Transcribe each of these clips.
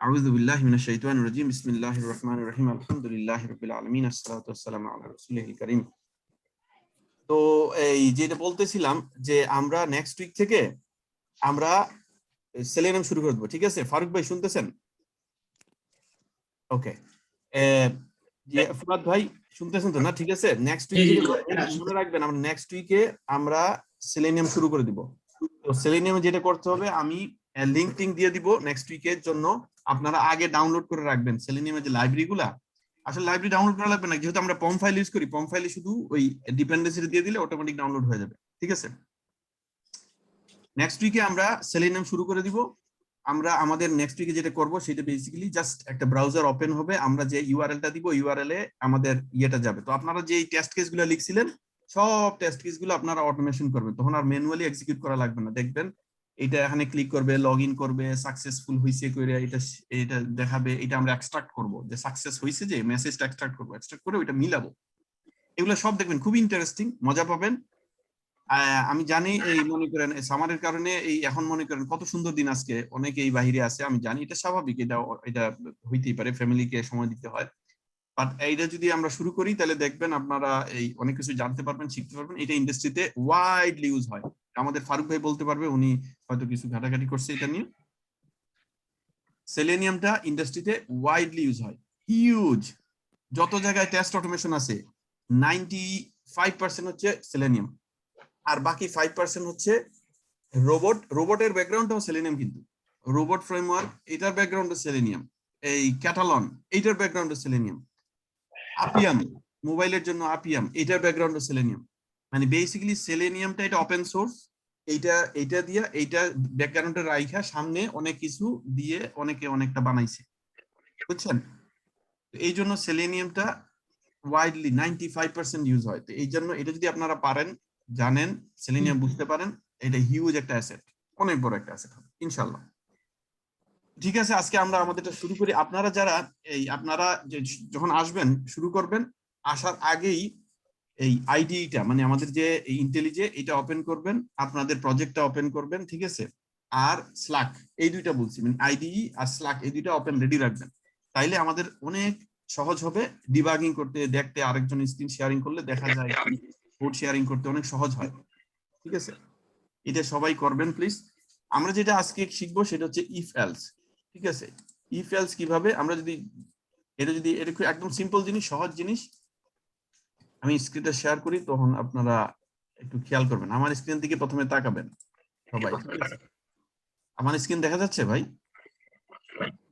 আউযু বিল্লাহি মিনাশ শাইতানির রাজিম বিসমিল্লাহির রহমানির রহিম আলহামদুলিল্লাহি রাব্বিল আলামিন আসসালাতু ওয়াসসালামু আলা রাসূলিল কারীম। তো এই যেটা বলতেছিলাম যে আমরা নেক্সট উইক থেকে আমরা সেলেনিয়াম শুরু করে দেব, ঠিক আছে? ফারুক ভাই শুনতেছেন? ওকে। যে ফুয়াদ ভাই শুনতেছেন তো না? ঠিক আছে, নেক্সট উইক থেকে মনে রাখবেন আমরা নেক্সট উইকে আমরা সেলেনিয়াম শুরু করে দিব। তো সেলেনিয়ামে যেটা করতে হবে, আমি লিংক দিয়ে দিব নেক্সট উইকের জন্য। আপনারা আগে ডাউনলোড করে রাখবেন সেলেনিয়ামের যে লাইব্রেরিগুলা। আসলে লাইব্রেরি ডাউনলোড করা লাগবে না, যেহেতু আমরা পম ফাইল ইউজ করি, পম ফাইলে শুধু ওই ডিপেন্ডেন্সিটা দিয়ে দিলে অটোমেটিক ডাউনলোড হয়ে যাবে, ঠিক আছে? নেক্সট উইকে আমরা সেলেনিয়াম শুরু করে দিব। আমরা আমাদের নেক্সট উইকে যেটা করব সেটা বেসিক্যালি জাস্ট একটা ব্রাউজার ওপেন হবে, আমরা যে ইউআরএলটা দিব ইউআরএল এ আমাদের ইয়েটা যাবে। তো আপনারা যে টেস্ট কেসগুলো লিখছিলেন সব টেস্ট কেসগুলো আপনারা অটোমেশন করবেন, তখন আর ম্যানুয়ালি এক্সিকিউট করা লাগবে না। দেখবেন এটা এখানে ক্লিক করবে, লগ ইন করবে, সাকসেসফুল হইছে কইরা এটা এটা দেখাবে। এটা আমরা এক্সট্রাক্ট করব, যে সাকসেস হইছে যে মেসেজটা এক্সট্রাক্ট করব, এক্সট্রাক্ট করে ওইটা মিলাবো। এগুলো সব দেখবেন খুবই ইন্টারেস্টিং, মজা পাবেন। আমি জানি এই মনে করেন সামারের কারণে এই এখন মনে করেন কত সুন্দর দিন, আজকে অনেকে এই বাহিরে আছে, আমি জানি এটা স্বাভাবিক, এটা এটা হইতেই পারে, ফ্যামিলিকে সময় দিতে হয়। বাট এইটা যদি আমরা শুরু করি তাহলে দেখবেন আপনারা এই অনেক কিছু জানতে পারবেন, শিখতে পারবেন। এটা ইন্ডাস্ট্রিতে ওয়াইডলি ইউজ হয়, আমাদের ফারুক ভাই বলতে পারবে, উনি হয়তো কিছু ঘাটাঘাটি করছে এটা নিয়ে। সেলেনিয়ামটা ইন্ডাস্ট্রিতে ওয়াইডলি ইউজ হয়, হিউজ। যত জায়গায় টেস্ট অটোমেশন আছে 95% হচ্ছে সেলেনিয়াম, আর বাকি 5% হচ্ছে রোবটের ব্যাকগ্রাউন্ডটাও সেলেনিয়াম, কিন্তু রোবট ফ্রেমওয়ার্ক এটার ব্যাকগ্রাউন্ড সেলেনিয়াম, এই ক্যাটালন এইটার ব্যাকগ্রাউন্ড সেলেনিয়াম, আপিয়াম মোবাইলের জন্য আপিয়াম এটার ব্যাকগ্রাউন্ড সেলেনিয়াম। মানে বেসিক্যালি সেলেনিয়ামটা এটা ওপেন সোর্স, এইটা দিয়ে এইটা ব্যাকগ্রাউন্ডে রাইখা সামনে অনেক কিছু দিয়ে অনেকে অনেকটা বানাইছে, বুঝছেন? এই জন্য সেলেনিয়ামটা ওয়াইডলি 95% ইউজ হয়। তো এই জন্য এটা যদি আপনারা পারেন, জানেন, সেলেনিয়াম বুঝতে পারেন, এটা হিউজ একটা অ্যাসেট, অনেক বড় একটা অ্যাসেট হবে ইনশাআল্লাহ। ঠিক আছে, আজকে আমরা আমাদেরটা শুরু করি। আপনারা যারা আপনারা যখন আসবেন শুরু করবেন, আসার আগেই এই আইডিটা মানে আমাদের যে ইন্টেলিজে এটা ওপেন করবেন, আপনাদের প্রজেক্টটা ওপেন করবেন, ঠিক আছে? আর স্ল্যাক, এই দুইটা বলছি, মানে আইডিই আর স্ল্যাক এই দুইটা ওপেন রেডি রাখবেন। তাইলে আমাদের অনেক সহজ হবে ডিবাগিং করতে, দেখতে, আরেকজন স্ক্রিন শেয়ারিং করলে দেখা যায়, কোড শেয়ারিং করতে অনেক সহজ হয়, ঠিক আছে? এটা সবাই করবেন প্লিজ। আমরা যেটা আজকে শিখবো সেটা হচ্ছে ইফ এলস, ঠিক আছে? ইফ এলস কিভাবে আমরা যদি এটা একদম সিম্পল জিনিস, সহজ জিনিস। আমি স্ক্রিনটা শেয়ার করি, তখন আপনারা একটু খেয়াল করবেন, আমার স্ক্রিন দিকে প্রথমে তাকাবেন সবাই, ঠিক আছে? আমার স্ক্রিন দেখা যাচ্ছে ভাই?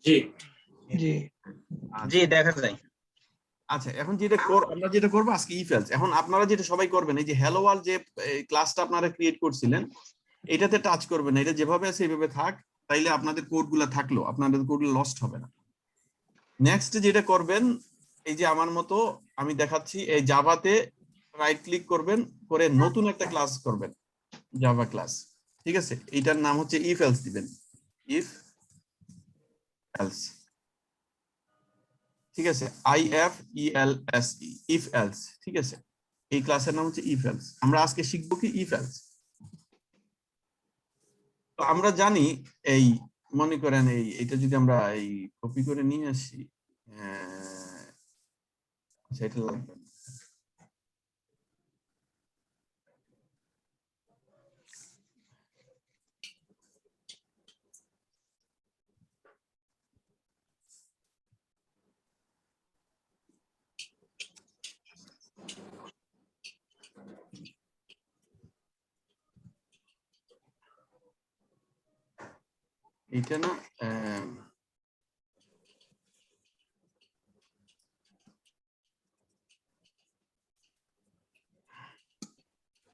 জি জি জি দেখা যায়। আচ্ছা, এখন আমরা যেটা করবো আজকে ইফ এলস। এখন আপনারা যেটা সবাই করবেন, এই যে হ্যালো ওয়ার্ল্ড যে ক্লাসটা আপনারা ক্রিয়েট করছিলেন এটাতে টাচ করবেন না, এটা যেভাবে আছে এইভাবে থাক, তাইলে আপনাদের কোডগুলো থাকলো, আপনাদের কোডগুলো লস্ট হবে না। নেক্সট যেটা করবেন, এই যে আমার মতো আমি দেখাচ্ছি, এই জাভাতে রাইট ক্লিক করবেন, করে নতুন একটা ক্লাস করবেন, জাভা ক্লাস, ঠিক আছে? এটার নাম হচ্ছে ইফ এলস দিবেন, ইফ এলস, ঠিক আছে? IFELS, ইফ এলস, ঠিক আছে? এই ক্লাসের নাম হচ্ছে ইফ এলস। আমরা আজকে শিখবো কি ইফ এলস। তো আমরা জানি এই মনে করেন এটা যদি আমরা এই কপি করে নিয়ে আসি, সেটা লাগবে না। এটা না,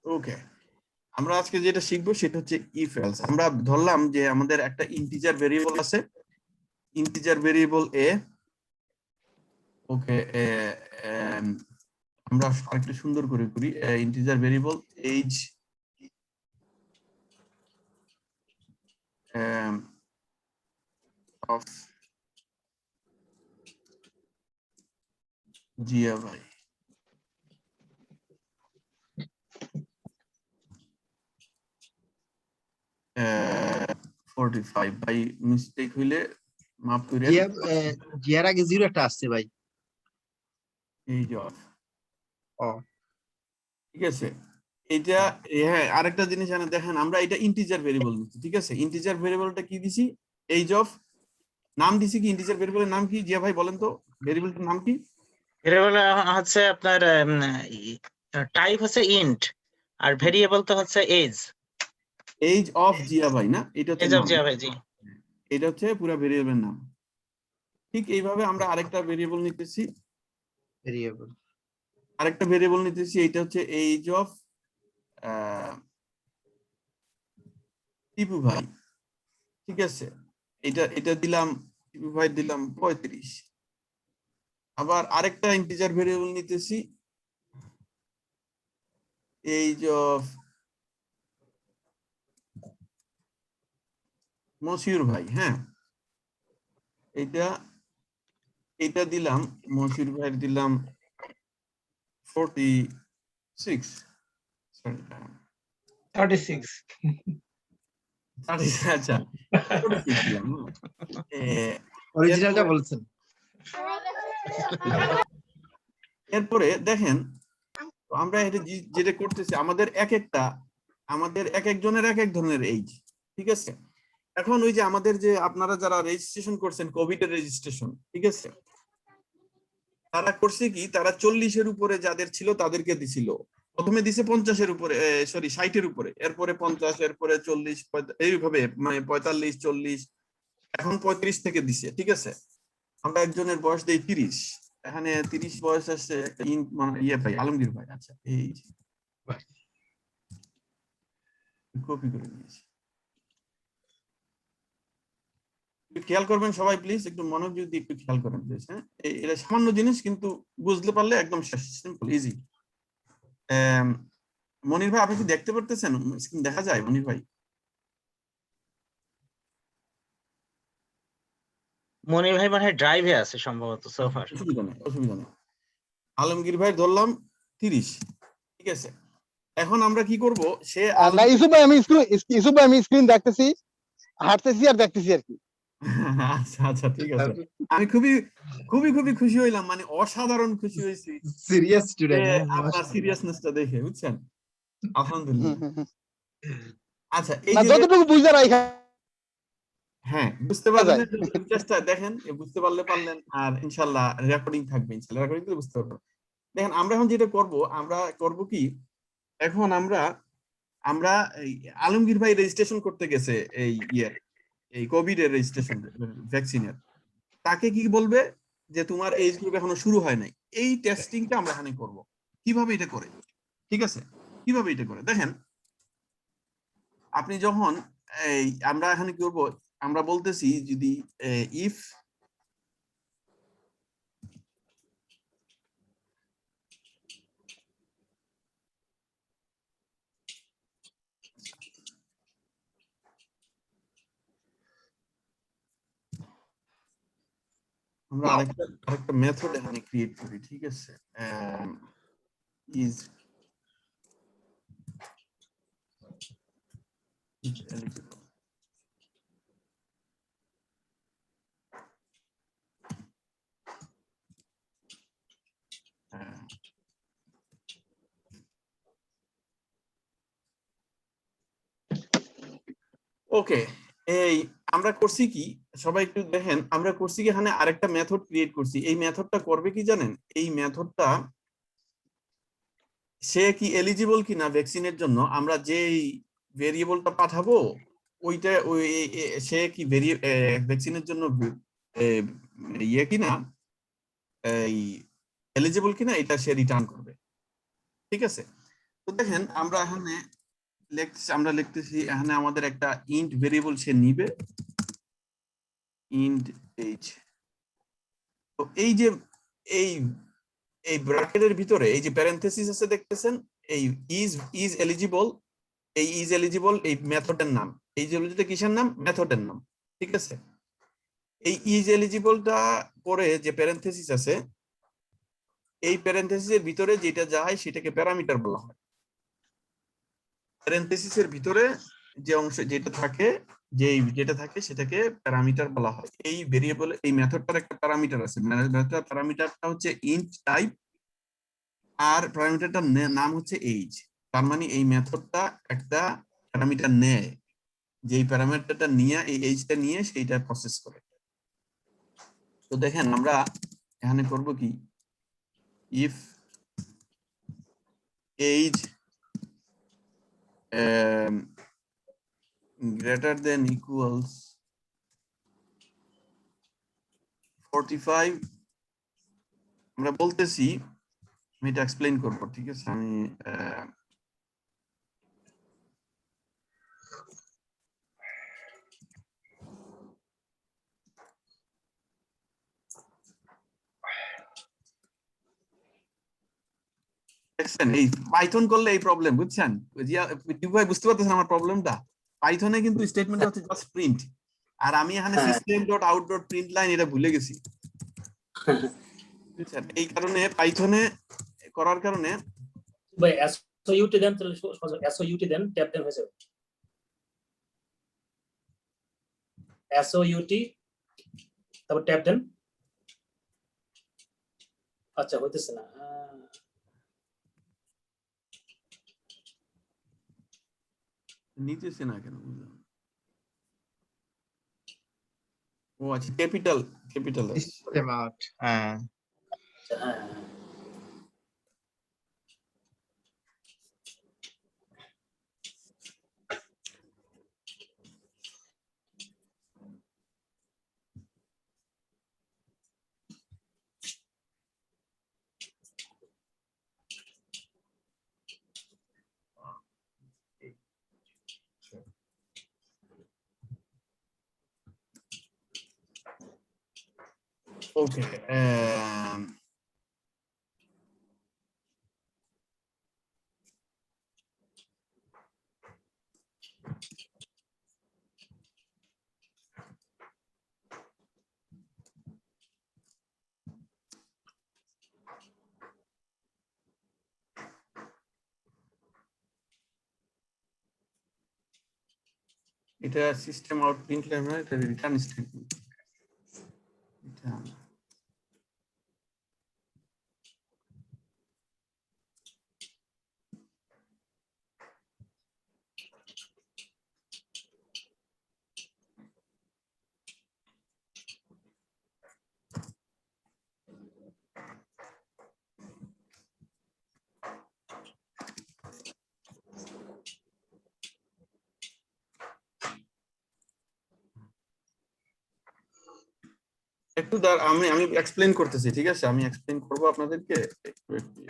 ওকে, আমরা আজকে যেটা শিখবো সেটা হচ্ছে ইফ এলস। আমরা ধরলাম যে আমাদের একটা ইন্টিজার ভেরিয়েবল আছে, ইন্টিজার ভেরিয়েবল এ, ওকে। আমরা আরেকটু সুন্দর করে করি, integer variable age of Zia ভাই, 45 বাই মিস্টেক হইলে মাফ করেন, জিয়ার আগে জিরো একটা আসছে ভাই। এইচ অফ, ও ঠিক আছে। এটা হ্যাঁ, আরেকটা জিনিস এখানে দেখেন, আমরা এটা ইন্টিজার ভেরিয়েবল নিচ্ছি, ঠিক আছে। ইন্টিজার ভেরিয়েবলটা কি দিছি, এইচ অফ, নাম দিছি কি, ইন্টিজার ভেরিয়েবলের নাম কি জিয়া ভাই বলেন তো, ভেরিয়েবলটার নাম কি? ভেরিয়েবল হচ্ছে আপনার টাইপ হচ্ছে ইন্ট, আর ভেরিয়েবল তো হচ্ছে এজ। এইচ অফ জিয়া ভাই না, এটা হচ্ছে এজ অফ নাম, জিয়া ভাই, জি। এটা হচ্ছে পুরো ভেরিয়েবলের নাম। ঠিক এইভাবে আমরা আরেকটা ভেরিয়েবল নিতেছি, ভেরিয়েবল এটা হচ্ছে এইজ অফ টিপু ভাই, ঠিক আছে। এটা দিলাম, টিপু ভাই দিলাম 35। আবার আরেকটা ইন্টিজার ভেরিয়েবল নিতেছি, এইজ অফ মশিউর ভাই, হ্যাঁ, এটা দিলাম, মশিউর ভাইয়ের দিলাম 46, সরি 36। আচ্ছা 46 দিলাম। অরিজিনালটা বলছেন। এরপরে দেখেন, আমরা এটা যেটা করতেছি, আমাদের এক একজনের এক এক ধরনের এইজ, ঠিক আছে। এখন ওই যে আমাদের যে আপনারা যারা রেজিস্ট্রেশন করছেন, কোভিড এর রেজিস্ট্রেশন, ঠিক আছে, তারা করছে কি, তারা 40-এর উপরে যাদের ছিল তাদেরকে দিছিল, প্রথমে দিছে 50-এর উপরে, সরি 60-এর উপরে, এরপরে 50, এরপরে 40, এইভাবে মানে 45, 40, এখন 35 থেকে দিছে, ঠিক আছে। আমরা একজনের বয়স দেই 30, এখানে 30 বয়স আসছে একটা ইয়ে ভাই, আলমগীর ভাই, আচ্ছা এই কপি করে নিয়েছি, একটু খেয়াল করবেন সবাই প্লিজ, একটু মনোযোগ দিয়ে একটু খেয়াল করেন প্লিজ, হ্যাঁ। এটা সামান্য জিনিস, কিন্তু বুঝতে পারলে একদম সিম্পল ইজি। মনির ভাই, আপনি কি দেখতে পারতেছেন, স্ক্রিন দেখা যায় মনির ভাই? মনির ভাই মানে ড্রাইভে আছে সম্ভবত সোফার। অসুবিধা নেই, অসুবিধা নেই। আলমগীর ভাই ধরলাম 30, ঠিক আছে। এখন আমরা কি করব, সে না ইউসুফ ভাই আমি স্ক্রিন দেখতেছি, হাঁটতেছি আর দেখতেছি আর কি। আচ্ছা আচ্ছা, ঠিক আছে। আমি খুবই খুবই খুবই খুশি হইলাম, মানে অসাধারণ খুশি হয়েছি সিরিয়াস স্টুডেন্ট। আপনার সিরিয়াসনেসটা দেখে, বুঝছেন, আলহামদুলিল্লাহ। আচ্ছা, এই না যে যতটুকু বুঝতে পারি হ্যাঁ, বুঝতে পারলেন, চেষ্টা দেখেন, বুঝতে পারলেন, আর ইনশাআল্লাহ রেকর্ডিং থাকবে, ইনশাআল্লাহ রেকর্ডিং তো বুঝতে পারবেন। দেখেন, আমরা এখন যেটা করব কি, এখন আমরা এই আলমগীর ভাই রেজিস্ট্রেশন করতে গেছে, এই কোভিড এর রেজিস্ট্রেশন ভ্যাকসিনের, তাকে কি বলবে যে তোমার এইজ গ্রুপ এখনো শুরু হয় নাই, এই টেস্টিংটা আমরা এখানে করব। কিভাবে এটা করে, ঠিক আছে, কিভাবে এটা করে দেখেন, আপনি যখন আমরা এখানে কি করব, আমরা বলতেছি যদি ইফ আমরা আরেকটা মেথড এখানে ক্রিয়েট করি, ঠিক আছে, is eligible, ওকে। এই আমরা করছি কি, সবাই একটু দেখেন, আমরা করছি কি, এখানে আরেকটা মেথড ক্রিয়েট করছি। এই মেথডটা করবে কি জানেন, এই মেথডটা সে কি এলিজিবল কিনা ভ্যাকসিনের জন্য, আমরা যে ভেরিয়েবলটা পাঠাবো ওইটা সে কি ভ্যাকসিনের জন্য ইয়ে কিনা, এই এলিজিবল কিনা, এটা সে রিটার্ন করবে, ঠিক আছে। তো দেখেন, আমরা লিখতেছি এখানে আমাদের একটা ইন্ট ভেরিয়েবল সে নিবে, ইন্ট এইচ। তো এই যে এই এই ব্র্যাকেটের ভিতরে এই যে প্যারেনথেসিস আছে দেখতেছেন, এই ইজ এলিজিবল, এই ইজ এলিজিবল এই মেথডের নাম, এই যে কিসের নাম, মেথডের নাম, ঠিক আছে। এই ইজ এলিজিবলটা পরে যে প্যারেনথেসিস আছে, এই প্যারেনথেসিসের ভিতরে যেটা যায় সেটাকে প্যারামিটার বলা হয়। প্যারেনথেসিসের ভিতরে যে অংশ যেটা থাকে যেটা থাকে সেটাকে প্যারামিটার বলা হয়। এই ভেরিয়েবল এই মেথডটার একটা প্যারামিটার আছে, মেথড প্যারামিটারটা হচ্ছে ইন্ট টাইপ, আর প্যারামিটারটার নাম হচ্ছে এইজ। তার মানে এই মেথডটা একটা প্যারামিটার নেয়, যেই প্যারামিটারটা নিয়ে এই এইজটা নিয়ে সেইটা প্রসেস করে। তো দেখেন আমরা এখানে করব কি, if age greater than equals 45, আমরা বলতেছি, আমি এটা এক্সপ্লেইন করব, ঠিক আছে? আমি দেখছেন এই পাইথন করলে এই প্রবলেম, বুঝছেন? ভাই বুঝতে পারতেছেন আমার প্রবলেমটা? পাইথনে কিন্তু স্টেটমেন্ট হচ্ছে জাস্ট প্রিন্ট, আর আমি এখানে system dot out dot print line এটা ভুলে গেছি, বুঝছেন? এই কারণে পাইথনে করার কারণে ভাই এসইউটি দেন, তাহলে এসইউটি দেন, ট্যাব দেন হয়ে যাবে। এসইউটি তারপর ট্যাব দেন। আচ্ছা হইতেছে না। নিতেছে না কেন বুঝলাম। ও আচ্ছা, ক্যাপিটাল সিস্টেম আউট, হ্যাঁ। আচ্ছা, হ্যাঁ হ্যাঁ। ওকে, এটা সিস্টেম আউট প্রিন্ট লাইন, এটা রিটার্ন স্টেটমেন্ট। এটা একটু আমি এক্সপ্লেইন করতেছি, ঠিক আছে? আমি এক্সপ্লেইন করব আপনাদেরকে একটু।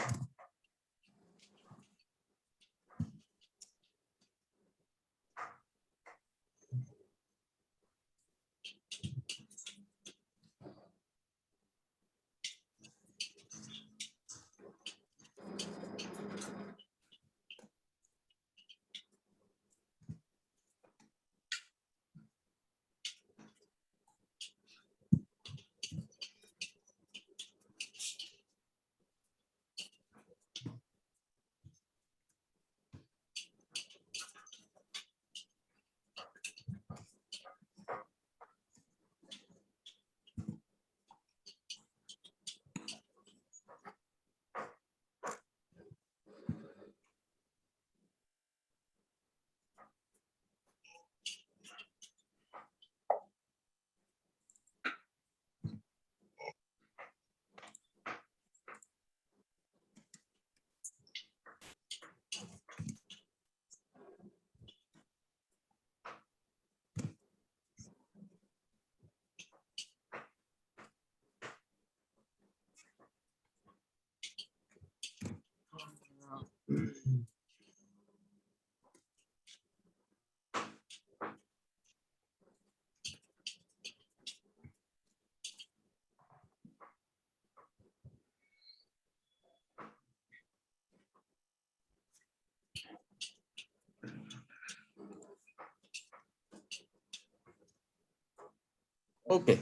ওকে,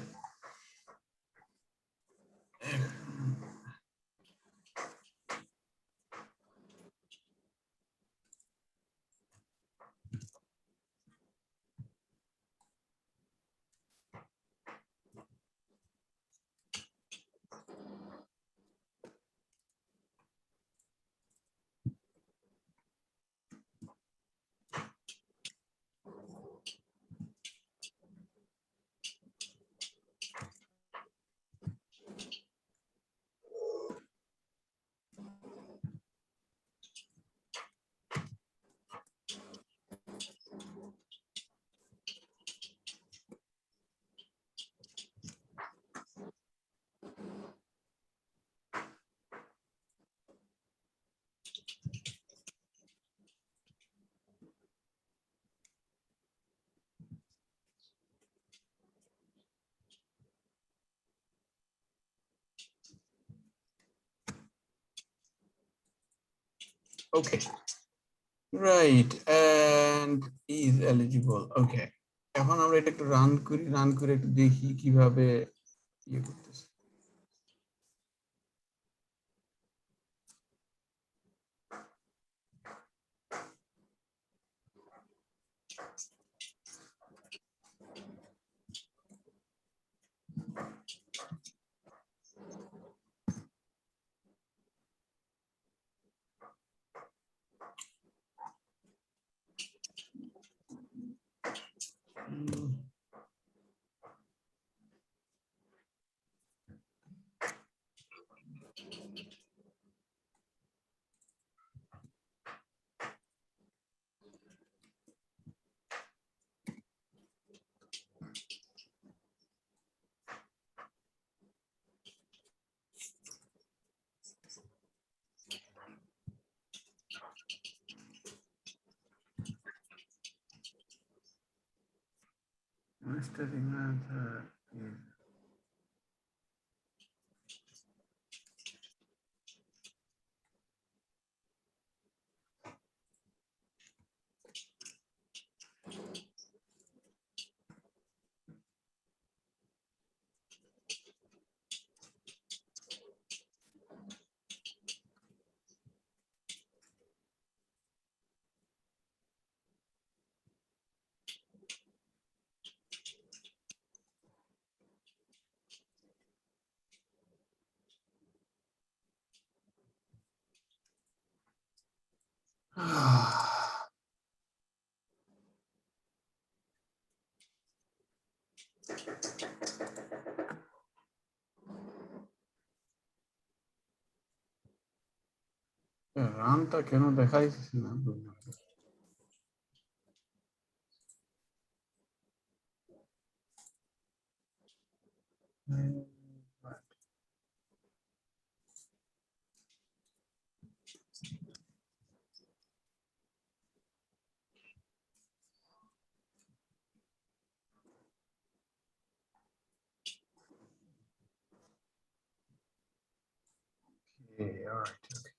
Okay. Right, and is eligible. Okay. এখন আমরা এটা একটু রান করে একটু দেখি কিভাবে ইয়ে করতেছে। Study method is রানটা কেন দেখাইছে না? Okay, all right. Okay.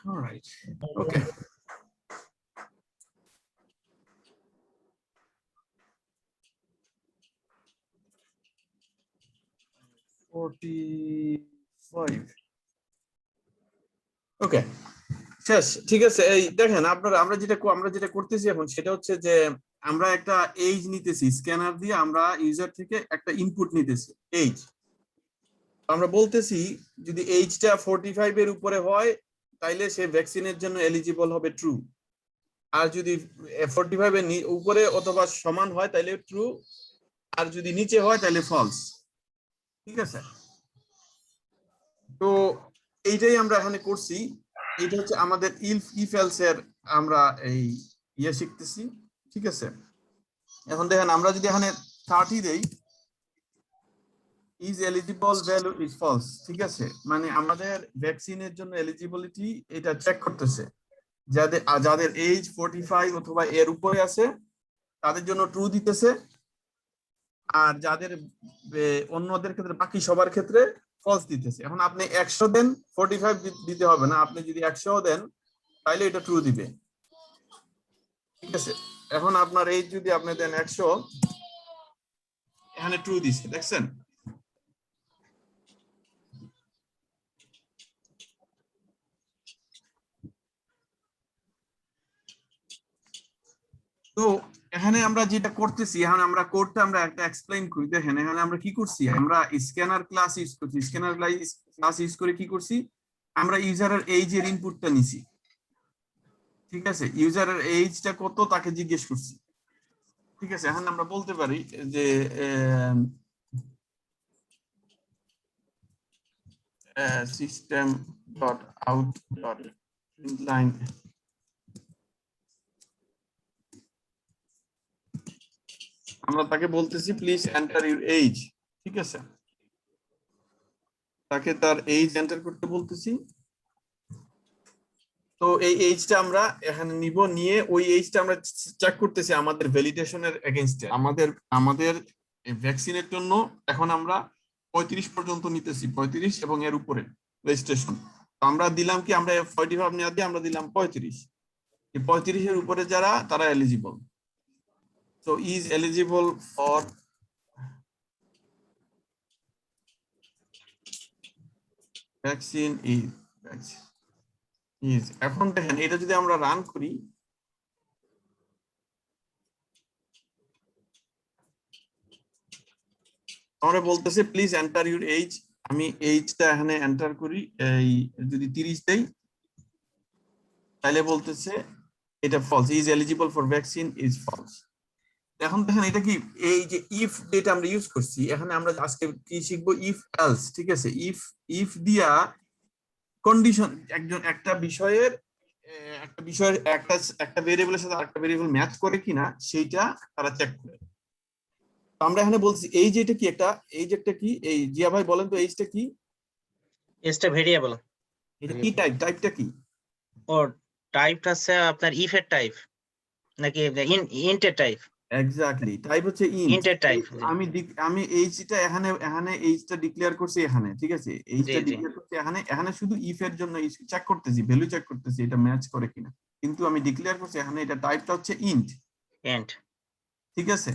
All right. Okay. ওকে, শেষ। ঠিক আছে, এই দেখেন আপনারা আমরা যেটা করতেছি এখন সেটা হচ্ছে যে আমরা একটা এজ নিতেছি, স্ক্যানার দিয়ে আমরা ইউজার থেকে একটা ইনপুট নিতেছি এজ। আমরা বলতেছি যদি এইজটা 45 এর উপরে হয় তাইলে সে ভ্যাকসিনের জন্য এলিজিবল হবে ট্রু, আর যদি 45 এর উপরে অথবা সমান হয় তাইলে ট্রু, আর যদি নিচে হয় তাহলে ফলস। ঠিক আছে, তো এইটাই আমরা এখানে করছি। এটা হচ্ছে আমাদের ইফ এলস এর আমরা এই শিখতেছি। ঠিক আছে, এখন দেখেন আমরা যদি এখানে 30 দেই, is eligible value is false. ঠিক আছে, মানে আমাদের ভ্যাকসিনের জন্য এলিজিবিলিটি এটা চেক করতেছে। যাদের এজ 45 অথবা এর উপরে আছে তাদের জন্য ট্রু দিতেছে, আর যাদের অন্যদের ক্ষেত্রে বাকি সবার ক্ষেত্রে ফলস দিতেছে। এখন আপনি 100 দেন, 45 দিতে হবে না, আপনি যদি 100 দেন তাহলে এটা ট্রু দিবে। ঠিক আছে, এখন আপনার এজ যদি আপনি দেন 100, এখানে ট্রু দিছে, দেখছেন? তো এখানে আমরা যেটা করতেছি, এখন আমরা কোডটা আমরা একটা এক্সপ্লেইন করি। দেখেন এখানে আমরা কি করছি, আমরা স্ক্যানার ক্লাস ইউজ করছি। স্ক্যানার ক্লাস ইউজ করে কি করছি, আমরা ইউজারের এইজ এর ইনপুটটা নিছি। ঠিক আছে, ইউজারের এইজটা কত তাকে জিজ্ঞেস করছি। ঠিক আছে, এখন আমরা বলতে পারি যে সিস্টেম ডট আউট ডট প্রিন্টলাইন আমরা তাকে বলতেছি প্লিজ এন্টার ইউর এইজ। ঠিক আছে, তাকে তার এইজ এন্টার করতে বলতেছি। তো এই এইজটা আমরা এখানে নিব, নিয়ে ওই এইজটা আমরা চেক করতেছি আমাদের ভ্যালিডেশনের এগেইনস্টে। আমাদের ভ্যাকসিনের জন্য এখন আমরা 35 পর্যন্ত নিতেছি, 35 এবং এর উপরে রেজিস্ট্রেশন। আমরা দিলাম কি, আমরা 45 নেওয়া দিয়ে আমরা দিলাম 35। এই 35 এর উপরে যারা তারা eligible. So is eligible for vaccine is এখন দেখেন এটা যদি আমরা রান করি, আমরা বলতেছে প্লিজ এন্টার ইউর এইজ। আমি এইজটা এখানে এন্টার করি, এই যদি 30 দেই তাহলে বলতেছে এটা false, is eligible for vaccine is false. এখন দেখেন এটা কি, এই যে ইফ যেটা আমরা ইউজ করছি, এখানে আমরা আজকে কি শিখবো, ইফ এলস। ঠিক আছে, ইফ দিয়া কন্ডিশন একটা বিষয়ের একটা ভেরিয়েবলের সাথে আরেকটা ভেরিয়েবল ম্যাচ করে কিনা সেইটা তারা চেক করে। তো আমরা এখানে বলছি এই যে এটা কি, একটা কি, এই জিয়া ভাই বলেন তো এইজটা কি? এজটা ভেরিয়েবল। এটা কি টাইপটা কি? ও টাইপটা আছে আপনার ইফ এর টাইপ নাকি ইন্ট এর টাইপ? এক্স্যাক্টলি, টাইপ হচ্ছে ইন্ট এর টাইপ। আমি এইজটা এখানে এইজটা ডিক্লেয়ার করছি এখানে। ঠিক আছে, এইজটা ডিক্লেয়ার করছি এখানে শুধু ইফ এর জন্য চেক করতেছি, ভ্যালু চেক করতেছি এটা ম্যাচ করে কিনা, কিন্তু আমি ডিক্লেয়ার করছি এখানে এটা টাইপটা হচ্ছে ইন্ট। ঠিক আছে,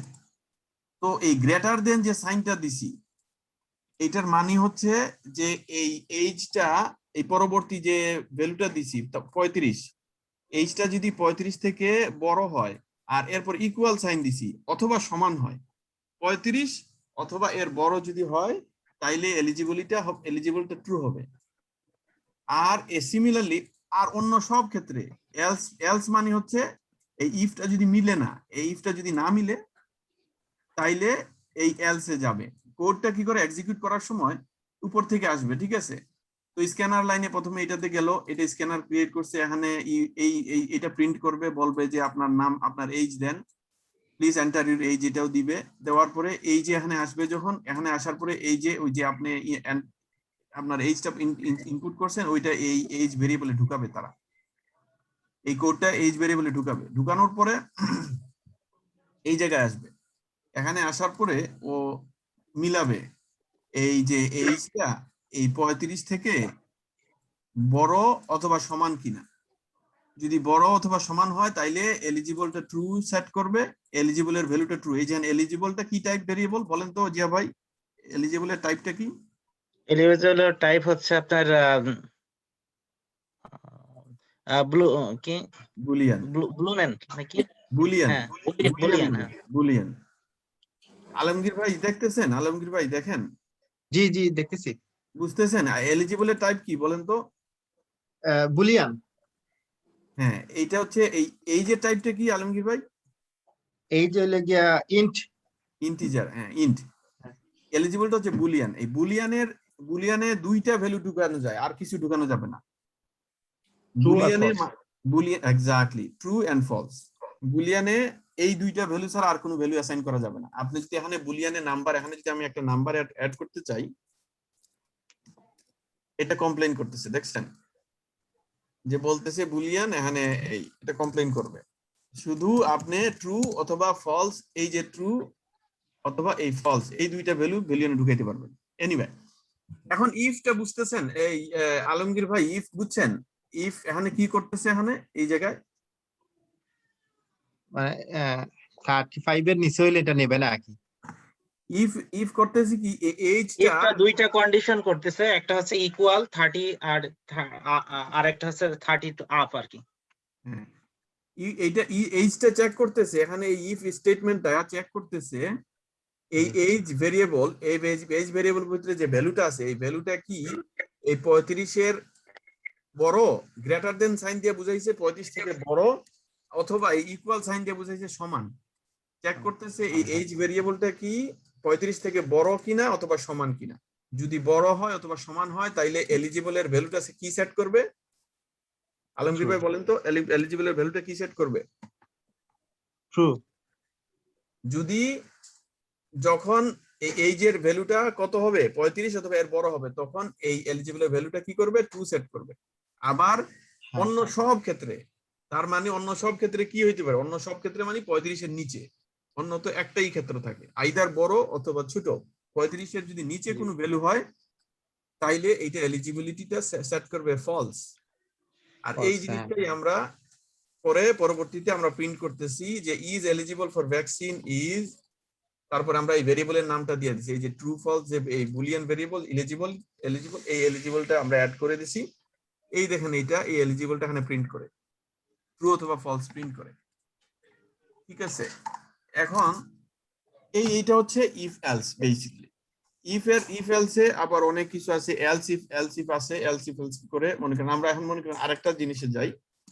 তো এই গ্রেটার দেন যে সাইনটা দিছি এটার মানে হচ্ছে যে এই এইজটা, এই পরবর্তী যে ভ্যালুটা দিছি 35, এইজটা যদি 35 থেকে বড় হয় আর এরপর ইকুয়াল সাইন দিছি অথবা সমান হয়, 35 অথবা এর বড় যদি হয় তাইলে এলিজিবিলিটি ট্রু হবে। আর সিমিলারলি আর অন্য সব ক্ষেত্রে এলস মানে হচ্ছে এই ইফটা যদি মিলে না, এই ইফটা যদি না মিলে তাইলে এই এলসে যাবে। কোডটা কি করে এক্সিকিউট করার সময় উপর থেকে আসবে। ঠিক আছে, তো স্ক্যানার লাইনে প্রথমে এটাতে গেল, এটা স্ক্যানার ক্রিয়েট করছে, এখানে এটা প্রিন্ট করবে, বলবে যে আপনার নাম, আপনার এইজ দেন, প্লিজ এন্টার ইউর এইজ, এটাও দিবে। দেওয়ার পরে এই যে এখানে আসবে, যখন এখানে আসার পরে এই যে ওই যে আপনি আপনার এইজটা ইনপুট করছেন ওইটা এই এইজ ভেরিয়েবলে ঢুকাবে, তারা এই কোডটা এইজ ভেরিয়েবলে ঢুকাবে। ঢুকানোর পরে এই জায়গায় আসবে, এখানে আসার পরে ও মিলাবে এই যে এইজটা এই 35 থেকে বড় অথবা সমান কিনা। যদি বড় অথবা সমান হয় তাইলে এলিজিবলটা ট্রু সেট করবে, এলিজিবলের ভ্যালুটা ট্রু। এই যে এলিজিবলটা কি টাইপ ভেরিয়েবল বলেন তো জিয়া ভাই, এলিজিবলের টাইপটা কি? এলিজিবল টাইপ হচ্ছে আপনার ব্লু কি বুলিয়ান। ব্লুমেন নাকি? বুলিয়ান। হ্যাঁ, বুলিয়ান বুলিয়ান, হ্যাঁ। বুলিয়ান। আলমগীর ভাই দেখতেছেন? আলমগীর ভাই দেখেন, জি জি দেখতেছি। বুঝতেছেন? এলিজিবলের টাইপ কি বলেন তো? বুলিয়ান। হ্যাঁ, এইটা হচ্ছে এই যে টাইপটা কি আলমগীর ভাই? এই যে হলো গিয়া ইন্ট। ইন্টিজার, হ্যাঁ ইন্ট। এলিজিবলটা হচ্ছে বুলিয়ান। এই বুলিয়ানে দুইটা ভ্যালু ঢুকানো যায়, আর কিছু ঢুকানো যাবে না। বুলিয়ানে boolean exactly true and false. বুলিয়ানে এই দুইটা ভ্যালু ছাড়া আর কোনো ভ্যালু অ্যাসাইন করা যাবে না। আপনি যদি এখানে বুলিয়ানে নাম্বার, এখানে যদি আমি একটা নাম্বার অ্যাড করতে চাই, এটা কমপ্লেইন করতেছে, দেখছেন? যে বলতেছে বুলিয়ান, এখানে এটা কমপ্লেইন করবে। শুধু আপনি ট্রু অথবা ফলস, এই যে ট্রু অথবা এই ফলস, এই দুইটা ভ্যালু বুলিয়ানে ঢুকাইতে পারবেন। এনিওয়ে, এখন ইফটা বুঝতেছেন? এই আলমগীর ভাই ইফ বুঝছেন? ইফ এখানে কি করতেছে, এখানে এই জায়গায় মানে 35 এর নিচে হইলে এটা নেবে না কি? ইফ করতেছে কি, এইজটা একটা দুইটা কন্ডিশন করতেছে, একটা হচ্ছে ইকুয়াল 30 আর আর একটা হচ্ছে 30 টু আপ আর কি। এইটা এইজটা চেক করতেছে। এখানে এই ইফ স্টেটমেন্টটা চেক করতেছে এই এইজ ভেরিয়েবল, এই এইজ ভেরিয়েবল ভিতরে যে ভ্যালুটা আছে, এই ভ্যালুটা কি এই 35 এর বড়, গ্রেটার দেন সাইন দিয়ে বুঝাইছে 35 থেকে বড়, অথবা এই ইকুয়াল সাইন দিয়ে বুঝাইছে সমান। চেক করতেছে এই এইজ ভেরিয়েবলটা কি 35 থেকে বড় কিনা অথবা সমান কিনা। যদি বড় হয় অথবা সমান হয় তাইলে এলিজিবলের ভ্যালুটা কি সেট করবে? আলমগীর ভাই বলেন তো, এলিজিবলের ভ্যালুটা কি সেট করবে? ট্রু। যদি যখন এই এইজের ভ্যালুটা কত হবে 35 অথবা এর বড় হবে, তখন এই এলিজিবলের ভ্যালুটা কি করবে? ট্রু সেট করবে। আবার অন্য সব ক্ষেত্রে, তার মানে অন্য সব ক্ষেত্রে কি হইতে পারে? অন্য সব ক্ষেত্রে মানে 35 এর নিচে। অন্য তো একটাই ক্ষেত্র থাকে, আইদার বড় অথবা ছোট। 35 এর যদি নিচে কোনো ভ্যালু হয় তাইলে এইটা এলিজিবিলিটিটা সেট করবে ফলস। আর এই জিনিসটাই আমরা পরবর্তীতে আমরা প্রিন্ট করতেছি যে is eligible for vaccine is, তারপর আমরা এই ভেরিয়েবলের নামটা দিয়ে দিছি, এই যে ট্রু ফলস যে এই বুলিয়ান ভেরিয়েবল এলিজিবল, এই এলিজিবলটা আমরা অ্যাড করে দিছি। এই দেখেন এইটা, এই এলিজিবলটা এখানে প্রিন্ট করে ট্রু অথবা ফলস প্রিন্ট করে। ঠিক আছে, এখন এইটা হচ্ছে if else. Basically if else এ আবার অনেক কিছু আছে, এলস ইফ আছে, এলস ইফ করে মনে করেন। আমরা এখন মনে করেন আরেকটা জিনিসে যাই,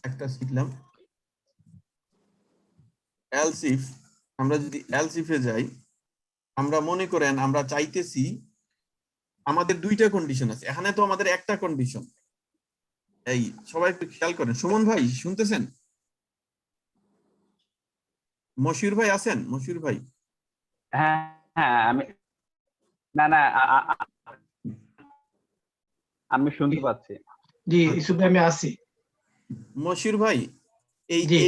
একটা শিখলাম এলস ইফ। আমরা যদি এলস ইফে যাই, আমরা মনে করেন আমরা চাইতেছি আমাদের দুইটা কন্ডিশন আছে, এখানে তো আমাদের একটা কন্ডিশন। এই সবাই একটু খেয়াল করেন, সুমন ভাই শুনতেছেন? মশিউর ভাই আছেন? মশিউর ভাই? হ্যাঁ হ্যাঁ, না আমি শুনতে পাচ্ছি। জি ইউসুফ ভাই, আমি আছি। মশিউর ভাই এই জি।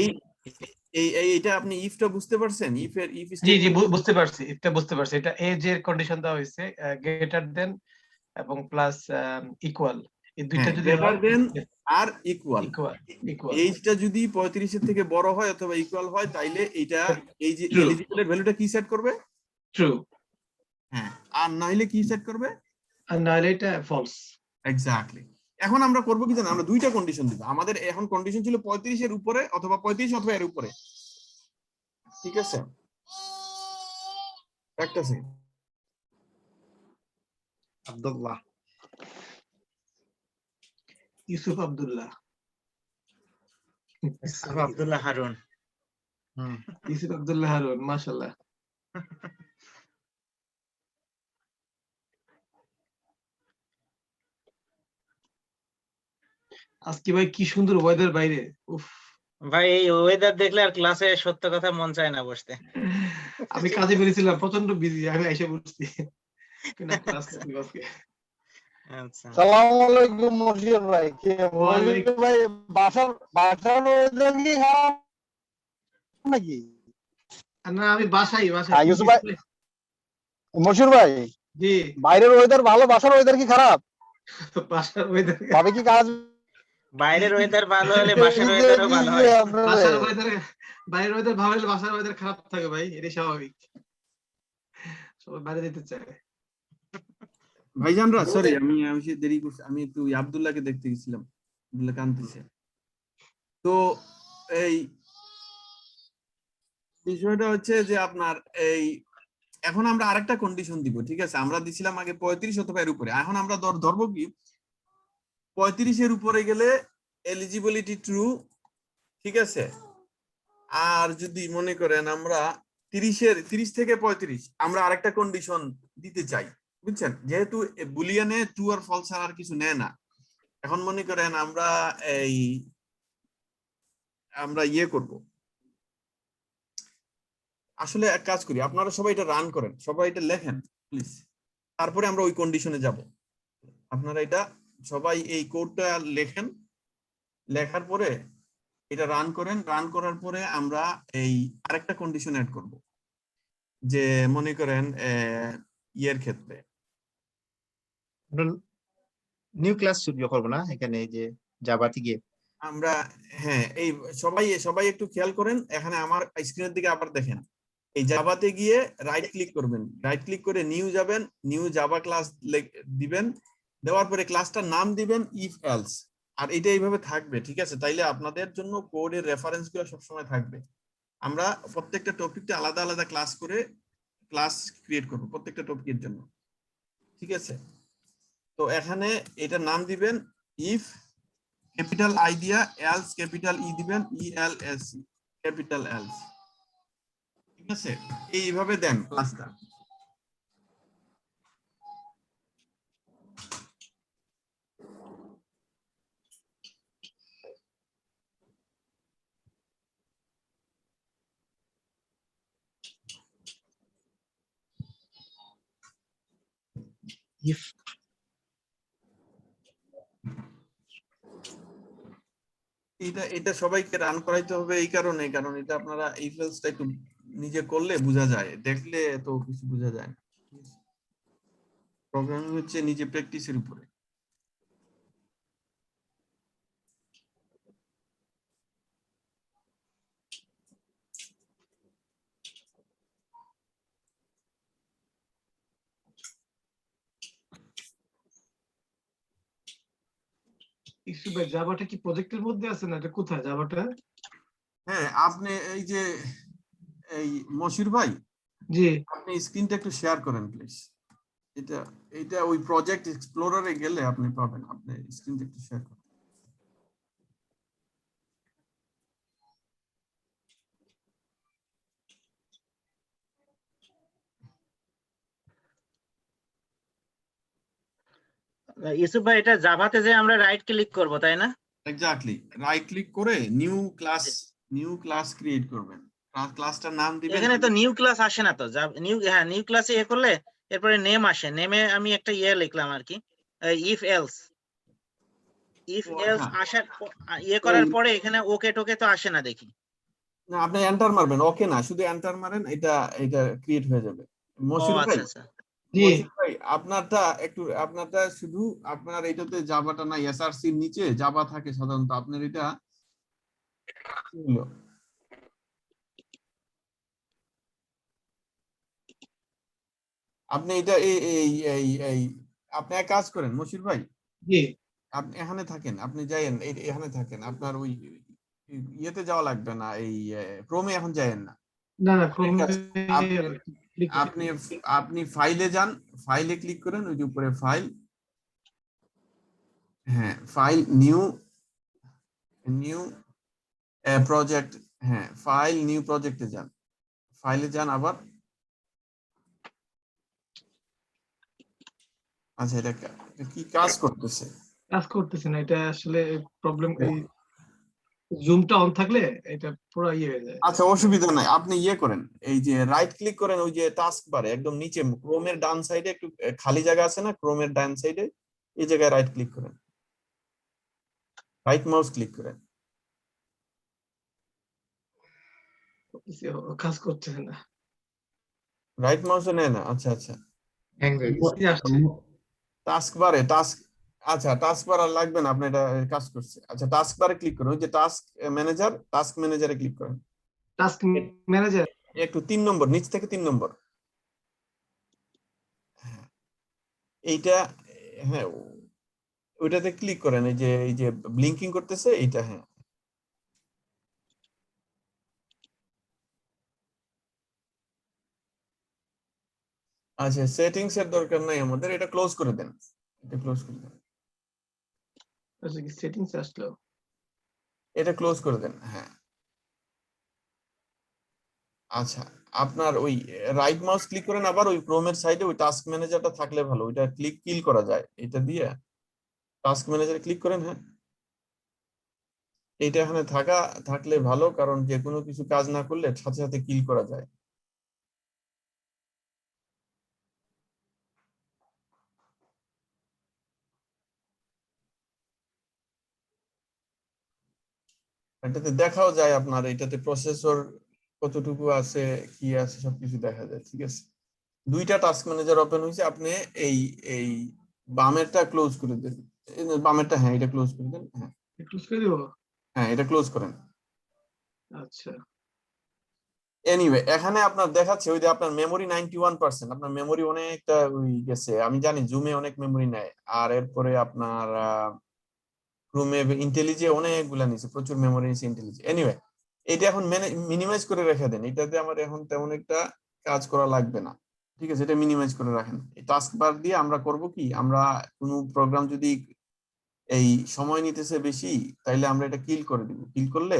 এইটা আপনি ইফটা বুঝতে পারছেন? ইফ জি জি বুঝতে পারছি, এটা বুঝতে পারছি। এটা এজ এর কন্ডিশন দেওয়া হয়েছে, গ্রেটার দেন এবং প্লাস ইকুয়াল, এই দুইটা যদি গ্রেটার হয় দেন আর ইকুয়াল। ইকুয়াল এইজটা যদি 35 এর থেকে বড় হয় অথবা ইকুয়াল হয় তাইলে এইটা এই যে True. এলিজিবলের ভ্যালুটা কি সেট করবে? ট্রু, হ্যাঁ, আর না হলে কি সেট করবে? আর নাহলে এটা ফলস। এক্স্যাক্টলি। এখন আমরা করব কি জানেন? আমরা দুইটা কন্ডিশন দিব। আমাদের এখন কন্ডিশন ছিল 35 এর উপরে অথবা 35 অথবা এর উপরে। ঠিক আছে, একটা সেকেন্ড। আব্দুল্লাহ, ইউসুফ আব্দুল্লাহ, আব্দুল্লাহ হারুন। ইউসুফ আব্দুল্লাহ হারুন, মাশাআল্লাহ। আজকে ভাই কি সুন্দর ওয়েদার বাইরে, উফ। ভাই এই ওয়েদার দেখলে আর ক্লাসে সত্য কথা মন চায় না বসতে। আমি কাজে বেরিয়েছিলাম, প্রচন্ড বিজি, আমি এসে বসছি ক্লাস আজকে। আচ্ছা, সালাম আলাইকুম মশিউর ভাই। ওয়ালাইকুম। ভাই বাসার ওয়েদার কি খারাপ নাকি? না আমি বাসায় ইউসুফ ভাই, মশিউর ভাই জি। বাইরের ওয়েদার ভালো, বাসার ওয়েদার কি খারাপ? বাসার ওয়েদার তবে কি কাজ বাইরের ওয়েদার ভালো হলে বাসার ওয়েদারও ভালো হয়। বাসার ওয়েদার বাইরের ওয়েদার ভালো হলে বাসার ওয়েদার খারাপ থাকে ভাই, এটাই স্বাভাবিক। সবাই বাইরে যেতে চায়। ভাইজানরা সরি আমি সে দেরি করছি, আমি একটু আব্দুল্লাহকে দেখতে গেছিলাম, আব্দুল্লাহ কাঁদতেছে। তো এই বিষয়টা হচ্ছে যে আপনার এই এখন আমরা আরেকটা কন্ডিশন দিব, ঠিক আছে? আমরা দিছিলাম আগে 35 অথবা এর উপরে, এখন আমরা ধরবো কি 35 এর উপরে গেলে এলিজিবিলিটি ট্রু, ঠিক আছে? আর যদি মনে করেন আমরা 30 থেকে 35 আমরা আরেকটা কন্ডিশন দিতে চাই, বুঝছেন? যেহেতু বুলিয়ানে ট্রু আর ফলস আর কিছু নেয় না, এখন মনে করেন আমরা ইয়ে করব, আসলে এক কাজ করি, আপনারা সবাই এটা রান করেন, সবাই এটা লেখেন প্লিজ, তারপরে আমরা ওই কন্ডিশনে যাব। আপনারা এটা সবাই এই কোডটা লেখেন, লেখার পরে এটা রান করেন, রান করার পরে আমরা এই আরেকটা কন্ডিশন অ্যাড করব, যে মনে করেন ইয়ের ক্ষেত্রে নিউ ক্লাস শুরু করবো না এখানে, এই যে জাভাতে গিয়ে আমরা, হ্যাঁ এই সবাই একটু খেয়াল করেন, এখানে আমার স্ক্রিনের দিকে আবার দেখেন, এই জাভাতে গিয়ে রাইট ক্লিক করবেন, রাইট ক্লিক করে নিউ যাবেন, নিউ জাভা ক্লাস দিবেন, দেওয়ার পরে ক্লাসটার নাম দিবেন ইফ এলস, আর এটা এইভাবে থাকবে, ঠিক আছে? তাইলে আপনাদের জন্য কোডের রেফারেন্স গুলো সবসময় থাকবে। আমরা প্রত্যেকটা টপিকটা আলাদা আলাদা ক্লাস করে ক্লাস ক্রিয়েট করব প্রত্যেকটা টপিকের জন্য, ঠিক আছে? তো এখানে এটার নাম দিবেন ইফ ক্যাপিটাল আই দিয়া এলস ক্যাপিটাল ই দিবেন ELS ক্যাপিটাল এলস, ঠিক আছে? এইভাবে দেন ক্লাসটা। ইফ এটা সবাইকে রান করাইতে হবে এই কারণে, কারণ এটা আপনারা এই ফেলসটা একটু নিজে করলে বোঝা যায়, দেখলে তো কিছু বোঝা যায় না। প্রবলেম হচ্ছে নিজে প্র্যাকটিসের উপরে। ইস্যু ভাই, জাভাটা কি প্রজেক্টের মধ্যে আছে না এটা কোথায় জাভাটা? হ্যাঁ, আপনি এই যে এই মশির ভাই, জি আপনি স্ক্রিনটা একটু শেয়ার করেন প্লিজ। এটা ওই প্রজেক্ট এক্সপ্লোরারে গেলে আপনি পাবেন, আপনি স্ক্রিনটা একটু শেয়ার করেন। ইউসুফ ভাই, এটা জাভাতে যে আমরা রাইট ক্লিক করব, তাই না? এক্স্যাক্টলি, রাইট ক্লিক করে নিউ ক্লাস ক্রিয়েট করবেন, ক্লাসটার নাম দিবেন। এখানে তো নিউ ক্লাস আসে না তো, নিউ ক্লাসে এ করলে এরপরে নেম আসে, নেমে আমি একটা লিখলাম আর কি, ইফ এলস আসার করার পরে এখানে ওকে টোকে তো আসে না দেখি। না, আপনি এন্টার মারবেন, ওকে না, শুধু এন্টার মারেন, এটা ক্রিয়েট হয়ে যাবে। ও মশির ভাই, আচ্ছা আচ্ছা। জি মশির ভাই, আপনারটা শুধু আপনার এইটাতে জাভাটা না, এসআরসির নিচে জাভা থাকে সাধারণত, আপনার এটা কি হলো? আপনি এটা এই আপনি এক কাজ করেন মশির ভাই, জি আপনি এখানে থাকেন, আপনি যাইয়েন এখানে থাকেন, আপনার ওই ইয়েতে যাওয়া লাগবে না, এই ক্রোমে এখন যাইয়েন না। না না ক্রোমে আপনি আপনি ফাইলে যান, ফাইলে ক্লিক করেন, ওই যে উপরে ফাইল, হ্যাঁ ফাইল নিউ প্রজেক্ট, হ্যাঁ ফাইল নিউ প্রজেক্টে যান, ফাইলে যান আবার। আচ্ছা, এটা কি কাজ করতেছে? কাজ করতেছে না, এটা আসলে প্রবলেম। এই জুমটা অন থাকলে এটা পুরো ইয়ে হয়ে যায়। আচ্ছা, অসুবিধা নাই, আপনি ইয়ে করেন, এই যে রাইট ক্লিক করেন, ওই যে টাস্ক বারে একদম নিচে ক্রোমের ডান সাইডে একটু খালি জায়গা আছে না, ক্রোমের ডান সাইডে, এই জায়গায় রাইট ক্লিক করেন, রাইট মাউস ক্লিক করেন। কাজ করতেছে না, রাইট মাউসে নেয় না? আচ্ছা আচ্ছা, হ্যাং হয়ে গেছে। আসছে। টাস্ক বারে আচ্ছা টাস্ক বার আর লাগবে না, আপনি এটা কাজ করছে। আচ্ছা টাস্ক বারে ক্লিক করুন, ওই যে টাস্ক ম্যানেজারে ক্লিক করেন। টাস্ক ম্যানেজার একটু 3 নম্বর, নিচ থেকে 3 নম্বর। হ্যাঁ, এইটা, হ্যাঁ ওইটাতে ক্লিক করেন, এই যে ব্লিঙ্কিং করতেছে এইটা। হ্যাঁ আচ্ছা সেটিংস এর দরকার নাই আমাদের, এটা ক্লোজ করে দেন, এটা ক্লোজ করে দেন, আচ্ছা কি সেটিংস আসলো? এটা ক্লোজ করে দেন। হ্যাঁ আচ্ছা আপনার ওই রাইট মাউস ক্লিক করেন, আবার ওই ক্রোমের সাইডে ওই টাস্ক ম্যানেজারটা থাকলে ভালো, ওইটা কিল করা যায় এটা দিয়ে। টাস্ক ম্যানেজারে ক্লিক করেন। হ্যাঁ এইটা এখানে থাকলে ভালো, কারণ যে কোনো কিছু কাজ না করলে সাথে সাথে কিল করা যায়। এটাতে দেখাও যায় আপনার, এটাতে প্রসেসর কতটুকু আছে, কি আছে সবকিছু দেখা যায়। ঠিক আছে, দুইটা টাস্ক ম্যানেজার ওপেন হয়েছে, আপনি এই এই বামেরটা ক্লোজ করে দেন, বামেরটা, হ্যাঁ এটা ক্লোজ করে দেন। হ্যাঁ ক্লোজ করে দিব। হ্যাঁ এটা ক্লোজ করেন। আচ্ছা এনিওয়ে এখানে আপনার দেখাচ্ছে ওই যে আপনার মেমোরি 91%, আপনার মেমোরি অনেকটা ওই গেছে, আমি জানি জুমে অনেক মেমোরি নেয়, আর এরপরে আপনার ক্রোমে ইন্টেলিজে অনেকগুলা নিছে, প্রচুর মেমোরি নিছে ইন্টেলিজে। এনিওয়ে এটা এখন মিনিমাইজ করে রেখে দেন, এটাতে আমার এখন তেমন একটা কাজ করা লাগবে না। ঠিক আছে, এটা মিনিমাইজ করে রাখেন। এই টাস্ক বার দিয়ে আমরা করব কি, আমরা কোনো প্রোগ্রাম যদি এই সময় নিতেছে বেশি, তাইলে আমরা এটা কিল করে দিব, কিল করলে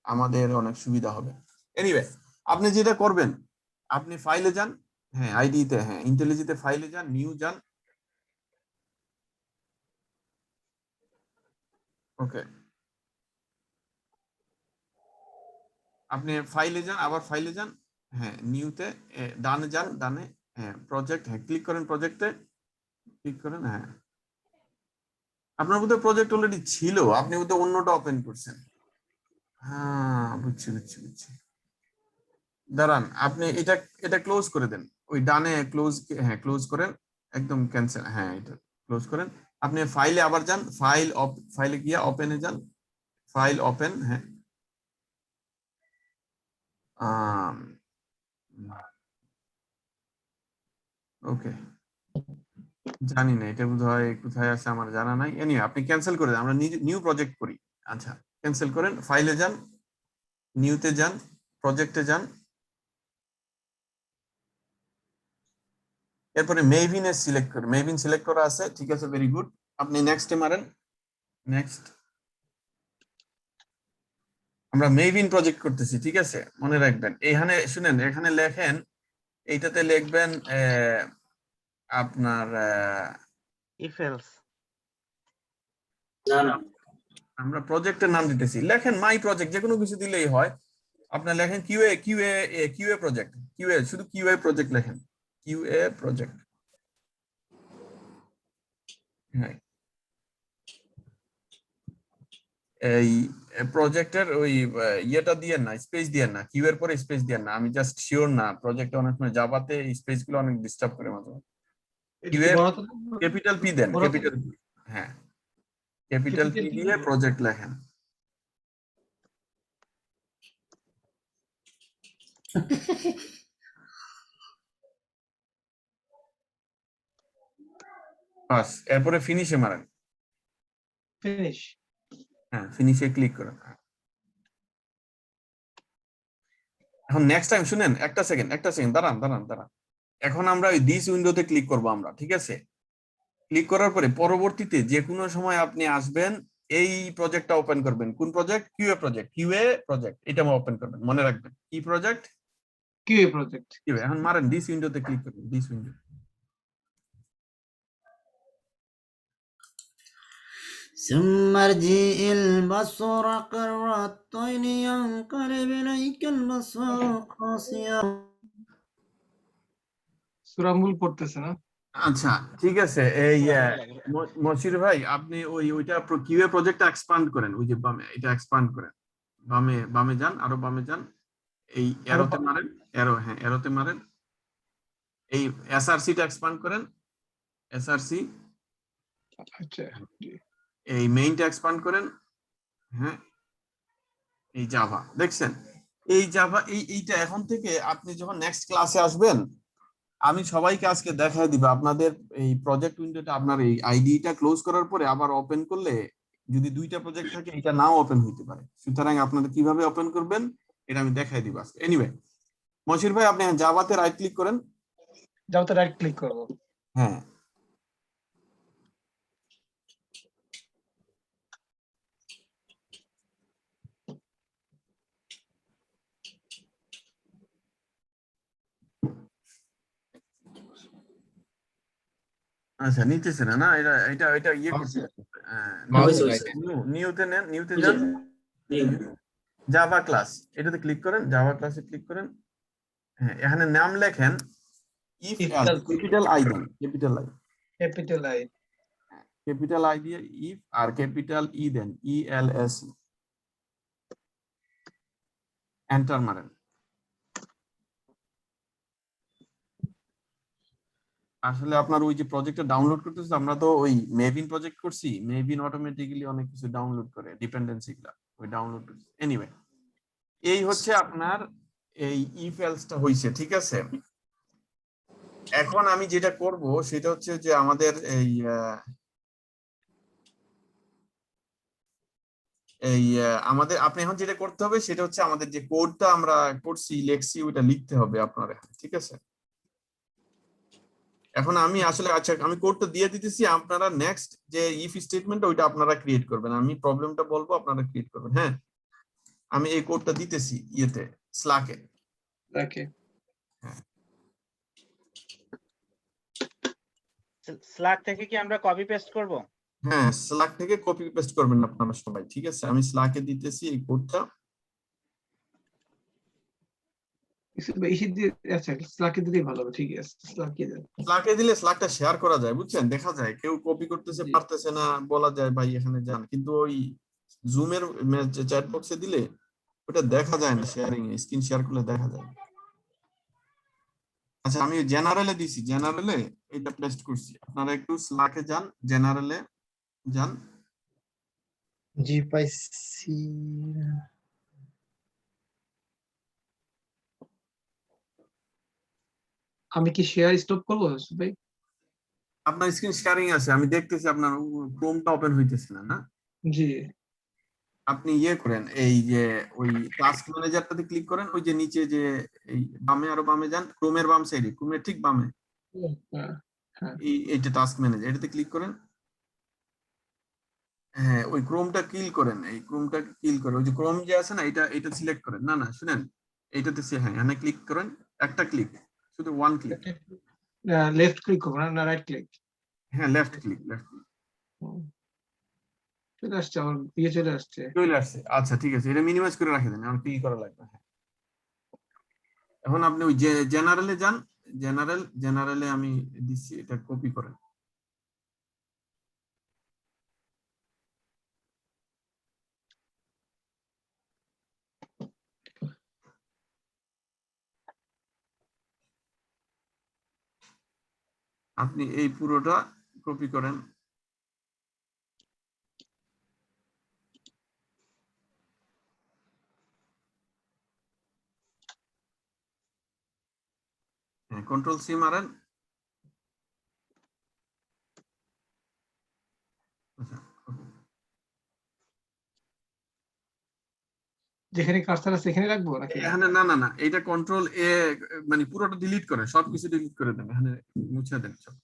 আমাদের অনেক সুবিধা হবে। এনিওয়ে আপনি যেটা করবেন, আপনি ফাইলে যান, হ্যাঁ আইডিতে, হ্যাঁ ইন্টেলিজেতে ফাইলে যান, নিউ যান। ওকে আপনি ফাইলে যান, আবার ফাইলে যান, হ্যাঁ নিউতে ডানে যান, ডানে হ্যাঁ প্রজেক্ট, হ্যাঁ ক্লিক করেন, প্রজেক্টে ক্লিক করেন। হ্যাঁ আপনার বোধহয় প্রজেক্ট অলরেডি ছিল, আপনি বোধহয় অন্যটা ওপেন করছেন। হ্যাঁ বুঝছি। দাঁড়ান, আপনি এটা ক্লোজ করে দেন, ওই ডানে ক্লোজ, হ্যাঁ ক্লোজ করেন, একদম ক্যান্সেল, হ্যাঁ এটা ক্লোজ করেন। আপনি ফাইলে আবার যান, ফাইলে গিয়ে ওপেনে যান, ফাইল ওপেন। হ্যাঁ ওকে জানি না এটা বোধহয় কোথায় আছে আমার জানা নাই। এনিওয়ে আপনি ক্যান্সেল করে দেন, আমরা নিউ প্রজেক্ট করি। আচ্ছা ক্যান্সেল করেন, ফাইলে যান, নিউতে যান, প্রজেক্টে যান, এরপরে মেভিনের সিলেক্ট করে, মেভিন সিলেক্ট করা আছে, ঠিক আছে ভেরি গুড। আপনি নেক্সটে মারেন, নেক্সট। আমরা মেভিন প্রজেক্ট করতেছি, ঠিক আছে মনে রাখবেন। এখানে শুনেন, এখানে লেখেন, এইটাতে লিখবেন আপনার ইফ এলস। না না আমরা প্রজেক্টের নাম দিতেছি, লেখেন মাই প্রজেক্ট, যে কোনো কিছু দিলেই হয়। আপনার লেখেন কিউএ প্রজেক্ট, শুধু কিউএ প্রজেক্ট লেখেন, কিউএ প্রজেক্ট। হ্যাঁ এই প্রজেক্টের ওই ইয়েটা দিয়ে না, স্পেস দিয়ে না, কিউ এর পরে স্পেস দিয়ে না, আমি জাস্ট শিওর না, প্রজেক্টে অনেক সময় জাভাতে স্পেস গুলো অনেক ডিস্টার্ব করে মাঝে মাঝে। কিউ এর ক্যাপিটাল পি দেন, ক্যাপিটাল পি, হ্যাঁ ক্যাপিটাল পি দিয়ে প্রজেক্ট লেখেন। বাস, এরপরে ফিনিশে মারেন, ফিনিশ। হ্যাঁ ফিনিশে ক্লিক করেন। এখন নেক্সট টাইম শুনেন, একটা সেকেন্ড দাঁড়ান। এখন আমরা ওই দিস উইন্ডোতে ক্লিক করব আমরা, ঠিক আছে। ক্লিক করার পরে পরবর্তীতে যে কোনো সময় আপনি আসবেন, এই প্রজেক্টটা ওপেন করবেন। কোন প্রজেক্ট? কিউএ প্রজেক্ট, এটা ওপেন করবেন, মনে রাখবেন কি প্রজেক্ট, কিউএ প্রজেক্ট। এখন মারেন দিস উইন্ডোতে ক্লিক করবেন, দিস উইন্ডো। ثم ارجع البصر كرتين ينقلب إليك البصر خاسئا। সূরা মূল পড়তেছে না? আচ্ছা ঠিক আছে, এই মশির ভাই আপনি ওইটা কিউএ প্রজেক্টটা এক্সপান্ড করেন, ওই যে বামে, এটা এক্সপান্ড করেন, বামে যান, আরো বামে যান, এই এরোতে মারেন, হ্যাঁ এরোতে মারেন, এই এসআরসি টা এক্সপান্ড করেন, এসআরসি আচ্ছা জি। এই মেইনটা এক্সপান্ড করেন, হ্যাঁ এই জাভা দেখছেন, এই জাভা এইটা এখন থেকে আপনি যখন নেক্সট ক্লাসে আসবেন আমি সবাইকে আজকে দেখায় দিব আপনাদের এই প্রজেক্ট উইন্ডোটা আপনার এই আইডিটা ক্লোজ করার পরে আবার ওপেন করলে যদি দুইটা প্রজেক্ট থাকে এটা নাও ওপেন হইতে পারে, সুতরাং আপনারা কিভাবে ওপেন করবেন এটা আমি দেখাই দিব আজকে। এনিওয়ে মশির ভাই আপনি জাভাতে রাইট ক্লিক করেন, যাওতে রাইট ক্লিক করব। হ্যাঁ আচ্ছা নিতেছে না, না এটা এটা এটা ইয়ে করতে Mouse হয়েছে, right. নিউতে নেন, নিউতে বুঝে যান, নিউ জাভা ক্লাস এটাতে ক্লিক করেন, জাভা ক্লাসে ক্লিক করেন, হ্যাঁ এখানে নাম লেখেন if If else, else. Capital I দেন, capital I, capital I. Capital I দিয়ে ইফ আর ক্যাপিটাল ই দেন, ই এল এস, এন্টার মারেন। আসলে আপনার ওই যে প্রজেক্টটা ডাউনলোড করতেছে, আমরা তো ওই মেভিন প্রজেক্ট করছি, মেভিন অটোমেটিক্যালি অনেক কিছু ডাউনলোড করে ডিপেন্ডেন্সি গুলা ওই ডাউনলোড করছে। এনিওয়ে এই হচ্ছে আপনার এই ইফ এলসটা হইছে, ঠিক আছে। এখন আমি যেটা করব সেটা হচ্ছে যে আমাদের আমাদের আপনি এখন যেটা করতে হবে সেটা হচ্ছে আমাদের যে কোডটা আমরা করছি লেখছি ওটা লিখতে হবে আপনার এখানে, ঠিক আছে। এখন আমি আসলে আচ্ছা আমি কোডটা দিয়ে দিতেছি, আপনারা নেক্সট যে ইফ স্টেটমেন্ট ওইটা আপনারা ক্রিয়েট করবেন, আমি প্রবলেমটা বলবো আপনারা ক্রিয়েট করবেন। হ্যাঁ আমি এই কোডটা দিতেছি ইয়েতে স্ল্যাকে, ওকে। স্ল্যাক থেকে কি আমরা কপি পেস্ট করব? হ্যাঁ স্ল্যাক থেকে কপি পেস্ট করবেন আপনারা সবাই, ঠিক আছে। আমি স্ল্যাকে দিতেছি এই কোডটা, বেশি দিয়ে আচ্ছা স্লাকে দিলেই ভালো হবে, ঠিক আছে স্লাকে দেন। স্ল্যাকে দিলে স্ল্যাকটা শেয়ার করা যায়, বুঝছেন, দেখা যায় কেউ কপি করতেছে জি। পারতেছে না, বলা যায় ভাই এখানে যান, কিন্তু ওই জুমের চ্যাট বক্সে দিলে ওটা দেখা যায় না, শেয়ারিং এ স্ক্রিন শেয়ার করলে দেখা যায়। আচ্ছা আমি জেনারেলে দিছি, জেনারেলে এটা পেস্ট করছি, আপনারা একটু স্ল্যাকে যান, জেনারেলে যান, জি পাইছি। আমি কি শেয়ার স্টপ করব ভাই? আপনার স্ক্রিন শেয়ারিং আছে আমি দেখতেছি, আপনার ক্রোমটা ওপেন হইতেছে না, না জি। আপনি ইয়ে করেন এই যে ওই টাস্ক ম্যানেজারটাতে ক্লিক করেন, ওই যে নিচে যে এই বামে আরো বামে যান, ক্রোমের বাম সাইডে, ক্রোমের ঠিক বামে হ্যাঁ হ্যাঁ এইটা টাস্ক ম্যানেজার, এটাতে ক্লিক করেন। হ্যাঁ ওই ক্রোমটা কিল করেন, এই ক্রোমটা কিল করে ওই যে ক্রোম যে আছে না এটা এটা সিলেক্ট করেন, না না শুনেন এইটাতে হ্যাঁ এখানে ক্লিক করেন, একটা ক্লিক, শুধু ওয়ান ক্লিক, লেফট ক্লিক করব না রাইট ক্লিক? হ্যাঁ লেফট ক্লিক, লেফট ক্লিক চলে আসছে, আমার ইয়ে চলে আসছে। চলে আসছে। আচ্ছা ঠিক আছে এটা মিনিমাইজ করে রাখে দেন, আমার ক্লিক করা লাগবে। হ্যাঁ এখন আপনি ওই যে জেনারেলে যান, জেনারেলে আমি দিচ্ছি, এটা কপি করেন। আপনি এই পুরোটা কপি করেন, হ্যাঁ কন্ট্রোল সি মারেন। আচ্ছা, যেখানে কার্সার আছে সেখানে রাখবো নাকি? এখানে না না না এটা কন্ট্রোল এ, মানে পুরোটা ডিলিট করে সবকিছু ডিলিট করে দেন, এখানে মুছে দেন সব।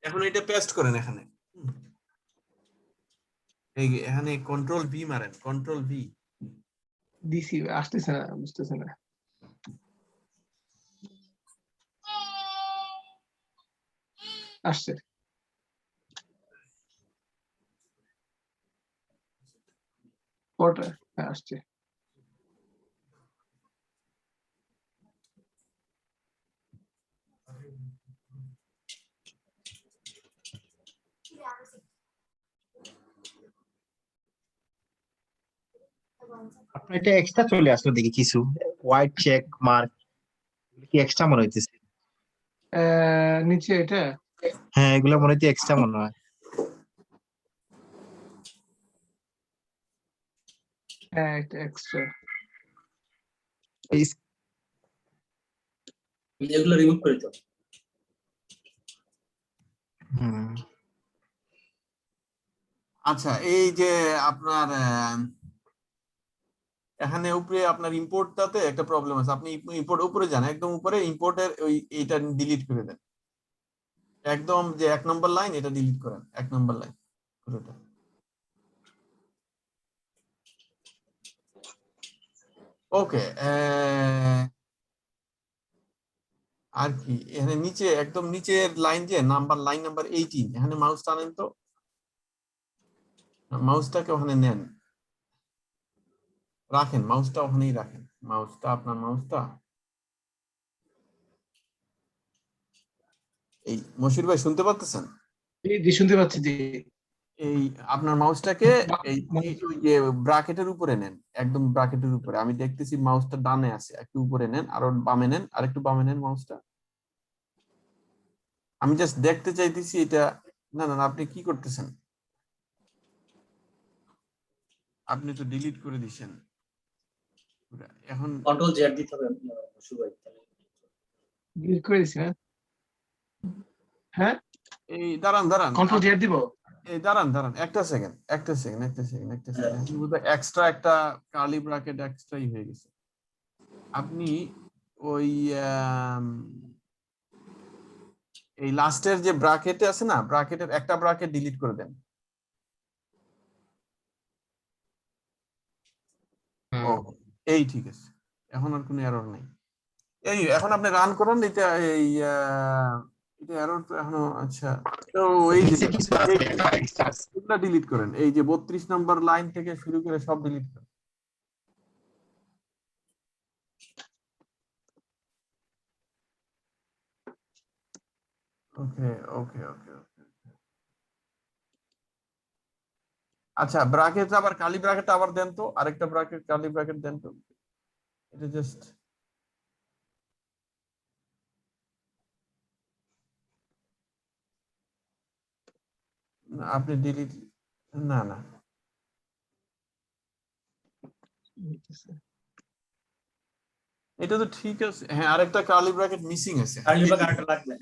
এখন এটা পেস্ট করেন এখানে, এই এখানে কন্ট্রোল ভি মারেন, কন্ট্রোল ভি। দিছি আসতেছে না, বুঝতেছে না। আসছে। কটা? হ্যাঁ আসছে। আপনার এটা এক্সট্রা চলে আসলো দেখি কিছু হোয়াইট চেক মার্ক কি এক্সট্রা মনে হইতেছে। নিচে এটা হ্যাঁ এগুলো মনে হচ্ছে এক্সট্রা মনে হয়। হ্যাঁ এটা এক্সট্রা। এই- এগুলো রিমুভ করে দিতে হবে। হুম, আচ্ছা এই যে আপনার এখানে উপরে আপনার ইম্পোর্টটাতে একটা প্রবলেম আছে, আপনি ইম্পোর্ট উপরে যান, একদম উপরে ইম্পোর্টের ওই এইটা ডিলিট করে দেন, একদম যে 1 নম্বর লাইন এটা ডিলিট করেন, 1 নম্বর লাইন পুরোটা। ওকে, আর কি এখানে নিচে একদম নিচের লাইন যে লাইন নাম্বার 18, এখানে মাউস টানেন তো, মাউসটাকে ওখানে নেন, রাখেন মাউসটা ওখানেই রাখেন, মাউসটা আপনার মাউসটা এই মশির ভাই শুনতে পাচ্ছেন? জি শুনতে পাচ্ছি জি। এই আপনার মাউসটাকে এই ওই যে ব্র্যাকেটের উপরে নেন, একদম ব্র্যাকেটের উপরে। আমি দেখতেছি মাউসটা ডানে আছে, একটু উপরে নেন, আরো বামে নেন, আর একটু বামে নেন মাউসটা। আমি জাস্ট দেখতে চাইতেছি এটা। না না না, আপনি কি করতেছেন? আপনি তো ডিলিট করে দিছেন এখন। কন্ট্রোল জেড দিতে হবে সুবাই, তাহলে ডিলিট করে দিছি না? হ্যাঁ এই দাঁড়ান দাঁড়ান, কন্ট্রোল জেড দিব। এই দাঁড়ান দাঁড়ান, একটা সেকেন্ড। এক্সট্রা একটা কার্লি ব্র্যাকেট এক্সট্রাই হয়ে গেছে। আপনি ওই এই লাস্টের যে ব্র্যাকেটে আছে না, ব্র্যাকেটের একটা ব্র্যাকেট ডিলিট করে দেন। ও এই ঠিক আছে, এখন আর কোনো এরর নেই। এই এখন আপনি রান করেন এটা, এই এটা এরর তো এখনো। আচ্ছা তো এই যে এগুলা ডিলিট করেন, এই যে 32 নম্বর লাইন থেকে শুরু করে সব ডিলিট করেন। ওকে ওকে ওকে ওকে। আচ্ছা ব্র্যাকেট আবার কালি ব্র্যাকেট আবার দেন তো, আরেকটা ব্র্যাকেট কালি ব্র্যাকেট দেন তো, এটা জাস্ট আপনি ডিলিট, না না এটা তো ঠিক আছে। হ্যাঁ আরেকটা কার্লি ব্র্যাকেট মিসিং আছে, কার্লি বা কার্টা লাগবে।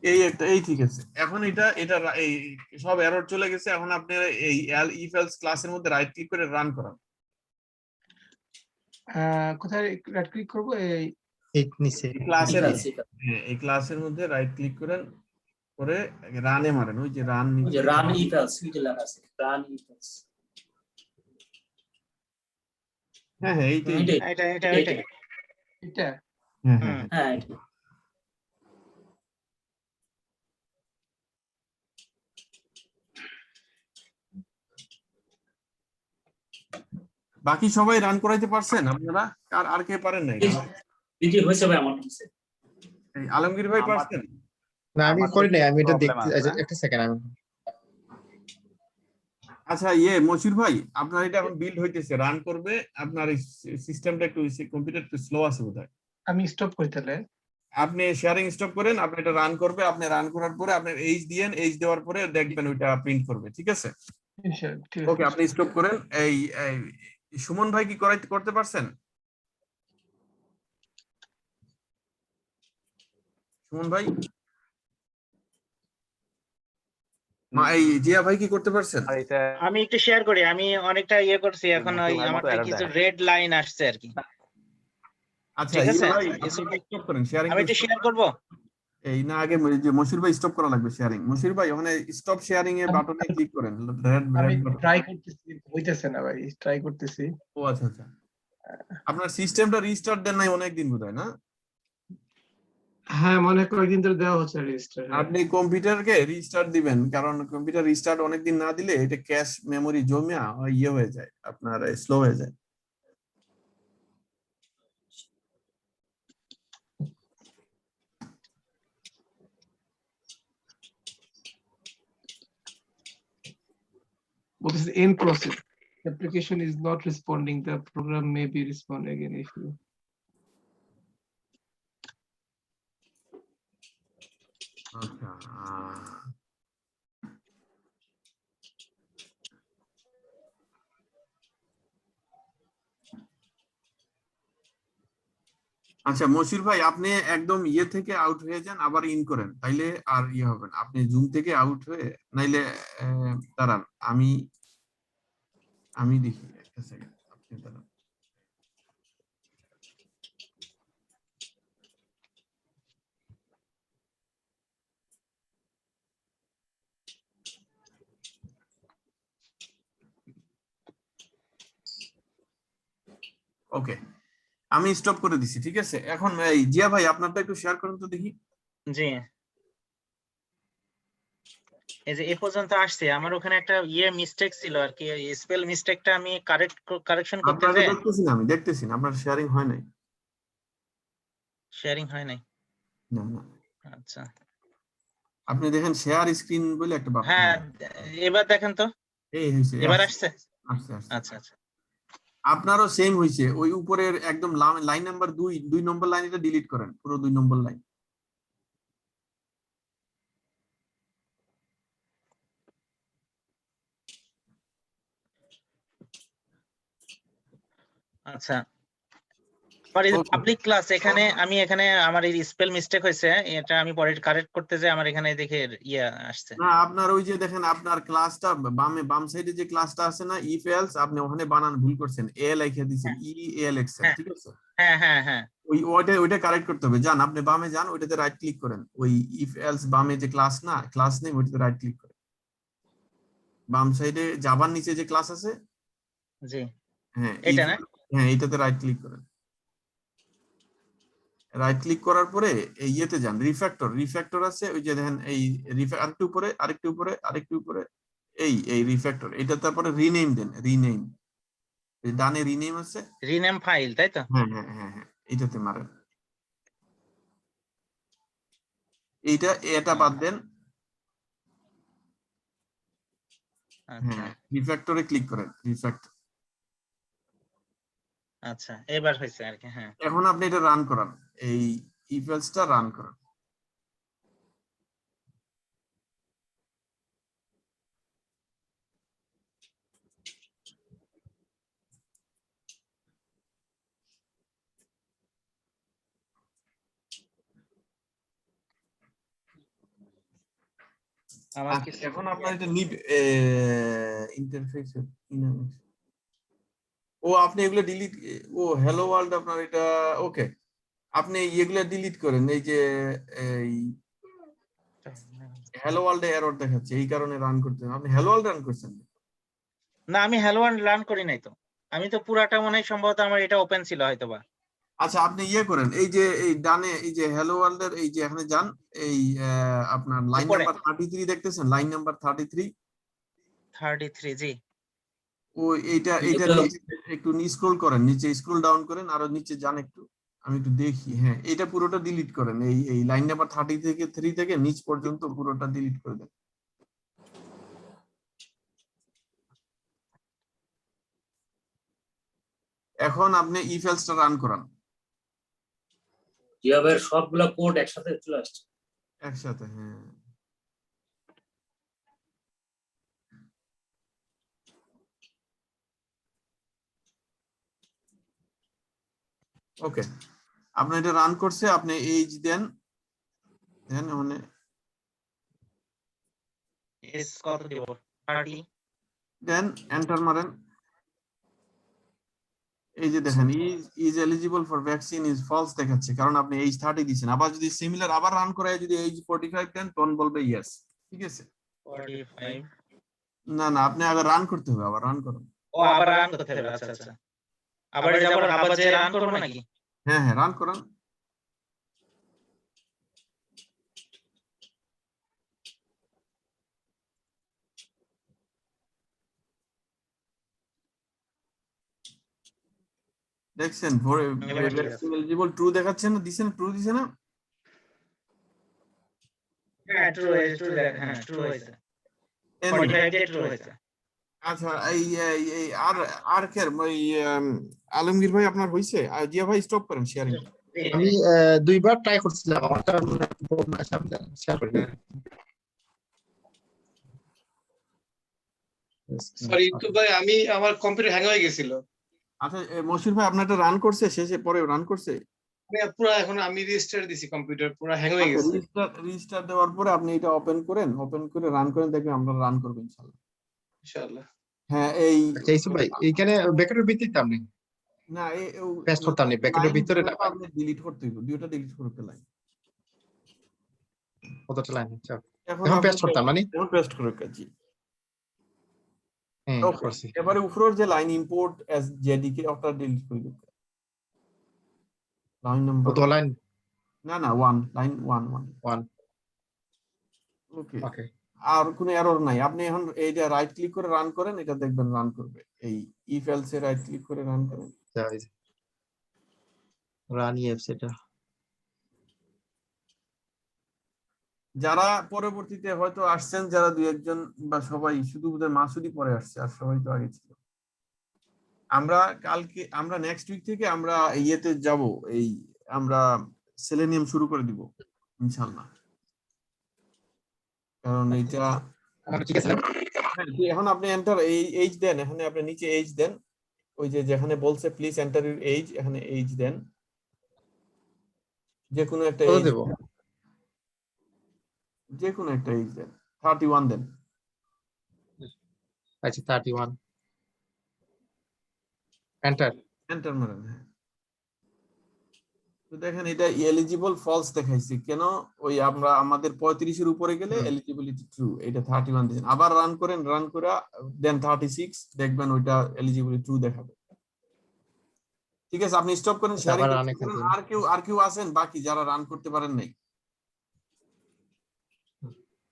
এই একটা, এই ঠিক আছে। এখন এটা এই সব এরর চলে গেছে। এখন আপনি এই ইফ এলস ক্লাসের মধ্যে রাইট ক্লিক করে রান করান। কোথায় রাইট ক্লিক করব? এই নিচে ক্লাসের, ঠিক আছে, ঠিক আছে। হ্যাঁ এই ক্লাসের মধ্যে রাইট ক্লিক করেন, করে রানে মারেন, ওই যে রান। ওই যে রান ইফেলস কি লেখা আছে, রান ইফেলস। হ্যাঁ হ্যাঁ এইটাই, এটা এটা হ্যাঁ হ্যাঁ হ্যাঁ। হ্যাঁ বাকি সবাই রান করাইতে পারছেন আপনারা? আর কে পারেন নাই? দিদি হয়েছে ভাই আমার কাছে। এই আলমগীর ভাই পারছেন? না আমি আমার করি তো নাই, আমি এটা problem দেখতে আছে, আচ্ছা, একটা সেকেন্ড আমি আচ্ছা মশির ভাই, আপনার এটা এখন বিল্ড হইতেছে, রান করবে। আপনার সিস্টেমটা একটু কম্পিউটার একটু স্লো আছে বোধহয়। আমি স্টপ করি তাহলে। আপনি শেয়ারিং স্টপ করেন, আপনি এটা রান করবে। আপনি রান করার পরে আপনার এইচ দিয়েন, এইচ দেওয়ার পরে দেখবেন ওইটা প্রিন্ট করবে, ঠিক আছে? ইনশাআল্লাহ ঠিক ওকে আছে। আপনি স্টপ করেন। এই সুমন ভাই কি করতে পারছেন? সুমন ভাই, এই জিয়া ভাই কি করতে পারছেন? আর এটা আমি একটু শেয়ার করি, আমি অনেকটা ইয়ে করছি এখন, ওই আমার আমার মতো error কিছু দেখায়। রেড লাইন আসছে আর কি। আচ্ছা ঠিক আছে, জিয়া ভাই স্টপ করেন শেয়ারিং। আমি একটু শেয়ার করব। এই না আগে যে মশির ভাই স্টপ করা লাগবে শেয়ারিং। মশির ভাই ওখানে স্টপ শেয়ারিং এর বাটনে ক্লিক করেন, রেড আমি বাটন। ট্রাই করতেছি, হইতেছে না ভাই, ট্রাই করতেছি। ও আচ্ছা আচ্ছা, আপনার সিস্টেমটা রিস্টার্ট দেন নাই অনেকদিন বোধহয় না? হ্যাঁ মনে কয়েকদিন ধরে দেওয়া হচ্ছে রেজিস্টার। আপনি কম্পিউটারকে রিস্টার্ট দিবেন, কারণ কম্পিউটার রিস্টার্ট অনেকদিন না দিলে এটা ক্যাশ মেমোরি জমে ইয়ে হয়ে যায়, আপনার স্লো হয়ে যায়। বলতেছে end process. The application is not responding. The program may be respond again if you. আচ্ছা আচ্ছা মশির ভাই আপনি একদম ইয়ে থেকে আউট হয়ে যান আবার ইন করেন তাইলে আর ইয়ে হবে না আপনি জুম থেকে আউট হয়ে নাইলে দাঁড়ান আমি দেখি একটা সেকেন্ড আপনি দাঁড়ান ওকে আমি স্টপ করে দিছি ঠিক আছে এখন এই জিয়া ভাই আপনারটা একটু শেয়ার করুন তো দেখি জি এই যে এ পর্যন্ত আসছে আমার ওখানে একটা মিস্টেক ছিল আর কি স্পেল মিস্টেকটা আমি কারেকশন করতে আপনারা যে আমি দেখতেছি না আপনার শেয়ারিং হয় নাই শেয়ারিং হয় নাই না না আচ্ছা আপনি দেখেন শেয়ার স্ক্রিন বলে একটা বাটন হ্যাঁ এবার দেখেন তো এই হইছে এবার আসছে আসছে আচ্ছা আচ্ছা আপনারও সেম হইছে ওই উপরের একদম লাইন নাম্বার 2 নম্বর লাইন এটা ডিলিট করেন পুরো 2 নম্বর লাইন আচ্ছা আমার এই Okay. পাবলিক ক্লাস এখানে আমি এখানে আমার এই স্পেল মিস্টেক হয়েছে এটা আমি পরে কারেক্ট করতে যাই আমার এখানে দেখে আসছে না আপনার ওই যে দেখেন আপনার ক্লাসটা বাম সাইডে যে ক্লাসটা আছে না ইফ এলস আপনি ওখানে বানান ভুল করছেন এ লিখে দিয়েছেন ই এল এক্স ঠিক আছে হ্যাঁ হ্যাঁ হ্যাঁ ওইটা কারেক্ট করতে হবে যান আপনি বামে যান ওইটাতে রাইট ক্লিক করেন ওই ইফ এলস বামে যে ক্লাস না ক্লাস নেম ওইটাতে রাইট ক্লিক করেন বাম সাইডে জাভার নিচে যে ক্লাস আছে জি হ্যাঁ এটা না হ্যাঁ এইটাতে রাইট ক্লিক করেন রাইট ক্লিক করার পরে এই ইয়েতে যান রিফ্যাক্টর আছে ওই যে দেখেন এই আরেকটু উপরে এই রিফ্যাক্টর এটা তারপরে রিনেম দেন রিনেম ডানে রিনেম আছে রিনেম ফাইল তাই তো হ্যাঁ এটাতে মারেন এটা বাদ দেন আচ্ছা রিফ্যাক্টরে ক্লিক করেন রিফ্যাক্টর আচ্ছা এবার হয়েছে আর কি হ্যাঁ এখন আপনি এটা রান করান এই ইফ এলসটা রান করান আমার কি এখন আপনার এটা নিব ইন্টারফেস ও আপনি এগুলো ডিলিট হ্যালো ওয়ার্ল্ড আপনার এটা ওকে আপনি এগুলো ডিলিট করেন এই যে এই হ্যালো ওয়ার্ল্ডে এরর দেখাচ্ছে এই কারণে রান করতেন আপনি হ্যালো ওয়ার্ল্ড রান করছেন না আমি হ্যালো ওয়ার্ল্ড রান করি নাই তো আমি তো পুরাটা মনে হয় সম্ভবত আমার এটা ওপেন ছিল হয়তোবা আচ্ছা আপনি করেন এই যে এই ডানে এই যে হ্যালো ওয়ার্ল্ডের এই যে এখানে যান এই আপনার লাইন নাম্বার 33 দেখতেছেন লাইন নাম্বার 33 জি ও এইটা একটু স্ক্রল করেন নিচে স্ক্রল ডাউন করেন আরো নিচে যান একটু আমি একটু দেখি হ্যাঁ এটা পুরোটা ডিলিট করেন এই লাইন নাম্বার 3 থেকে নিচ পর্যন্ত পুরোটা ডিলিট করে দেন এখন আপনি ইফ এলসটা রান করান জিয়াবের সবগুলা কোড একসাথে চলে আসছে একসাথে হ্যাঁ ওকে আপনি এটা রান করছে আপনি এইজ দেন মানে এস কত দিব 30 দেন এন্টার মারেন এই যে দেখেন is eligible for vaccine is false দেখাচ্ছে কারণ আপনি এইজ 30 দিয়েছেন আবার যদি সিমিলার আবার রান করে যদি এইজ 45 দেন তখন বলবে ইয়েস ঠিক আছে 45 না আপনি আগে রান করতে হবে আবার রান করুন ও আবার রান করতে হবে আচ্ছা আবার যে রান করব নাকি হ্যাঁ রান করুন দেখছেন এলিজিবল ট্রু দেখাচ্ছে না দিছেন ট্রু দিছে না হ্যাঁ ট্রু হয়েছে 45 ট্রু হয়েছে আচ্ছা এই আর আর্কের ওই আলমগীর ভাই আপনার হইছে? আর জিয়া ভাই স্টপ করেন শেয়ারিং। আমি দুইবার ট্রাই করছিলাম, আমারটা প্রবলেম আছে, আমি শেয়ার করি না। সরি ইউটিউব ভাই, আমি আমার কম্পিউটার হ্যাং হয়ে গেছিল। আচ্ছা মশির ভাই আপনারটা রান করছে, শেষে পরে রান করছে? আমি পুরো এখন আমি রেজিস্টার দিছি, কম্পিউটার পুরো হ্যাং হয়ে গেছে। রেজিস্টার দেওয়ার পরে আপনি এটা ওপেন করেন, ওপেন করে রান করেন, দেখবেন আমরা রান করবো ইনশাআল্লাহ। ইনশাআল্লাহ। হ্যাঁ এই আচ্ছা ইসু ভাই, এইখানে ব্র্যাকেটের ভিতরে আপনি না পেস্ট করতে আপনি ব্র্যাকেটের ভিতরে না পাই আপনি ডিলিট করতে হইব, দুইটা ডিলিট করতে লাগে। কতটা লাইন? আচ্ছা এখন এখন আপনি পেস্ট করতাম মানে এখন পেস্ট করে কাজী। হ্যাঁ ওকে, করছি। এবারে উপরের যে লাইন ইম্পোর্ট এস জেডিকে ওটা ডিলিট করে দিন। লাইন নাম্বার কত লাইন? না 1 লাইন 1 1। ওকে, ওকে আর কোনো এরর নাই। আপনি এখন এইটা রাইট ক্লিক করে রান করেন, এটা দেখবেন রান করবে। এই if else A right click করে রান করেন। রানি অ্যাপস এটা। যারা পরবর্তীতে হয়তো আসছেন, যারা দুই একজন বা সবাই, শুধু বোধহয় মাসুদি পরে আসছে, আর সবাই তো আগে ছিল। আমরা কালকে, আমরা নেক্সট উইক থেকে আমরা ইয়েতে যাব, এই আমরা সেলেনিয়াম শুরু করে দিব ইনশাআল্লাহ। কারণ এইটা ঠিক আছে। হ্যাঁ, এখন আপনি এন্টার এইজ দেন, এখানে আপনি নিচে এইজ দেন, ওই যে যেখানে বলছে প্লিজ এন্টার ইউর এইজ, এখানে এইজ দেন, যে কোনো একটা কত এইজ, দেব? যে কোনো একটা এইজ দেন, 31 দেন। আচ্ছা 31 এন্টার। এন্টার মারেন। হ্যাঁ, তো দেখেন এটা এলিজিবল ফলস দেখাইছে কেন? ওই আমরা আমাদের 35 এর উপরে গেলে এলিজিবিলিটি ট্রু, এটা 31 দিন। আবার রান করেন, রান করে দেন 36, দেখবেন ওইটা এলিজিবিলিটি ট্রু দেখাবে। ঠিক আছে, আপনি স্টপ করেন, শেয়ারিং আবার রান এখান করেন। থেকে। আর কেউ আছেন বাকি যারা রান করতে পারেন নাই?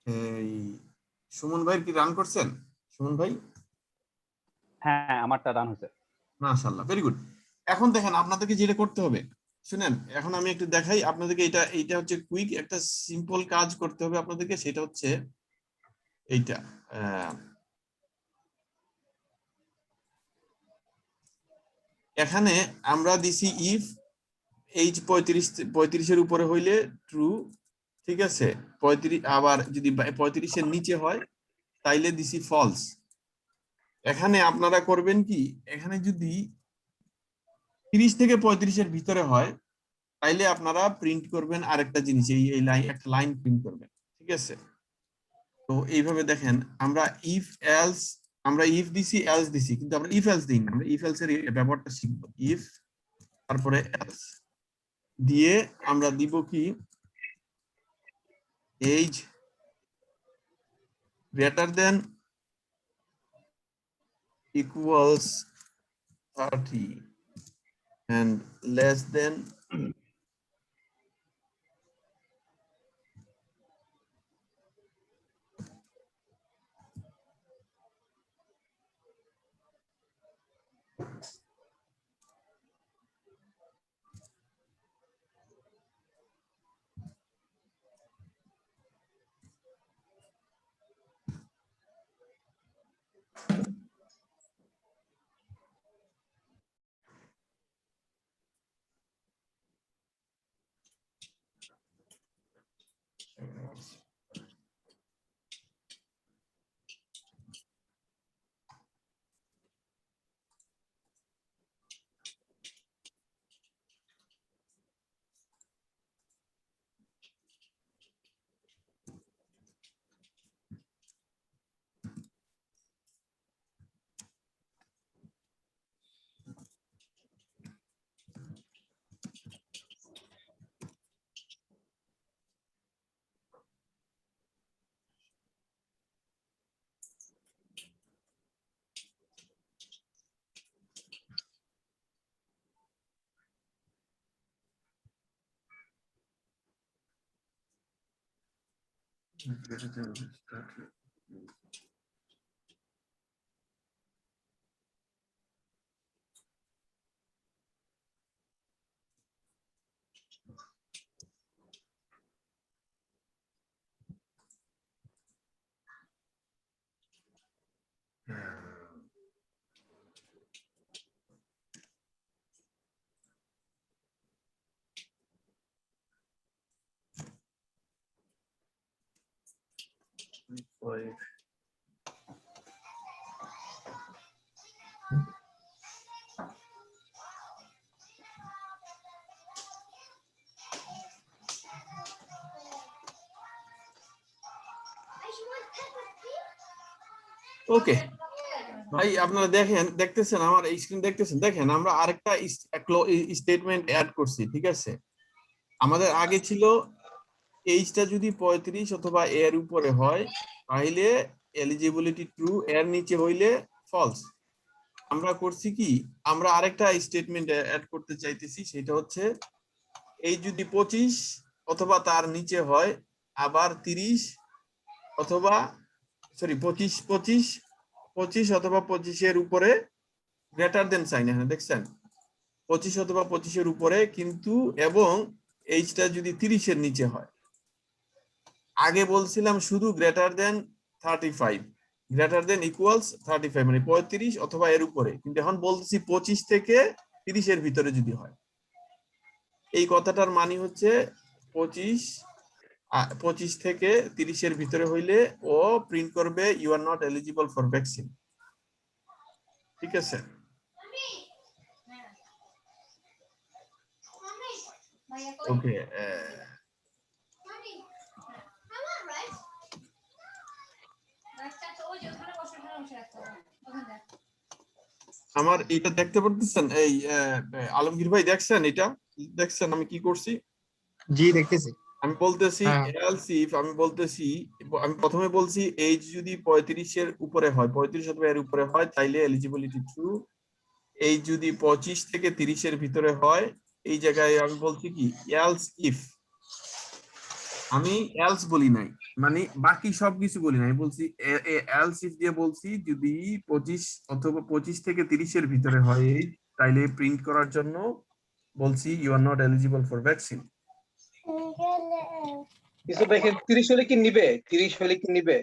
এই সুমন ভাই কি রান করছেন? সুমন ভাই? হ্যাঁ, আমারটা রান হয়েছে। মাশাআল্লাহ, ভেরি গুড। এখন দেখেন আপনাদেরকে যেটা করতে হবে, শুনেন, এখন আমি একটু দেখাই আপনাদেরকে। এইটা হচ্ছে কুইক একটা সিম্পল কাজ করতে হবে আপনাদেরকে, সেটা হচ্ছে এইটা। এখানে আমরা দিছি ইফ এইজ 35 এর উপরে হইলে ট্রু, ঠিক আছে? 35, আবার যদি 35 এর নিচে হয় তাইলে দিছি ফলস। এখানে আপনারা করবেন কি, এখানে যদি 30 থেকে 35 এর ভিতরে হয় তাইলে আপনারা প্রিন্ট করবেন আরেকটা জিনিস, এই লাইন, একটা লাইন প্রিন্ট করবেন, ঠিক আছে? তো এইভাবে দেখেন, আমরা ইফ এলস, আমরা ইফ দিছি, এলস দিছি, কিন্তু আমরা ইফ এলস দিই না। আমরা ইফ এলস এর ব্যবহারটা শিখবো। ইফ তারপরে এলস দিয়ে আমরা দিব কি, age greater than equals 30 and less than ওকে ভাই, আপনারা দেখতেছেন আমার স্ক্রিন দেখতেছেন, দেখেন আমরা আরেকটা স্টেটমেন্ট অ্যাড করছি, ঠিক আছে? আমাদের আগে ছিল এইজটা যদি 35 অথবা এর উপরে হয় তাহলে এলিজিবিলিটি ট্রু, এর নিচে হইলে ফলস। আমরা করছি কি, আমরা আরেকটা স্টেটমেন্ট অ্যাড করতে চাইতেছি, সেটা হচ্ছে এই যদি 25 অথবা তার নিচে হয়, আবার 30 অথবা 25 অথবা 25 এর উপরে, গ্রেটার দেন সাইন, এখানে দেখছেন 25 অথবা 25 এর উপরে, কিন্তু এবং এইচটা যদি 30 এর নিচে হয়। আগে বলছিলাম শুধু greater than 35, greater than equals 35 মানে 35 অথবা এর উপরে, কিন্তু এখন বলতেছি 25 থেকে 30 এর ভিতরে যদি হয়। এই কথাটার মানে হচ্ছে 25 থেকে 30 এর ভিতরে হইলে ও প্রিন্ট করবে you are not eligible for vaccine, ঠিক আছে? ওকে, আমার এটা দেখতে পারতেছেন? এই আলমগীর ভাই দেখছেন? এটা দেখছেন আমি কি করছি? জি দেখতেছি। আমি বলতেছি হ্যাঁ। এলস ইফ, আমি প্রথমে বলছি এইজ যদি 35 এর উপরে হয়, 35 অথবা এর উপরে হয় তাইলে এলিজিবিলিটি ট্রু। এই যদি 25 থেকে 30 এর ভিতরে হয়, এই জায়গায় আমি বলছি কি এলস ইফ, আমি এলস বলি নাই, মানে বাকি সবকিছু বলি নাই, বলছি এলস ইফ দিয়ে বলছি যদি 25 অথবা 25 থেকে 30 এর ভিতরে হয় তাইলে প্রিন্ট করার জন্য বলছি you are not eligible for vaccine. Yusuf ভাই 30 হলে কি নিবে? 30 হলে কি নিবে?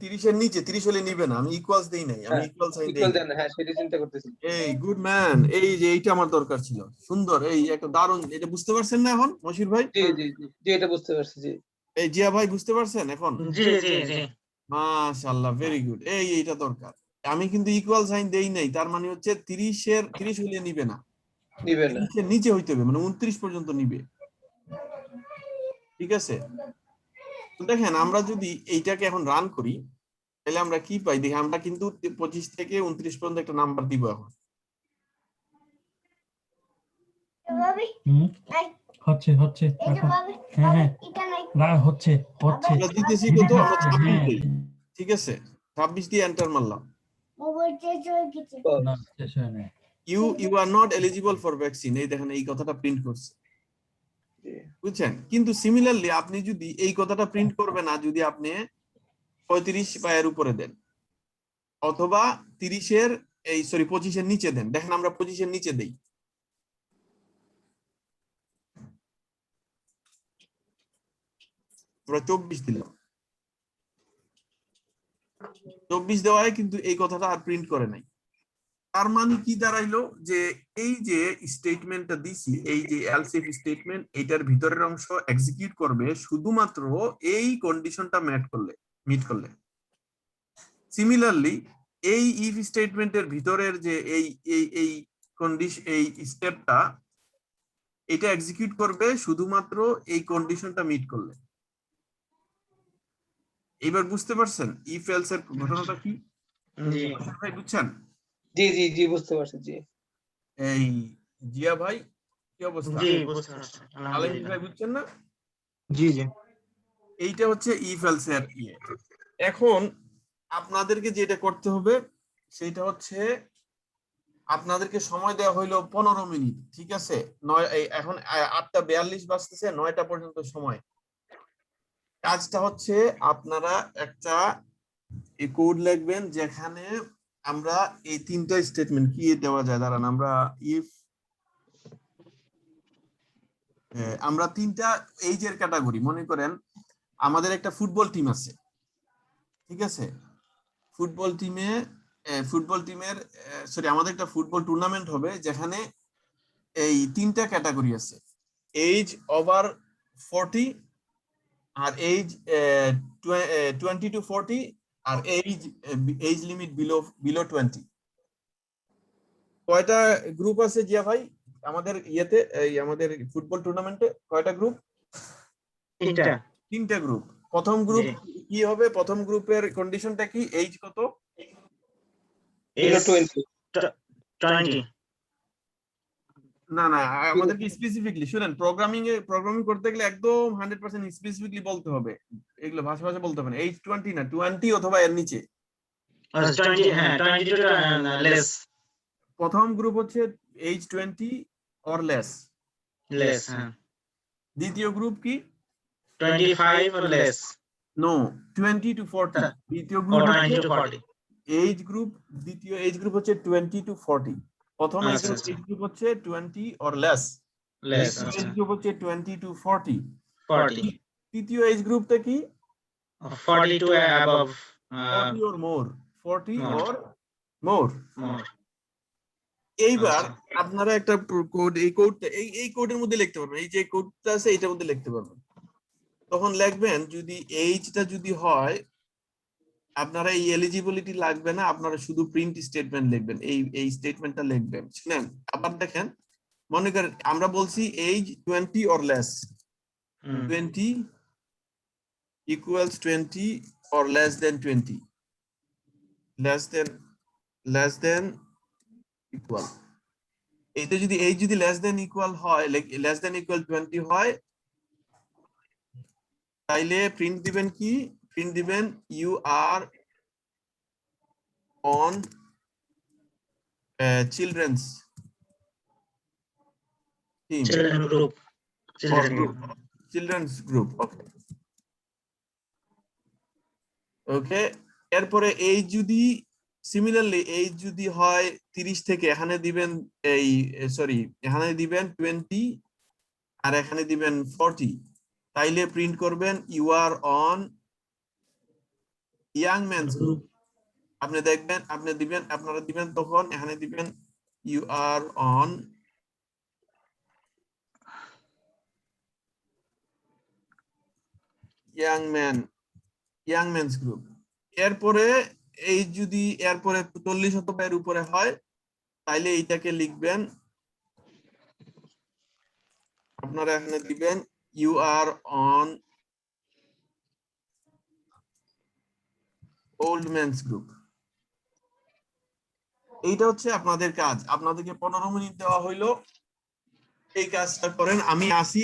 30 এর নিচে, 30 হলে নিবে না, আমি ইকুয়ালস দেই নাই, আমি ইকুয়াল সাইন দেই। ইকুয়াল দেন, হ্যাঁ সেটা চিন্তা করতেছি। এই গুড ম্যান, এই যে এইটা আমার দরকার ছিল, সুন্দর, এই একটা দারুণ, এটা বুঝতে পারছেন না এখন মশির ভাই? জি জি জি জি, এটা বুঝতে পারছি। জি এই জিয়া ভাই বুঝতে পারছেন এখন? জি জি জি মাশাআল্লাহ, ভেরি গুড। এইটা দরকার। আমি কিন্তু ইকুয়াল সাইন দেই নাই, তার মানে হচ্ছে 30 হলে নিবে না, নিবে না। 30 এর নিচে হইতে হবে, মানে 29 পর্যন্ত নিবে, ঠিক আছে? তো দেখেন আমরা যদি এইটাকে এখন রান করি তাহলে আমরা কি পাই দেখি, আমরা কিন্তু 25 থেকে 29 পর্যন্ত একটা নাম্বার দিব এখন। হচ্ছে হ্যাঁ না হচ্ছে আমরা দিতেছি কত? আমরা 26 দিই, ঠিক আছে? 26 দিয়ে এন্টার মারলাম। You are not eligible for vaccine, এই দেখেন এই কথাটা প্রিন্ট করছে, বুঝছেন? কিন্তু সিমিলারলি আপনি যদি এই কথাটা প্রিন্ট করবে না যদি আপনি 35 বা এর উপরে দেন, অথবা 30 এর 25 এর নিচে দেন। দেখেন আমরা 25 এর নিচে দেই, আমরা 24 দিলাম, 24 দেওয়ায় কিন্তু এই কথাটা আর প্রিন্ট করে নাই। তার মানে কি দাঁড়াইলো, যে এই যে স্টেটমেন্টটা দিছি, এই যে এলস ইফ স্টেটমেন্ট, এটার ভিতরের অংশ এক্সিকিউট করবে শুধুমাত্র এই কন্ডিশনটা মিট করলে। সিমিলারলি এই ইফ স্টেটমেন্টের ভিতরের যে এই কন্ডিশন, এই স্টেপটা, এটা এক্সিকিউট করবে শুধুমাত্র এই কন্ডিশনটা মিট করলে। এবার বুঝতে পারছেন ইফ এলস এর ঘটনাটা কি? ভাই বুঝছেন? জি জি জি বুঝতে পারছি। জি এই জিয়া ভাই কি অবস্থা? জি বুঝতে পারছি, আলমগীর ভাই বুঝছেন না? জি জি এইটা হচ্ছে ইফ এলস এর ইয়ে। এখন আপনাদেরকে যেটা করতে হবে সেটা হচ্ছে, আপনাদেরকে সময় দেওয়া হইলো 15 মিনিট, ঠিক আছে? এখন 8:42 বাজতেছে, 9টা পর্যন্ত সময়। কাজটা হচ্ছে আপনারা একটা কোড লিখবেন যেখানে আমরা এই তিনটা স্টেটমেন্ট কি দেওয়া যায়, দাঁড়ান আমরা ইফ, আমরা তিনটা এইজের ক্যাটাগরি, মনে করেন আমাদের একটা ফুটবল টিম আছে, ঠিক আছে? ফুটবল টিমের আমাদের একটা ফুটবল টুর্নামেন্ট হবে যেখানে এই তিনটা ক্যাটাগরি আছে, এইজ ওভার 40 আর এইজ 20 to 40 আর এজ লিমিট বিলো 20। কয়টা গ্রুপ আছে জিয়া ভাই আমাদের ইয়েতে, এই আমাদের ফুটবল টুর্নামেন্টে কয়টা গ্রুপ? তিনটা। 3টা গ্রুপ। প্রথম গ্রুপ জি। কি হবে? প্রথম গ্রুপের কন্ডিশনটা কি? এজ কত? Age 20 না না, আমাদেরকে স্পেসিফিকলি শুনেন, প্রোগ্রামিং করতে গেলে একদম 100% স্পেসিফিকলি বলতে হবে, এগুলো ভাষা বলতে হবে না। এজ 20 না, 20 অথবা এর নিচে। 20 হ্যাঁ 20 to less প্রথম গ্রুপ হচ্ছে এজ 20 অর লেস। হ্যাঁ দ্বিতীয় গ্রুপ কি? 25 or less নো, 20 to 40। দ্বিতীয় or group 20 to 40 age group, দ্বিতীয় এজ গ্রুপ হচ্ছে 20 to 40। প্রথম এজ আচ্ছা, আচ্ছা। গ্রুপ হচ্ছে 20 or less. less age group হচ্ছে 20 to 40। 40 তৃতীয় এজ গ্রুপটা কি? 40 to above 40 or more। 40 more। or more। more এইবার আচ্ছা। আপনারা একটা কোড, এই কোডটা এই কোডের মধ্যে লিখতে পারবেন, এই যে কোডটা আছে এটার মধ্যে লিখতে পারবেন। তখন লিখবেন যদি এইজটা যদি হয়, আপনারা এই এলিজিবিলিটি লাগবে না, আপনারা শুধু প্রিন্ট স্টেটমেন্ট লিখবেন, এই স্টেটমেন্টটা লিখবেন। শুনেন আবার দেখেন, মনে করেন আমরা বলছি age 20 or less, 20 equals 20 or less than 20, less than equal। এইটা যদি এই যদি লেস দেন ইকুয়াল হয়, লেস দেন ইকুয়াল 20 হয়, তাইলে প্রিন্ট দিবেন কি? প্রিন্ট দিবেন you are on children's team, children group children's group. Okay okay. এরপরে এই যদি সিমিলারলি এই যদি হয় 30 থেকে, এখানে দিবেন এই সরি এখানে দিবেন 20 আর এখানে দিবেন 40, তাইলে প্রিন্ট করবেন you are on young men's group. আপনি দেখবেন, আপনারা দিবেন তখন এখানে দিবেন you are on young men's group. এরপরে এই যদি এরপরে 40 অথবা এর উপরে হয়, তাইলে এইটাকে লিখবেন, আপনারা এখানে দিবেন you are on old men's group. এইটা হচ্ছে আপনাদের কাজ। আপনাদেরকে 15 মিনিট দেওয়া হইলো, এই কাজটা করেন। আমি আসি,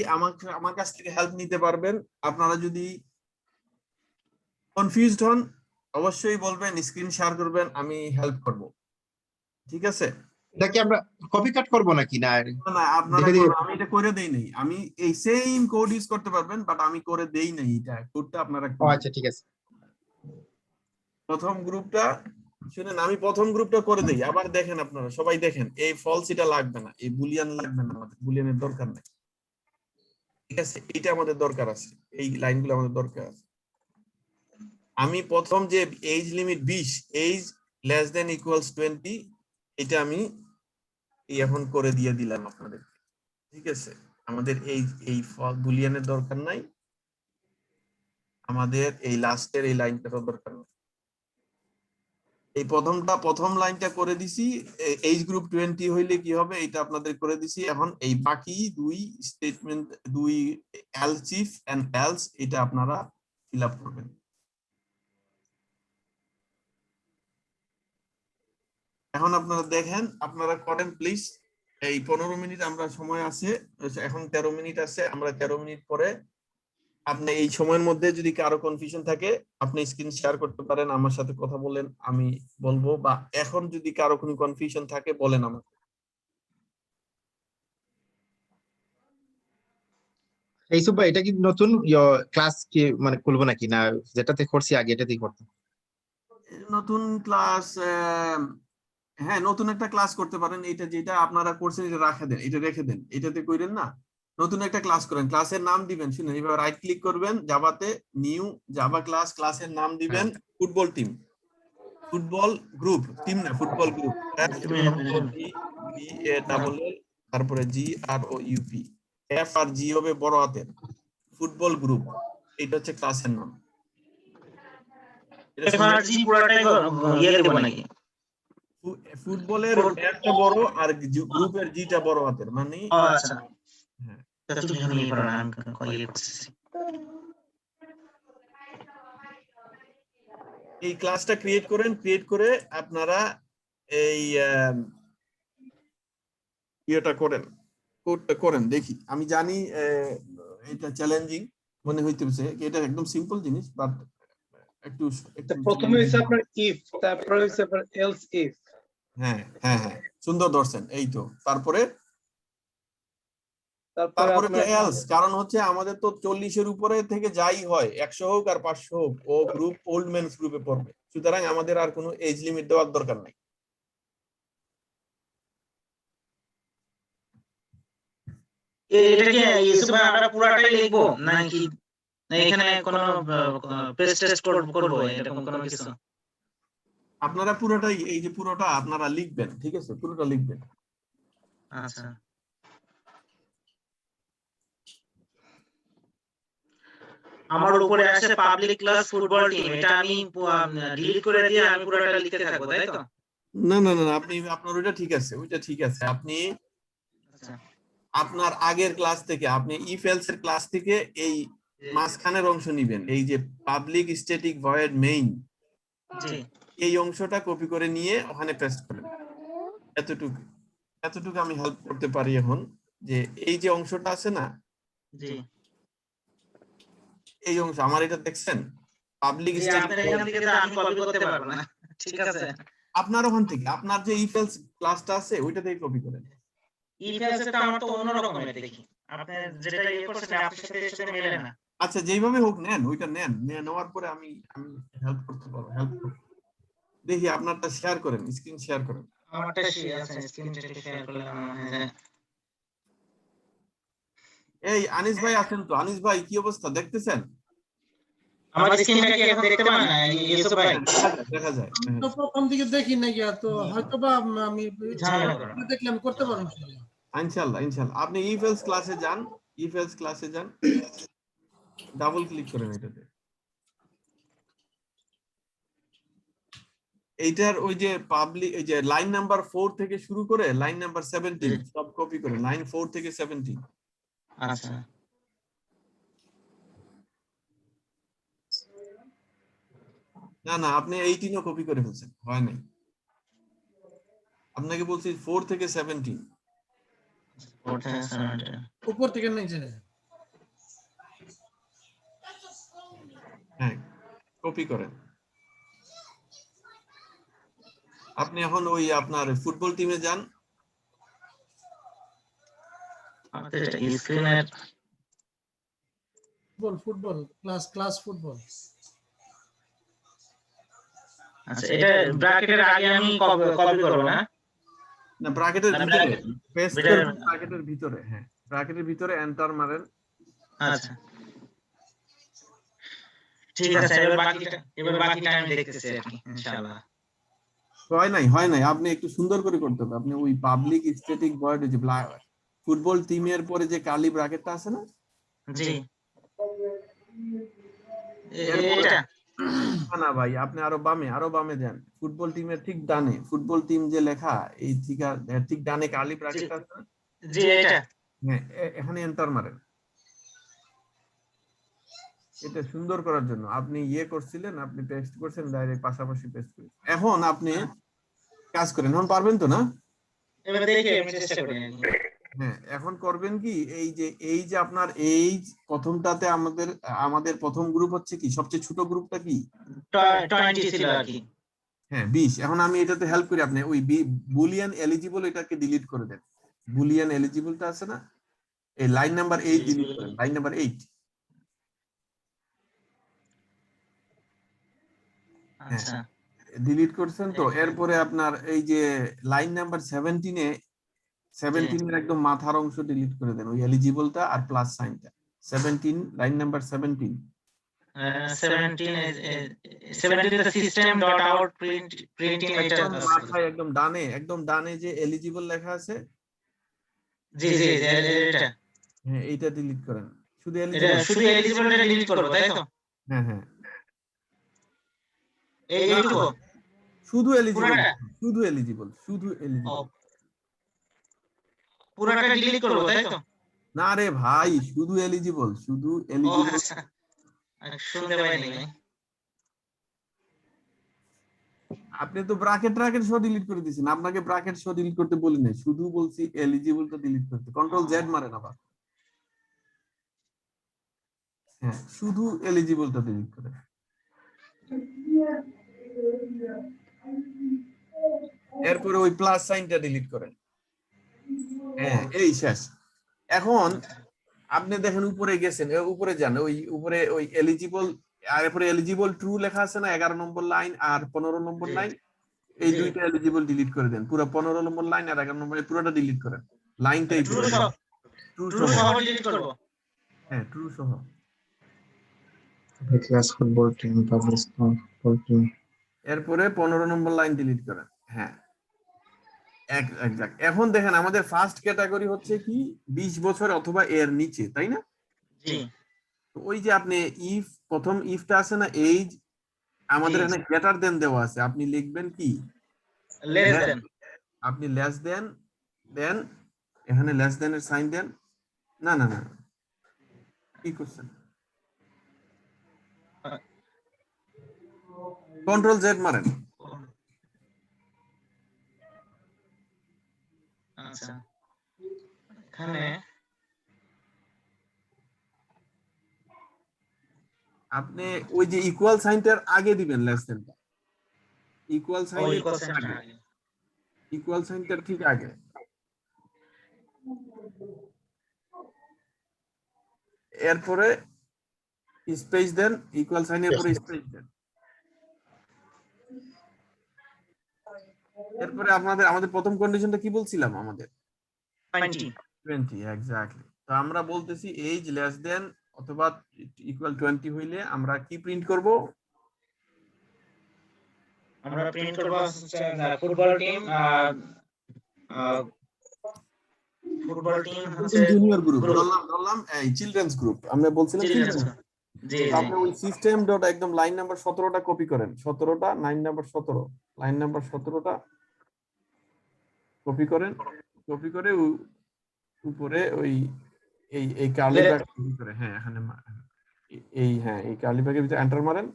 আমার কাছ থেকে হেল্প নিতে পারবেন। আপনারা যদি কনফিউজড হন অবশ্যই বলবেন, স্ক্রিন শেয়ার করবেন, আমি হেল্প করব। ঠিক আছে? এটা কি আমরা কপি কাট করব নাকি না? না আপনারা দেখে দিবেন। আমি এটা করে দেই নাই, আমি এই সেম কোড ইউজ করতে পারবেন, বাট আমি করে দেই নাই, এটা কোডটা আপনারা ও আচ্ছা ঠিক আছে। প্রথম গ্রুপটা শুনেন, আমি প্রথম গ্রুপটা করে দেই, আবার দেখেন, আপনারা সবাই দেখেন, এই ফলস এটা লাগবে না, এই বুলিয়ান লাগবে না, আমাদের বুলিয়ানের দরকার নেই। ঠিক আছে, এটা আমাদের দরকার আছে, এই লাইনগুলো আমাদের দরকার আছে। আমি প্রথম যে age limit 20, age less than equals 20, এটা আমি এখন করে দিয়ে দিলাম আপনাদের। ঠিক আছে, আমাদের এই বুলিয়ানের দরকার নাই, আমাদের এই লাস্টের এই লাইনটারও দরকার নেই। এই প্রথম লাইনটা করে দিছি, এইজ গ্রুপ 20 হইলে কি হবে এটা আপনাদের করে দিছি। এখন এই বাকি দুই স্টেটমেন্ট, দুই এলস ইফ এন্ড এলস, এটা আপনারা ফিল আপ করবেন। এখন আপনারা দেখেন, আপনারা করেন প্লিজ। এই 15 মিনিট আমরা সময় আছে, এখন 13 মিনিট আছে, আমরা 13 মিনিট পরে আপনি এই সময়ের মধ্যে যদি কারো কনফিউশন থাকে আপনি স্ক্রিন শেয়ার করতে পারেন, আমার সাথে কথা বলেন, আমি বলবো, বা এখন যদি কারো কোনো কনফিউশন থাকে বলেন আমাকে। এইসব ভাই, এটা কি নতুন ক্লাস কি মানে খুলবো নাকি না যেটাতে করছি আগে এটাতেই করতে? নতুন ক্লাস, হ্যাঁ নতুন একটা ক্লাস করতে পারেন। এটা যেটা আপনারা করছেন এটা রেখে দেন, এটাতে কইরেন না, নতুন একটা ক্লাস করেন। ক্লাসের নাম দিবেন, শুনুন, এইভাবে রাইট ক্লিক করবেন, জাভাতে নিউ জাভা ক্লাস, ক্লাসের নাম দিবেন football team, football group, team না ফুটবল গ্রুপ, তারপরে GROUP, F আর G হবে বড় হাতের, ফুটবল গ্রুপ, এটা হচ্ছে ক্লাসের নাম। এটা এফ আর জি পুরোটাই ইয়ে দেব নাকি? ফুটবলের একটা বড় আর গ্রুপের জিটা বড় হাতের, মানে ও আচ্ছা, হ্যাঁ। তা তুমি এখন ইয়ে করো না, আমি ইয়ে করতেছি। এই ক্লাসটা ক্রিয়েট করেন, ক্রিয়েট করে আপনারা এই ইয়েটা করেন, কোডটা করেন দেখি। আমি জানি এটা চ্যালেঞ্জিং মনে হইতেছে, এটা একদম সিম্পল জিনিস, বাট একটু প্রথমে হচ্ছে আপনার ইফ, তারপরে হচ্ছে আপনার এলস ইফ। হ্যাঁ হ্যাঁ হ্যাঁ, সুন্দর ধরছেন। এই তো তারপরে তারপরে তো আপনার এলস, কারণ হচ্ছে আমাদের তো 40-এর উপরে থেকে যাই হয়, 100 হোক আর 500 হোক, ও গ্রুপ ওল্ড মেন্স গ্রুপে পড়বে, সুতরাং আমাদের আর কোনো এজ লিমিট দেওয়ার দরকার নেই। এটা কি ইউসুফ ভাই আমরা পুরোটাই লিখবো নাকি এখানে কোনো পেস্ট টেস্ট করব এরকম কোনো কিছু? আপনারা পুরোটাই, এই যে পুরোটা আপনারা লিখবেন, ঠিক আছে, পুরোটা লিখবেন। আচ্ছা, আমার উপরে আসে পাবলিক ক্লাস ফুটবল টিম, এটা আমি ডিলিট করে দিয়ে আমি পুরোটা লিখতে থাকবো, তাই তো? না না না, আপনি আপনার ওইটা ঠিক আছে, ওইটা ঠিক আছে। আপনি আচ্ছা, আপনার আগের ক্লাস থেকে, আপনি ইফ এলস এর ক্লাস থেকে এই মাঝখানের অংশ নিবেন, এই যে পাবলিক স্ট্যাটিক ভয়েড মেইন, জি এই অংশটা কপি করে নিয়ে ওখানে পেস্ট করেন। এতটুকু এতটুকু আমি হেল্প করতে পারি এখন, যে এই যে অংশটা আছে না, জি এই অংশ আমার, এটা দেখছেন পাবলিক জি, স্ট্যাটিক, আপনার এখান থেকে তো আমি কপি করতে পারবো না, ঠিক আছে? আপনার ওখান থেকে আপনার যে ইফ এলস ক্লাসটা আছে ওইটা থেকে কপি করেন। ইফএলস তো আমার তো অন্য রকমের দেখি, আপনি যেটা ইয়ে করছেন আপনার সাথে এর সাথে মেলে না। আচ্ছা, যেইভাবে হোক নেন, ওইটা নেন, নেওয়ার পরে আমি হেল্প করতে পারবো, দেখি আপনারটা শেয়ার করেন, স্ক্রিন শেয়ার করেন। আমারটা স্ক্রিনটা শেয়ার করলাম। এই আনিস ভাই আছেন তো? আনিস ভাই কি অবস্থা, দেখতেছেন? আমার স্ক্রিনটা কি এখন দেখতে পান না ইউসুফ ভাই? দেখা যায়। তো প্রথম দিকে দেখি না গিয়া, তো হয়তোবা আমি ঝামেলা করো না। দেখলাম করতে পারবো ইনশাআল্লাহ ইনশাআল্লাহ। আপনি ইফ এলস ক্লাসে যান, ইফ এলস ক্লাসে যান, ডাবল ক্লিক করেন এটাতে। এইটার ওই যে পাবলিক, এই যে লাইন নাম্বার 4 থেকে শুরু করে লাইন নাম্বার 17 সব কপি করে, লাইন 4 থেকে 17। আচ্ছা, না না, আপনি 18ও কপি করে ফেলছেন, হয় নাই। আপনাকে বলছি 4 থেকে 17। উপর থেকে নিচে। হ্যাঁ, কপি করেন। আপনি এখন ওই আপনার ফুটবল টিমে যান। আমাদের স্ক্রিনের ফুটবল ক্লাস ফুটবল। আচ্ছা, এটা ব্র্যাকেটের আগে আমি কপি করব না? না, ব্র্যাকেটের ভিতরে পেস্ট ভিতরে- করবেন, ব্র্যাকেটের ভিতরে, হ্যাঁ ব্র্যাকেটের ভিতরে এন্টার মারেন। আচ্ছা, ঠিক আছে, এবার বাকিটা আমি দেখতেছি আর কি, ইনশাআল্লাহ। হয় নাই, আপনি একটু সুন্দর করে করতে হবে। আপনি ওই পাবলিক স্ট্যাটিক ভয়েড, যে ফুটবল টিমের পরে যে কালি ব্র্যাকেটটা আছে না, জি এটা না ভাই, আপনি আরো বামে যান, ফুটবল টিমের ঠিক ডানে, ফুটবল টিম যে লেখা, এই ঠিক ডানে কালি ব্র্যাকেটটা আছে না, জি এটা হ্যাঁ এখানে এন্টার মারেন। এটা সুন্দর করার জন্য আপনি ইয়ে করছিলেন, আপনি পেস্ট করছেন, ডাইরেক্ট পাশাপাশি পেস্ট করেন। এখন আপনি কাজ করেন, এখন পারবেন তো না? এবার দেখি আমি চেষ্টা করি। হ্যাঁ, এখন করবেন কি, এই যে আপনার এই প্রথমটাতে আমাদের প্রথম গ্রুপ হচ্ছে কি, সবচেয়ে ছোট গ্রুপটা কি? 20 ছিল আর কি। হ্যাঁ 20। এখন আমি এটাতে হেল্প করি, আপনি ওই বুলিয়ান এলিজিবল এটাকে ডিলিট করে দেন। বুলিয়ান এলিজিবলটা আছে না, এই লাইন নাম্বার 8 ডিলিট করেন, লাইন নাম্বার 8। আচ্ছা, ডিলিট করছেন তো? এরপরে আপনার এই যে লাইন নাম্বার 17 এর একদম মাথার অংশ ডিলিট করে দেন, ওই এলিজিবলটা আর plus সাইনটা। 17, line number 17। 17 the system dot out printing এটা মাথায় একদম ডানে যে এলিজিবল লেখা আছে, জি এটা, হ্যাঁ এইটা ডিলিট করেন, শুধু এটা শুধু এলিজিবলটা ডিলিট করব, তাই তো? হ্যাঁ হ্যাঁ। এইটুকু শুধু এলিজিবল, পুরাটা? শুধু এলিজিবল, শুধু ও, এলিজিবল। পুরাটা ডিলিট করবো তাই তো? না রে ভাই, শুধু এলিজিবল, শুধু ও এলিজিবল। আচ্ছা, আমি শুনতে পাইনি ভাই। আপনি তো ব্র্যাকেট ট্র্যাকেট সহ ডিলিট করে দিয়েছেন, আপনাকে ব্র্যাকেট সহ ডিলিট করতে বলি নাই, শুধু বলছি এলিজিবলটা ডিলিট করতে। কন্ট্রোল জেড মারেন আবার। হ্যাঁ, শুধু এলিজিবলটা ডিলিট করে। এরপরে ওই প্লাস সাইনটা ডিলিট করেন। হ্যাঁ, এই শেষ। এখন আপনি দেখেন উপরে গেছেন, উপরে যান, ওই উপরে ওই এলিজিবল, আর এরপরে এলিজিবল ট্রু লেখা আছে না, 11 নম্বর লাইন আর 15 নম্বর জি, লাইন, এই জি। দুইটা এলিজিবল ডিলিট করে দেন। পুরো 15 নম্বর লাইন আর 11 নম্বর পুরোটা ডিলিট করেন, লাইনটাই ট্রু পুরো সহ, ট্রু ট্রু সহ। সহ ডিলিট করবো। হ্যাঁ, ট্রু সহ। Class football team, public football team. এরপরে 15 নম্বর লাইন ডিলিট করেন। হ্যাঁ, এক্সাক্ট। এখন দেখেন আমাদের ফার্স্ট ক্যাটাগরি হচ্ছে কি 20 বছর অথবা এর নিচে, তাই না? জি, তো ওই যে আপনি ইফ, প্রথম ইফটা আছে না, এইজ, আমাদের জি। এখানে গ্রেটার দেন দেওয়া আছে, আপনি লিখবেন কি লেস দেন। আপনি লেস দেন, দেন এখানে লেস দেন এর সাইন দেন। না না না, কি করছেন? কন্ট্রোল জেড মারেন। আচ্ছা, এখানে আপনি ওই যে ইকুয়াল সাইনটার আগে দিবেন লেস দেনটা, ইকুয়াল ও সাইনের ইকুয়াল সাইন আগে, ইকুয়াল সাইনটার ঠিক আগে। এরপরে স্পেস দেন, ইকুয়াল সাইনের পরে স্পেস দেন। এরপরে আমাদের প্রথম কন্ডিশনটা কি বলছিলাম? আমাদের 20 এক্স্যাক্টলি। তো আমরা বলতেছি এইজ লেস দেন অথবা ইকুয়াল 20 হইলে আমরা কি প্রিন্ট করব? আমরা প্রিন্ট করবো ফুটবল টিম, ফুটবল টিম হচ্ছে জুনিয়র গ্রুপ গ্রুপ, ধরলাম, এই চিলড্রেন্স গ্রুপ আমরা বলছিলাম চিলড্রেন্স। চিলড্রেন্স। জি, জি। আপনি ওই সিস্টেম ডট একদম লাইন নাম্বার 17টা কপি করেন, 17টা লাইন নাম্বার 17, লাইন নাম্বার 17টা কপি করেন, কপি করে উপরে ওই এই কার্লি ব্র্যাকেট কপি করে, হ্যাঁ এখানে এই, হ্যাঁ এই কার্লি ব্র্যাকেটের ভিতরে এন্টার মারেন।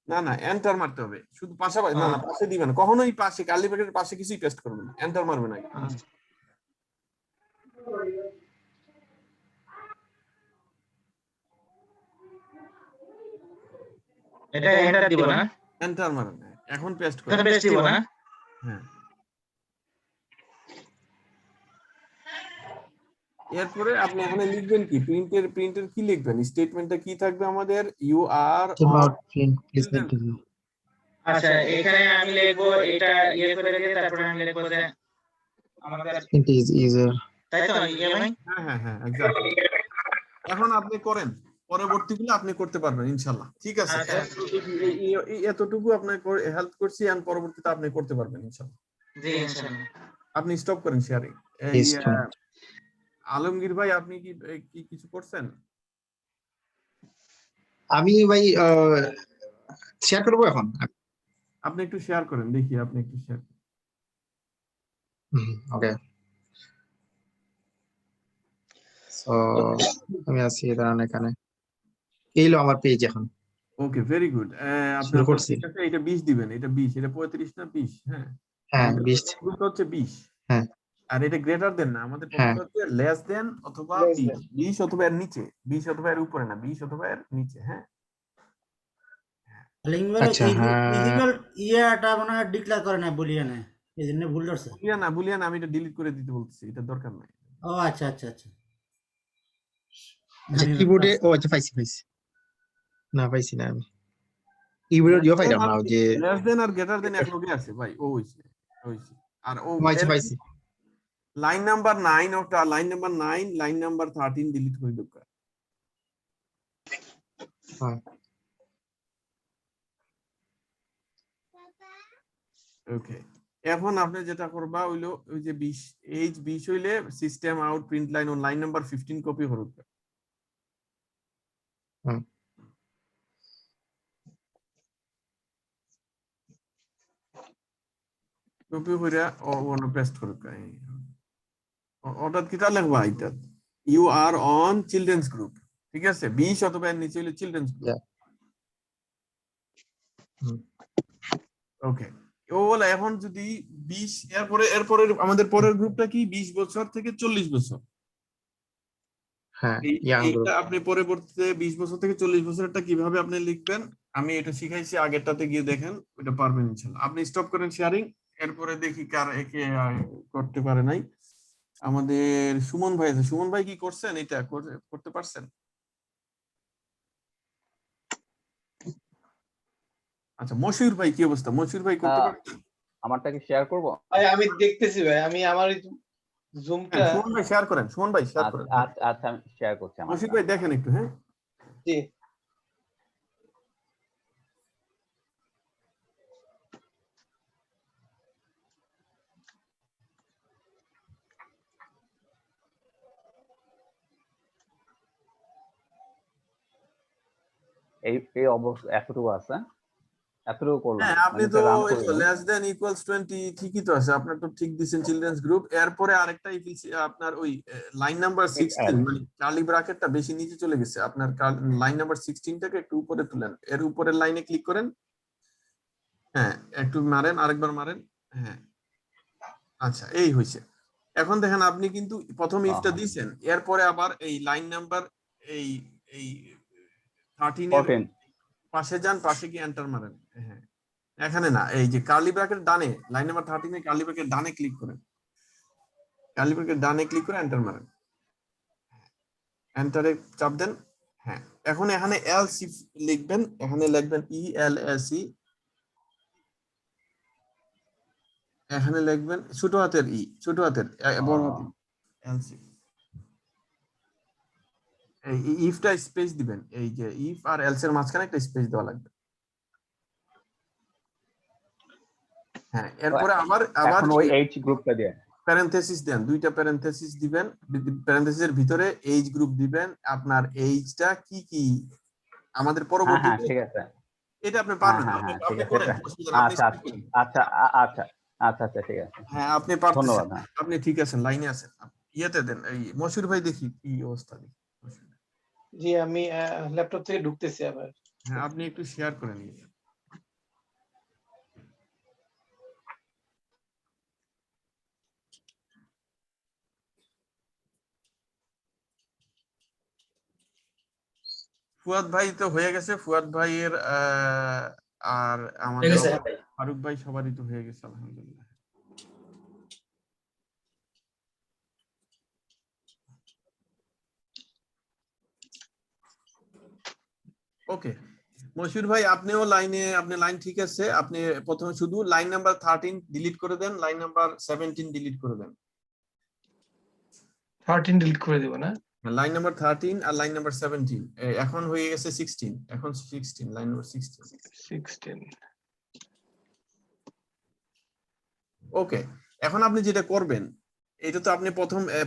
না না, এন্টার মারতে হবে শুধু, পাশাপাশি না না, পাশে দিবেন কখনোই, পাশে কার্লি ব্র্যাকেটের পাশে কিছুই পেস্ট করবেন না, এন্টার মারবেন আগে। এটা এন্টার দিব না, এন্টার মারেন, এখন পেস্ট এটা করেন। পেস্ট দিব না। হ্যাঁ, এরপরে আপনি এখানে লিখবেন কি, প্রিন্টের কি লিখবেন, স্টেটমেন্টটা কি থাকবে আমাদের? You are Not print, please make the view. আচ্ছা, এখানে আমি লিখবো এটা ইয়ে করে দিয়ে, তারপরে আমি লিখবো যে আমাদের, Print is easier. তাই তো ইয়ে ভাই? হ্যাঁ হ্যাঁ হ্যাঁ এক্স্যাক্টলি। এখন আপনি করেন, পরবর্তীগুলো আপনি করতে পারবেন ইনশাআল্লাহ। ঠিক আছে, আচ্ছা। এতটুকু আপনাকে হেল্প করছি, আর পরবর্তীতে আপনি করতে পারবেন ইনশাআল্লাহ। জি, ইনশাআল্লাহ। আপনি স্টপ করেন শেয়ারিং। Yes, sir. আলমগীর ভাই, আপনি কি কিছু করছেন? আমি ভাই শেয়ার করবো এখন। আপনি একটু শেয়ার করেন দেখি, আপনি একটু শেয়ার। ওকে, সো আমি আছি দাঁড়ান এখানে, এইলো আমার পেজ এখন। ওকে, ভেরি গুড। শুরু করছি। ঠিক আছে, এটা 20 দিবেন, এটা 20, এটা 35 না 20? হ্যাঁ হ্যাঁ, 20। গ্রুপটা হচ্ছে 20। হ্যাঁ, আর এটা গ্রেটার দেন না, আমাদের প্রথমটা হচ্ছে লেস দেন অথবা 20 অথবা এর নিচে, 20 অথবা এর উপরে না, 20 অথবা এর নিচে। হ্যাঁ, আচ্ছা, হ্যাঁ। ইজিক্যাল ইয়াটা মনে হয় ডিক্লেয়ার করে না বুলিয়ানে, এই জন্য ভুল করছে। বুলিয়ান আমি এটা ডিলিট করে দিতে বলছি, এটা দরকার নাই। ও আচ্ছা আচ্ছা আচ্ছা, আচ্ছা কিবোর্ডে, ও আচ্ছা পাইছি। না পাইছি না আমি কিবোর্ডে দিও পাইলাম না, যে লেস দেন আর গ্রেটার দেন একলগে আছে ভাই, ও হইছে। আর ও পাইছি। লাইন নাম্বার 9 ওটা, line number 9, line number 13 delete করে দরকার। হ্যাঁ, ওকে, এখন আপনি যেটা করবা হইলো ওই যে 20, এইজ 20 হইলে system out print line on line number 15 copy করুক। কপি কইরা ওখানে পেস্ট করো ওটা কিটা লিখবা এটা you are on children's group ঠিক আছে 20 অথবা এর নিচে হলো চিলড্রেন্স গ্রুপ ওকে ও বলে এখন যদি 20 এরপরে আমাদের পরের গ্রুপটা কি 20 বছর থেকে 40 বছর হ্যাঁ ইয়াং গ্রুপ এইটা আপনি পরবর্তীতে 20 বছর থেকে 40 বছরটা কিভাবে আপনি লিখবেন আমি এটা শিখাইছি আগেরটাতে গিয়ে দেখেন ওটা পারবেন ইনশাআল্লাহ আপনি স্টপ করেন শেয়ারিং এরপরে দেখি কার একে করতে পারে নাই আমাদের সুমন ভাই আছে সুমন ভাই কি করছেন এটা করতে পারছেন আচ্ছা মশিউর ভাই কি অবস্থা মশিউর ভাই করতে পারছেন আমারটা কি শেয়ার করব ভাই আমি দেখতেছি ভাই আমি আমার জুমটা সুমন ভাই শেয়ার করেন সুমন ভাই শেয়ার করেন আচ্ছা আমি শেয়ার করছি মশিউর ভাই দেখেন একটু হ্যাঁ জি এই অবস্থা এতটুকু আছে এতটুকু করলাম হ্যাঁ আপনি তো লেস দেন ইকুয়ালস 20 ঠিকই তো আছে আপনার তো ঠিক দিবেন চিলড্রেন্স গ্রুপ এরপরে আরেকটা আপনার ওই লাইন নাম্বার 16 মানে কার্লি ব্র্যাকেটটা বেশি নিচে চলে গেছে আপনার লাইন নাম্বার 16 টাকে একটু উপরে তুলেন এর উপরের লাইনে ক্লিক করেন হ্যাঁ একটু মারেন আরেকবার মারেন হ্যাঁ আচ্ছা এই হইছে এখন দেখেন আপনি কিন্তু প্রথম ইফটা দিবেন এরপরে আবার এই লাইন নাম্বার এই 13 এর পাশে যান পাশে গিয়ে এন্টার মারেন হ্যাঁ এখানে না এই যে কার্লি ব্র্যাকেট ডানে লাইন নাম্বার 13 এ কার্লি ব্র্যাকেট ডানে ক্লিক করেন কার্লি ব্র্যাকেট ডানে ক্লিক করে এন্টার মারেন এন্টারে চাপ দেন হ্যাঁ এখন এখানে এলস ইফ লিখবেন এখানে লিখবেন ই এল এস ই এখানে লিখবেন ছোট হাতের ই ছোট হাতের বড় হাতের এলস ইফ এই ইফটা স্পেস দিবেন এই যে ইফ আর এলস এর মাঝখানে একটা স্পেস দেওয়া লাগবে হ্যাঁ এরপরে আবার এখন ওই এইচ গ্রুপটা দিয়ে প্যারেনথেসিস দেন দুইটা প্যারেনথেসিস দিবেন প্যারেনথেসিসের ভিতরে এইজ গ্রুপ দিবেন আপনার এইজটা কি কি আমাদের পরবর্তী হ্যাঁ ঠিক আছে এটা আপনি পারবেন আপনি করেন আচ্ছা আচ্ছা আচ্ছা আচ্ছা আচ্ছা ঠিক আছে হ্যাঁ আপনি পারতেছেন ধন্যবাদ আপনি ঠিক আছেন লাইনে আছেন ইয়েতে দেন এই মশিউর ভাই দেখি কি অবস্থা জি আমি ল্যাপটপ থেকে ঢুকতেছি আবার হ্যাঁ আপনি একটু শেয়ার করে নিন ফুয়াদ ভাই তো হয়ে গেছে ফুয়াদ ভাইয়ের আর আমাদের ফারুক ভাই সবারই তো হয়ে গেছে আলহামদুলিল্লাহ ওকে মশিউর ভাই আপনিও লাইনে আপনি লাইন ঠিক আছে আপনি প্রথমে শুধু লাইন নাম্বার 13 ডিলিট করে দেন লাইন নাম্বার 17 ডিলিট করে দেন 13 ডিলিট করে দেব না লাইন নাম্বার 13 আর লাইন নাম্বার 17 এখন হয়ে গেছে 16 এখন 16 লাইন নাম্বার 16 ওকে এখন আপনি যেটা করবেন এটা তো আপনি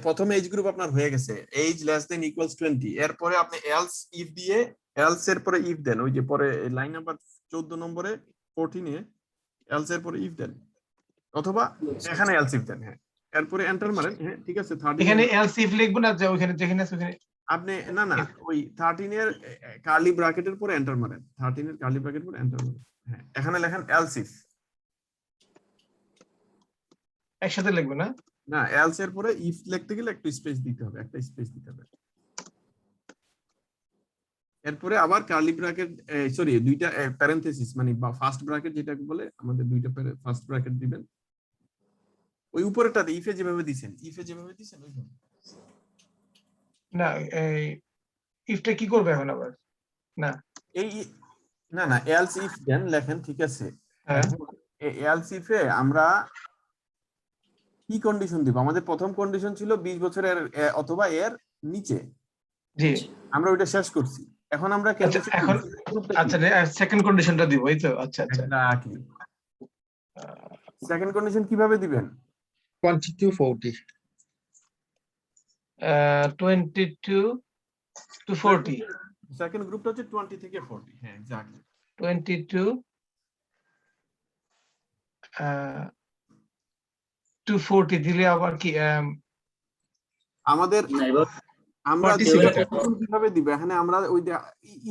প্রথম এজ গ্রুপ আপনার হয়ে গেছে এজ লেস দেন ইকুয়ালস 20 এরপরে আপনি এলস ইফ দিয়ে এলস এর পরে ইফ দেন ওই যে পরে লাইন নাম্বার 14 নম্বরে 14 এ এলস এর পরে ইফ দেন অথবা এখানে এলস ইফ দেন হ্যাঁ এরপরে এন্টার মারেন হ্যাঁ ঠিক আছে 13 এখানে এলস ইফ লিখব না যে ওখানে যেখানে আছে ওখানে আপনি না ওই 13 এর কার্লি ব্র্যাকেটের পরে এন্টার মারেন 13 এর কার্লি ব্র্যাকেটের পরে এন্টার মারেন হ্যাঁ এখানে লেখেন এলস ইফ একসাথে লিখব না না এলস এর পরে ইফ লিখতে গেলে একটা স্পেস দিতে হবে এরপরে আবার কার্লি ব্র্যাকেট সরি দুইটা প্যারেনথেসিস মানে ফার্স্ট ব্র্যাকেট যেটাকে বলে আমাদের দুইটা ফার্স্ট ব্র্যাকেট দিবেন ওই উপরেরটাতে ইফে যেভাবে দিবেন ওইভাবে না এই ইফটা কি করবে এখন আবার না এই না এলস ইফ দেন লেখেন ঠিক আছে হ্যাঁ এলস ইফে আমরা কি কন্ডিশন দিব আমাদের প্রথম কন্ডিশন ছিল 20 বছরের অথবা এর নিচে জি আমরা ওইটা শেষ করছি এখন আমরা এখন আচ্ছা সেকেন্ড কন্ডিশনটা দিব এই তো আচ্ছা এক্স্যাক্টলি সেকেন্ড কন্ডিশন কিভাবে দিবেন 20 to 40 22 to 40 সেকেন্ড গ্রুপটা হচ্ছে 20 থেকে 40 হ্যাঁ এক্স্যাক্টলি 22 240 দিলে আবার কি আমাদের না এবার আমরা Participator. condition কিভাবে দিব এখানে আমরা ওই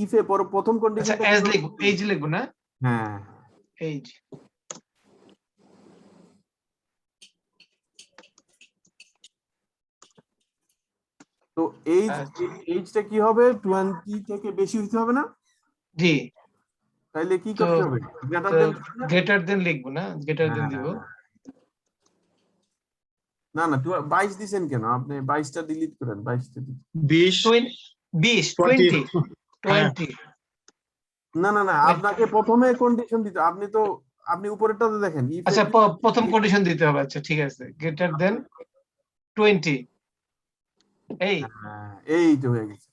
ইফে প্রথম আচ্ছা কন্ডিশনটা এজ লিখবো, এইজ লিখবো না, হ্যাঁ এইজ। তো এইজটা কি হবে 20 থেকে বেশি হইতে হবে না জি, তাইলে কি তো করতে হবে গ্রেটার দেন গ্রেটার দেন লিখবো না, গ্রেটার দেন দিব। না না 22 দিবেন কেন আপনি 22টা ডিলিট করেন 22টা 20 20 20 20 না না না আপনাকে প্রথমে কন্ডিশন দিতে আপনি উপরেরটাতে দেখেন if আচ্ছা প্রথম কন্ডিশন দিতে হবে, আচ্ছা ঠিক আছে, গ্রেটার দেন 20 এই তো হয়ে গেছে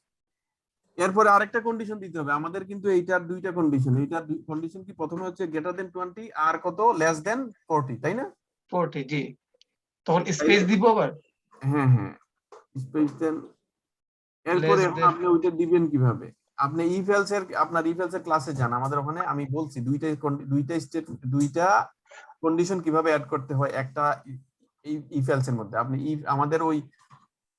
এরপরে আরেকটা কন্ডিশন দিতে হবে আমাদের কিন্তু এইটার দুইটা কন্ডিশন এইটার কন্ডিশন কি প্রথমে হচ্ছে গ্রেটার দেন 20 আর কত লেস দেন 40 তাই না 40 জি, তখন স্পেস দিব আবার। হ্যাঁ হ্যাঁ স্পেস দেন এরপরে Less than- আপনি ওইটা দিবেন কিভাবে আপনি ইফ এলস এর আপনার ইফ এলস এর ক্লাসে যান আমাদের ওখানে আমি বলছি দুইটা কন্ডিশন কিভাবে অ্যাড করতে হয় একটা ইফ এলস এর মধ্যে আপনি আমাদের ওই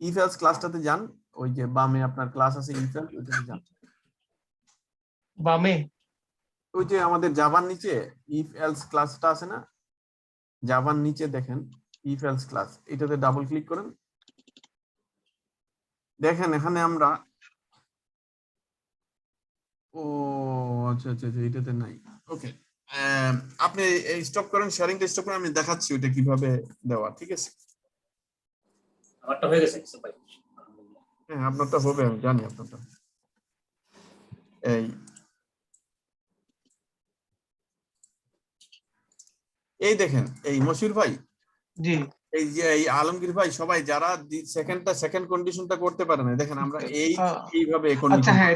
ইফ এলস ক্লাসটাতে যান ওই যে বামে আপনার ক্লাস আছে ইফ এলস ওইটাতে যান বামে ওই যে আমাদের জাভার নিচে ইফ এলস ক্লাসটা আছে না জাভার নিচে দেখেন ইফ এলস ক্লাস এটাতে ডাবল ক্লিক করেন দেখেন এখানে আমরা ও আচ্ছা আচ্ছা আচ্ছা এটাতে নাই ওকে আপনি স্টপ করেন শেয়ারিংটা স্টপ করেন আমি দেখাচ্ছি ওটা কিভাবে দেওয়া ঠিক আছে আমারটা হয়ে গেছে ইউসুফ ভাই হ্যাঁ আপনারটা হবে আমি জানি আপনারটা এই দেখেন এই মশির ভাই জি, এই যে এই আলমগীর ভাই সবাই যারা সেকেন্ড কন্ডিশনটা করতে পারে না দেখেন আমরা এইভাবে আচ্ছা হ্যাঁ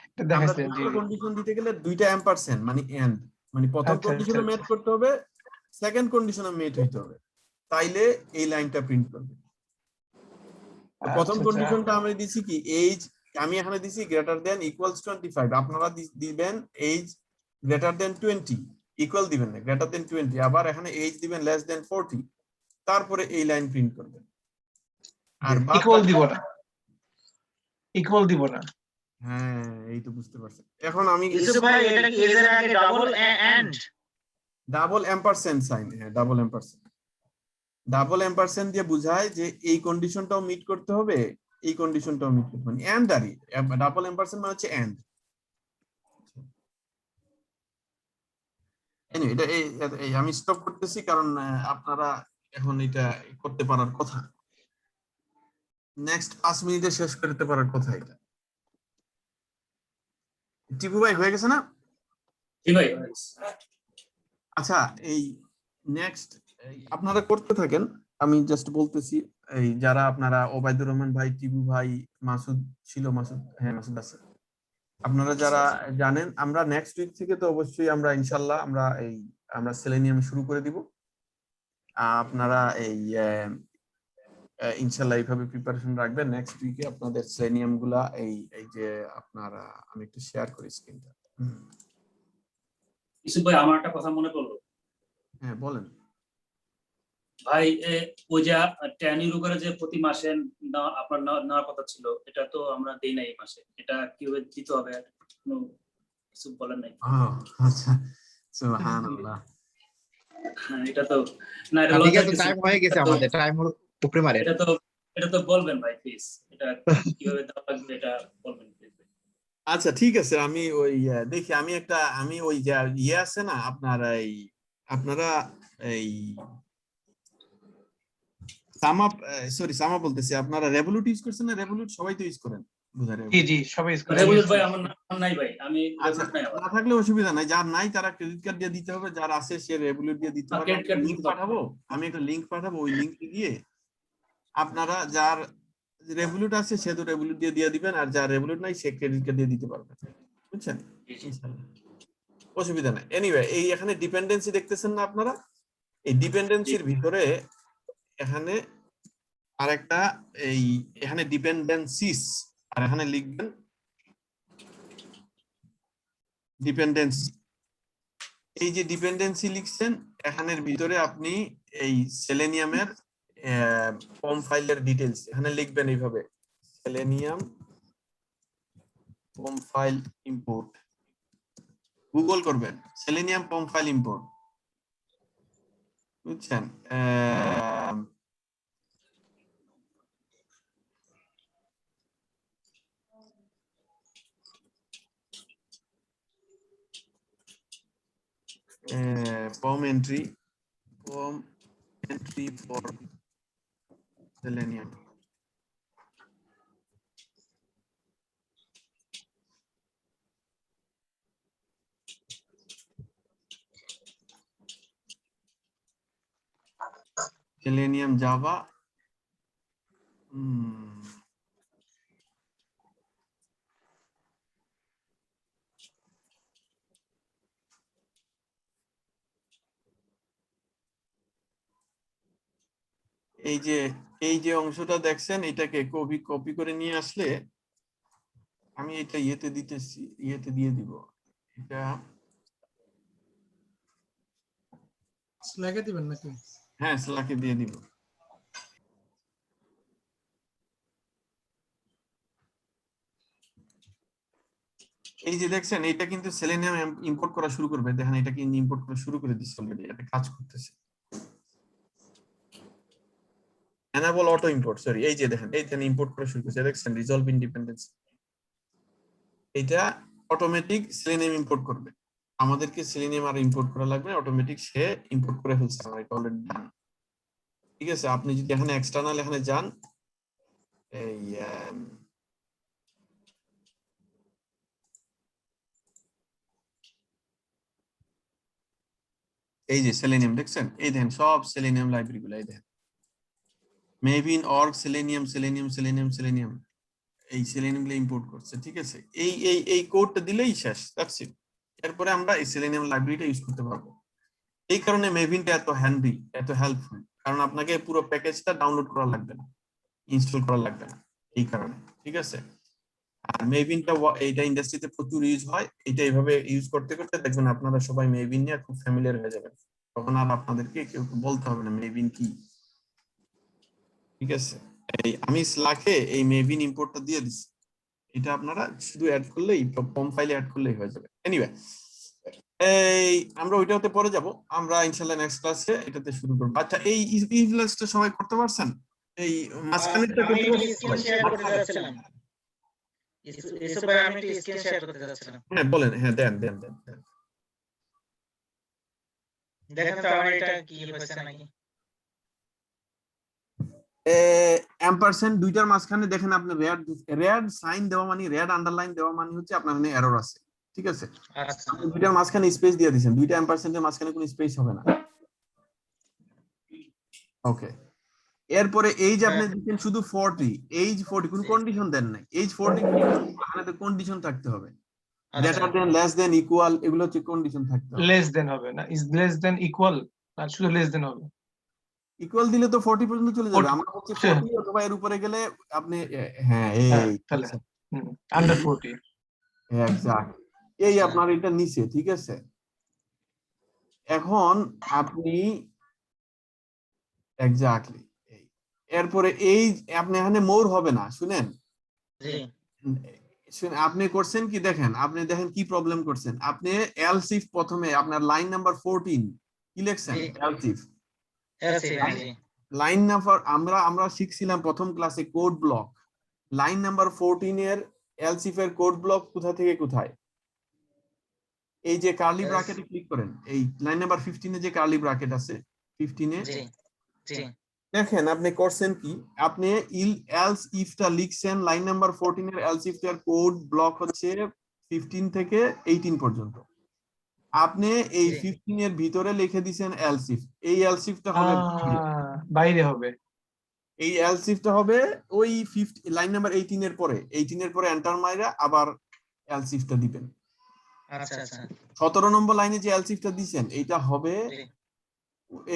এটা দেখাচ্ছি জি, কন্ডিশন দিতে গেলে দুইটা এম্পারসেন্ট মানে এন্ড মানে প্রথম আচ্ছা, কন্ডিশনে আচ্ছা, মেট করতে হবে সেকেন্ড কন্ডিশনে মেট হইতে হবে তাইলে এই লাইনটা প্রিন্ট করবে তো প্রথম আচ্ছা, কন্ডিশনটা আমরা দিছি কি এইজ আমি এখানে দিছি গ্রেটার দেন ইকুয়ালস 25 আপনারা দিবেন এইজ গ্রেটার দেন 20 ইকুয়াল দিবেন না গ্রেটার দেন 20 আবার এখানে এইজ দিবেন লেস দেন 40 তারপরে এই লাইন প্রিন্ট করবেন আর ইকুয়াল দিব না, ইকুয়াল দিব না। হ্যাঁ এই তো বুঝতে পারছেন এখন আমি ইউসুফ ভাই এটা কি এর আগে ডাবল এন্ড ডাবল এম্পারসেন্ট সাইন হ্যাঁ ডাবল এম্পারসেন্ট দিয়ে বোঝায় যে এই কন্ডিশনটাও মিট করতে হবে এই কন্ডিশনটাও মিট করতে হবে এন্ড আরই ডাবল এম্পারসেন্ট মানে হচ্ছে এন্ড এটা এই আমি স্টপ করতেছি কারণ আপনারা এখন এটা করতে পারার কথা নেক্সট 5 মিনিটে শেষ করতে পারার কথা এটা টিপু ভাই হয়ে গেছে না জি ভাই আচ্ছা এই নেক্সট আপনারা করতে থাকেন আমি জাস্ট বলতেছি এই যারা আপনারা ওবায়দুর রহমান ভাই টিপু ভাই মাসুদ ছিল মাসুদ হ্যাঁ মাসুদ আছে আপনারা যারা জানেন আমরা নেক্সট উইক থেকে তো অবশ্যই আমরা ইনশাআল্লাহ আমরা সেলেনিয়াম শুরু করে দিব আপনারা এই ইনশাআল্লাহ এইভাবে প্রিপারেশন রাখবেন নেক্সট উইকে আপনাদের সেলেনিয়াম গুলা এই যে আপনারা আমি একটু শেয়ার করি স্ক্রিনটা ইউসুফ ভাই আমার একটা কথা মনে পড়লো হ্যাঁ বলেন ভাই ওই যে ট্যান ইউরো করে যে প্রতি মাসে আপনার নেওয়ার কথা ছিল এটা তো আমরা দেই না এই মাসে এটা কিভাবে দিতে হবে কোনো কিছু বলেন নাই আচ্ছা সুবহানাল্লাহ এটা তো না এটা ঠিক আছে টাইম হয়ে গেছে আমাদের টাইম উপরে মারে এটা তো বলবেন ভাই প্লিজ এটা কিভাবে দেওয়া লাগবে এটা বলবেন প্লিজ আচ্ছা ঠিক আছে আমি ওই দেখি আমি ওই যে ইয়ে আছে না আপনারা এই সামা বলতেছি আপনারা রেভলিউট ইউজ করছেন না রেভলিউট সবাই তো ইউজ করেন জি জি সবাই ইউজ করে। রেভলিউট ভাই আমার নাম নাই ভাই আমি আচ্ছা না থাকলে অসুবিধা নাই যার নাই তারা ক্রেডিট কার্ড দিয়ে দিতে হবে যার আছে সে রেভলিউট দিয়ে দিতে হবে লিংক পাঠাবো আমি একটা লিংক পাঠাবো ওই লিংকে গিয়ে আপনারা যার রেভলিউট আছে সে তো রেভলিউট দিয়ে দিবেন আর যার রেভলিউট নাই সে ক্রেডিট কার্ড দিয়ে দিতে পারবে বুঝছেন অসুবিধা নাই এনিওয়ে এই এখানে ডিপেন্ডেন্সি দেখতেছেন না আপনারা এই ডিপেন্ডেন্সির ভিতরে এখানে আরেকটা এখানে ডিপেন্ডেন্সিস আর এখানে লিখবেন ডিপেন্ডেন্সি এই যে ডিপেন্ডেন্সি লিখছেন এখানের ভিতরে আপনি এই সেলেনিয়ামের পম ফাইলের ডিটেইলস এখানে লিখবেন এইভাবে সেলেনিয়াম পম ফাইল ইম্পোর্ট গুগল করবেন সেলেনিয়াম পম ফাইল ইম্পোর্ট বুঝছেন POM entry for Selenium. Selenium Java. এই যে অংশটা দেখছেন এটাকে কপি করে নিয়ে আসলে আমি এটা ইয়েতে দিয়ে দিব এটা স্ল্যাকে দিবেন নাকি? হ্যাঁ স্ল্যাকে দিয়ে দিব। এই যে দেখছেন এটা কিন্তু সেলেনিয়াম ইম্পোর্ট করা শুরু করবে, দেখেন এটা কিন্তু ইম্পোর্ট করা শুরু করে দিচ্ছে অলরেডি, এটা কাজ করতেছে। enable auto import, সরি এই যে দেখেন এইখানে ইম্পোর্ট করা শুরু করছে, দেখছেন রিজলভ ইন্ডিপেন্ডেন্স, এটা অটোমেটিক সেলেনিয়াম ইম্পোর্ট করবে, আমাদেরকে সেলেনিয়াম আর ইম্পোর্ট করা লাগবে, অটোমেটিক সে ইম্পোর্ট করে ফেলছে, আমার এটা অলরেডি ডান। ঠিক আছে, আপনি যদি এখানে এক্সটার্নাল এখানে যান, এই যে সেলেনিয়াম দেখছেন, এই দেখেন সব সেলেনিয়াম লাইব্রেরি গুলো, এই দেখেন Mebin org selenium selenium selenium selenium, এই সেলেনিয়াম গুলো ইম্পোর্ট করছে। ঠিক আছে, এই কোডটা দিলেই শেষ, দ্যাটস ইট। এরপরে আমরা এই সেলেনিয়াম লাইব্রেরিটা ইউজ করতে পারবো। এই কারণে মেভিনটা এত হ্যান্ডি, এত হেল্পফুল, কারণ আপনাকে পুরো প্যাকেজটা ডাউনলোড করা লাগবে না, ইনস্টল করা লাগবে না, এই কারণে। ঠিক আছে, আর মেভিনটা এইটা ইন্ডাস্ট্রিতে প্রচুর ইউজ হয়, এটা এইভাবে ইউজ করতে করতে দেখবেন আপনারা সবাই মেভিন নিয়ে খুব ফ্যামিলিয়ার হয়ে যাবেন, তখন আর আপনাদেরকে কেউ বলতে হবে না মেভিন কি। ঠিক আছে, এই আমি স্ল্যাকে এই মেভিন ইম্পোর্টটা দিয়ে দিচ্ছি, এটা আপনারা শুধু অ্যাড করলেই, পম ফাইলে অ্যাড করলেই হয়ে যাবে। এনিওয়ে, এই আমরা ওইটাতে পরে যাব, আমরা ইনশাআল্লাহ নেক্সট ক্লাসে এটাতে শুরু করব। আচ্ছা, এই ইভলাসটা সবাই করতে পারছেন? এই মাঝখানেরটা করতে পারছেন? হ্যাঁ বলেন, হ্যাঁ দেন। দেখেন তো আমার এটা কি হয়েছে নাকি। এম্পারসেন্ট দুইটার মাঝখানে দেখেন আপনি রেড সাইন দেওয়া মানে, রেড আন্ডারলাইন দেওয়া মানে হচ্ছে আপনার এখানে এরর আছে। ঠিক আছে, আপনি দুইটার মাঝখানে স্পেস দিয়ে দিয়েছেন, দুইটা এম্পারসেন্টের মাঝখানে কোনো স্পেস হবে না। ওকে, এরপরে এই যে আপনি দিচ্ছেন শুধু 40, এইজ 40, কোনো কন্ডিশন দেন নাই, এইজ 40 এখানে তো কন্ডিশন থাকতে হবে, greater than, less than, equal, এগুলো হচ্ছে কন্ডিশন থাকতে হবে। লেস দেন হবে না, ইজ লেস দেন ইকুয়াল, না শুধু লেস দেন হবে। ইকুয়াল দিলে তো 40 পর্যন্ত চলে যাবে, আমরা বলছি 40 অথবা এর উপরে গেলে আপনি, হ্যাঁ এই তাহলে আন্ডার 40 এক্স্যাক্ট, এই আপনার এটা নিচে। ঠিক আছে, এখন আপনি এক্স্যাক্টলি এরপরে এই আপনি এখানে মোর হবে না, শুনেন আপনি করছেন কি দেখেন, আপনি দেখেন কি প্রবলেম করছেন আপনি। এলস ইফ প্রথমে আপনার লাইন নাম্বার 14 কি লিখছেন, এলস ইফ লাইন নাম্বার, আমরা শিখছিলাম প্রথম ক্লাসে কোড ব্লক, লাইন নাম্বার 14 এর এলস ইফ এর কোড ব্লক কোথা থেকে কোথায়, এই যে কার্লি ব্র্যাকেটে ক্লিক করেন, এই লাইন নাম্বার 15 এ যে কার্লি ব্র্যাকেট আছে 15 এ দেখেন আপনি করছেন কি, আপনি এলস ইফটা লিখছেন লাইন নাম্বার 14 এর এলস ইফ এর কোড ব্লক হচ্ছে 15 থেকে 18 পর্যন্ত, আপনি এই 15 এর ভিতরে লিখে দিবেন এলস ইফ, এই এলস ইফটা হবে বাইরে হবে, এই এলস ইফটা হবে ওই 50 লাইন নাম্বার 18 এর পরে, 18 এর পরে এন্টার মাইরা আবার এলস ইফটা দিবেন। আচ্ছা 17 নম্বর লাইনে যে এলস ইফটা দিবেন এইটা হবে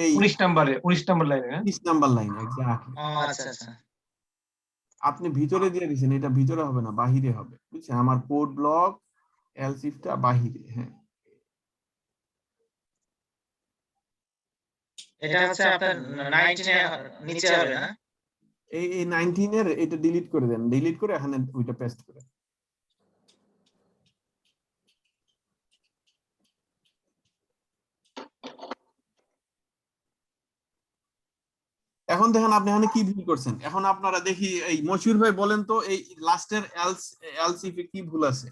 এই 19 নম্বর লাইনে, 19 নাম্বার লাইন এক্স্যাক্টলি। আচ্ছা আপনি ভিতরে দিয়ে দিবেন, এটা ভিতরে হবে না, বাহিরে হবে, বুঝছেন, আমার কোড ব্লক এলস ইফটা বাহিরে। হ্যাঁ এটা হচ্ছে আপনার 19 এর নিচে হবে না? এই 19 এর এটা ডিলিট করে দেন, ডিলিট করে এখানে ওইটা পেস্ট করে। এখন দেখেন আপনি এখানে কি ভুল করছেন। এখন আপনারা দেখি এই মশিউর ভাই বলেন তো এই লাস্টের এলস ইফে কি ভুল আছে?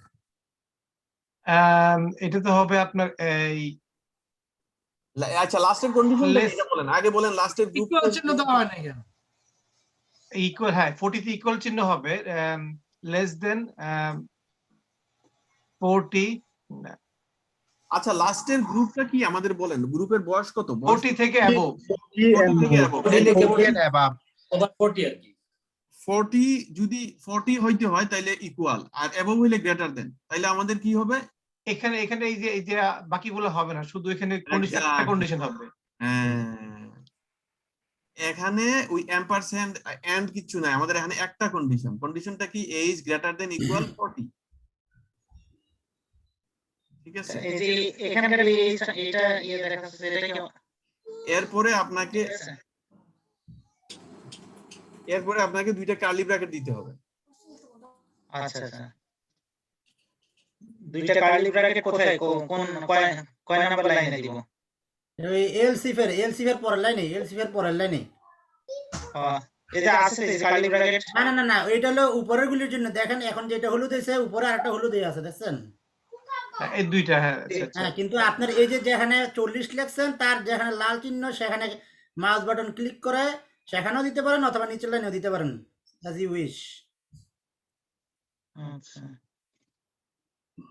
এটা তো হবে আপনার এই আচ্ছা লাস্টের কন্ডিশন Less- এটা বলেন, আগে বলেন লাস্টের গ্রুপ ইকুয়াল চিহ্ন দেওয়া হয় না কেন? ইকুয়াল, হ্যাঁ 40 তে ইকুয়াল চিহ্ন হবে, লেস দেন 40, আচ্ছা লাস্টের গ্রুপটা কি আমাদের বলেন, গ্রুপের বয়স কত? 40 থেকে অ্যাবভ। 40 থেকে above। ওভার 40 আর কি। 40 যদি 40 হইতে হয় তাহলে ইকুয়াল, আর অ্যাবভ হইলে গ্রেটার দেন, তাহলে আমাদের কি হবে? এখানে এই যে বাকিগুলো হবে না, শুধু এখানে কন্ডিশন, একটা Exactly. কন্ডিশন হবে। হ্যাঁ, এখানে ওই এম্পারসেন্ট এন্ড কিছু নাই, আমাদের এখানে একটা কন্ডিশন। কন্ডিশনটা কি? Age greater than equal 40। ঠিক আছে, এই যে এখানকার এটা দেখাচ্ছে, এটা কি এরপরে আপনাকে দুইটা কার্লি ব্র্যাকেট দিতে হবে। আচ্ছা আচ্ছা, দুইটা কার্লি ব্র্যাকেট কোথায়, কোন কয় নাম্বার লাইনে দিব? ওই এলসিফের পরের লাইনে এই যে আছে এই কার্লি ব্র্যাকেট। না এটা হলো উপরের গুলির জন্য। দেখেন এখন যেটা হলুদ হয়েছে, উপরে আরেকটা হলুদ হয়ে আছে, দেখছেন? এই দুইটা, হ্যাঁ আচ্ছা, আচ্ছা। হ্যাঁ, কিন্তু আপনার এই যে যেখানে 40 লিখছেন তার যেখানে লাল চিহ্ন, সেখানে মাউস বাটন ক্লিক করে সেখানেও দিতে পারেন, অথবা নিচের লাইনেও দিতে পারেন, as you wish। আচ্ছা,